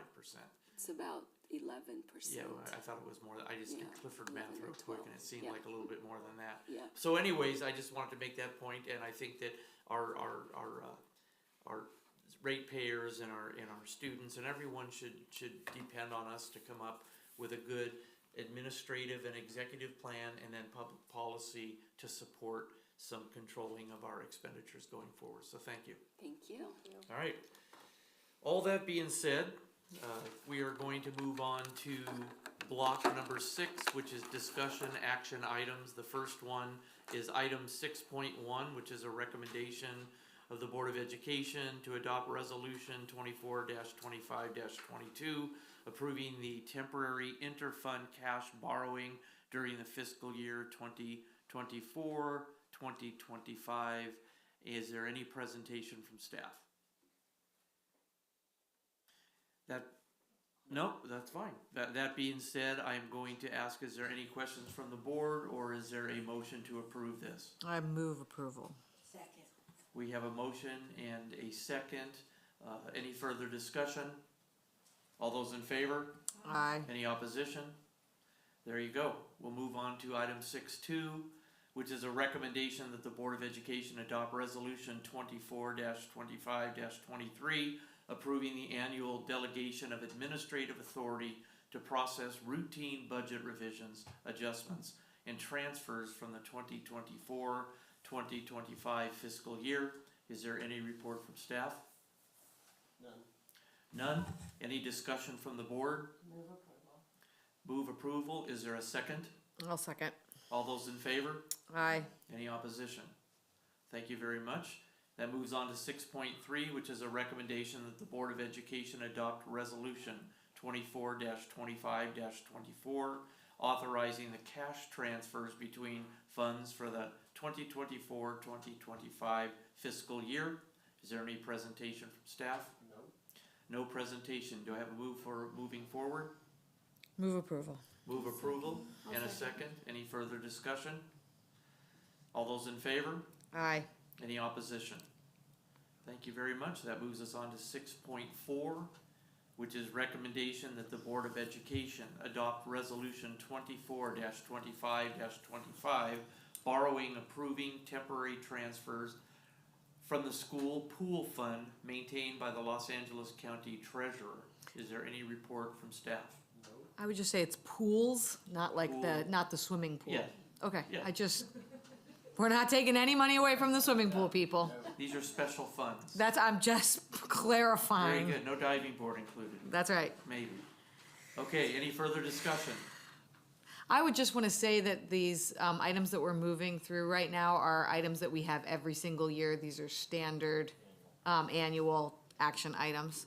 It's about 11%. Yeah, well, I thought it was more, I just did Yeah, Clifford math 11 real or quick 12. and it seemed Yeah. like a little bit more than that. Yeah. So anyways, I just wanted to make that point, and I think that our ratepayers and our students and everyone should depend on us to come up with a good administrative and executive plan and then public policy to support some controlling of our expenditures going forward. So thank you. Thank you. All right. All that being said, we are going to move on to block number 6, which is discussion action items. The first one is item 6.1, which is a recommendation of the Board of Education to adopt resolution 24-25-22, approving the temporary interfund cash borrowing during the fiscal year 2024-2025. Is there any presentation from staff? No, that's fine. That being said, I am going to ask, is there any questions from the board, or is there a motion to approve this? I move approval. Second. We have a motion and a second. Any further discussion? All those in favor? Aye. Any opposition? There you go. We'll move on to item 6.2, which is a recommendation that the Board of Education adopt resolution 24-25-23, approving the annual delegation of administrative authority to process routine budget revisions, adjustments, and transfers from the 2024-2025 fiscal year. Is there any report from staff? None? Any discussion from the board? Move approval. Move approval. Is there a second? I'll second. All those in favor? Aye. Any opposition? Thank you very much. That moves on to 6.3, which is a recommendation that the Board of Education adopt resolution 24-25-24, authorizing the cash transfers between funds for the 2024-2025 fiscal year. Is there any presentation from staff? No. No presentation. Do I have a move for moving forward? Move approval. Move approval and a second. Any further discussion? All those in favor? Aye. Any opposition? Thank you very much. That moves us on to 6.4, which is recommendation that the Board of Education adopt resolution 24-25-25, borrowing, approving temporary transfers from the school pool fund maintained by the Los Angeles County Treasurer. Is there any report from staff? I would just say it's pools, not like Pool. not the swimming pool. Yeah. Okay, Yeah. we're not taking any money away from the swimming pool, people. These are special funds. I'm just Very clarifying. good. No diving board included. That's right. Maybe. Okay, any further discussion? I would just want to say that these items that we're moving through right now are items that we have every single year. These are standard annual action items,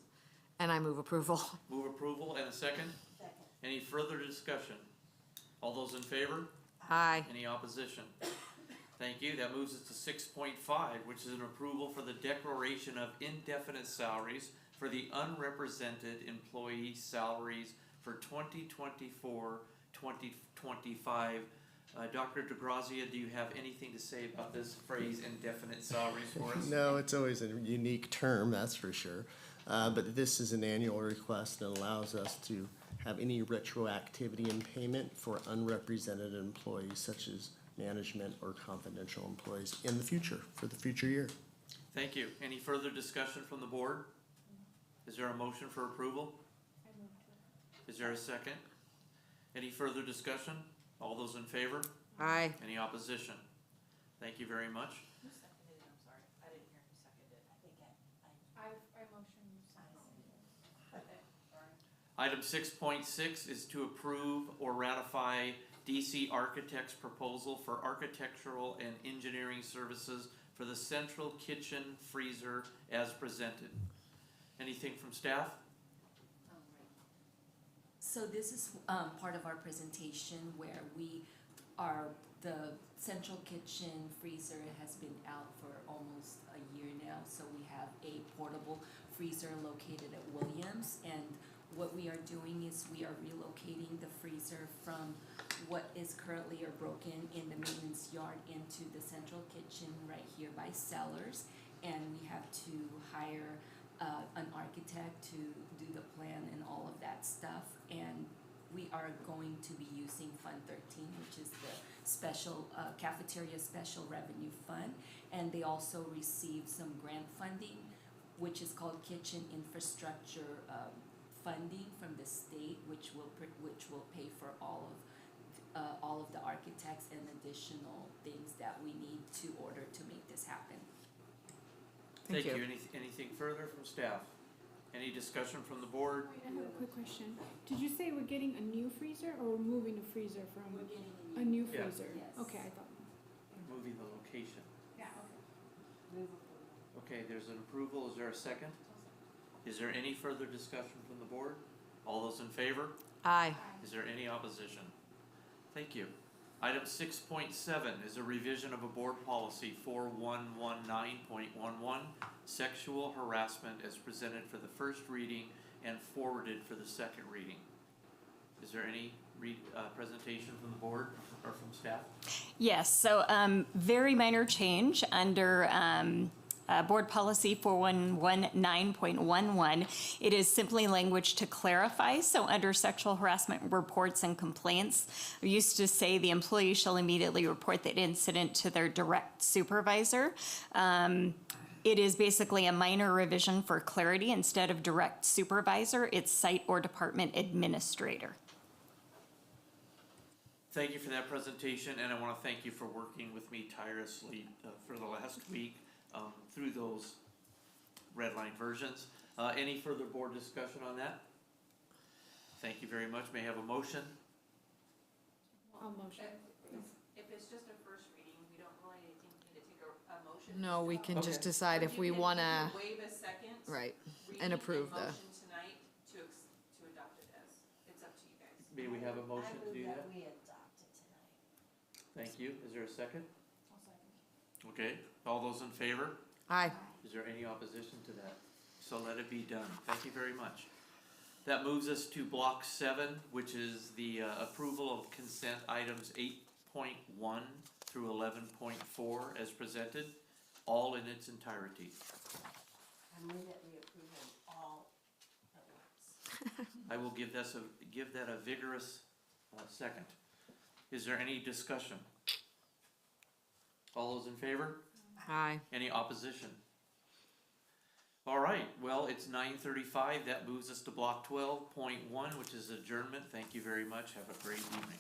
and I move approval. Move approval and a second? Second. Any further discussion? All those in favor? Aye. Any opposition? Thank you. That moves us to 6.5, which is an approval for the declaration of indefinite salaries for the unrepresented employee salaries for 2024-2025. Dr. DeGrazia, do you have anything to say about this phrase indefinite salaries for us? No, it's always a unique term, that's for sure. But this is an annual request and allows us to have any retroactivity in payment for unrepresented employees such as management or confidential employees in the future, for the future year. Thank you. Any further discussion from the board? Is there a motion for approval? Is there a second? Any further discussion? All those in favor? Aye. Any opposition? Thank you very much. Who seconded it? I'm sorry. I didn't hear who seconded it. I think I motion Item 6.6 is to approve or ratify DC Architects' proposal for architectural and engineering services for the central kitchen freezer as presented. Anything from staff? So this is part of our presentation where the central kitchen freezer has been out for almost a year now. So we have a portable freezer located at Williams, and what we are doing is we are relocating the freezer from what is currently are broken in the maintenance yard into the central kitchen right here by Sellers. And we have to hire an architect to do the plan and all of that stuff. And we are going to be using Fund 13, which is the special cafeteria special revenue fund. And they also received some grant funding, which is called kitchen infrastructure funding from the state, which will pay for all of the architects and additional things that we need to order to make this happen. Thank you. Anything further from staff? Any discussion from the board? Wait, I have a quick question. Did you say we're getting a new freezer or we're moving a freezer from? We're getting a new Yeah. freezer? Yes. Okay, I thought. Moving the location. Yeah, okay. Okay, there's an approval. Is there a second? Is there any further discussion from the board? All those in favor? Aye. Is there any opposition? Thank you. Item 6.7 is a revision of a board policy 4119.11, sexual harassment as presented for the first reading and forwarded for the second reading. Is there any presentation from the board or from staff? Yes, so very minor change under Board Policy 4119.11. It is simply language to clarify. So under sexual harassment reports and complaints, we used to say the employee shall immediately report that incident to their direct supervisor. It is basically a minor revision for clarity. Instead of direct supervisor, it's site or department administrator. Thank you for that presentation, and I want to thank you for working with me tirelessly for the last week through those red line versions. Any further board discussion on that? Thank you very much. May I have a motion? I'll motion. If it's just a first reading, we don't really need to take a motion. No, we can just Okay. decide if we wanna, Waive a second. right, reading and approve the. Motion tonight to adopt it as, it's up to you guys. May we have a motion to do that? we adopt it tonight. Thank you. Is there a second? Okay, all those in favor? Aye. Is there any opposition to that? So let it be done. Thank you very much. That moves us to block 7, which is the approval of consent items 8.1 through 11.4 as presented, all in its entirety. I move that we approve them all at once. I will give that a vigorous second. Is there any discussion? All those in favor? Aye. Any opposition? All right, well, it's 9:35. That moves us to block 12.1, which is adjournment. Thank you very much. Have a great evening.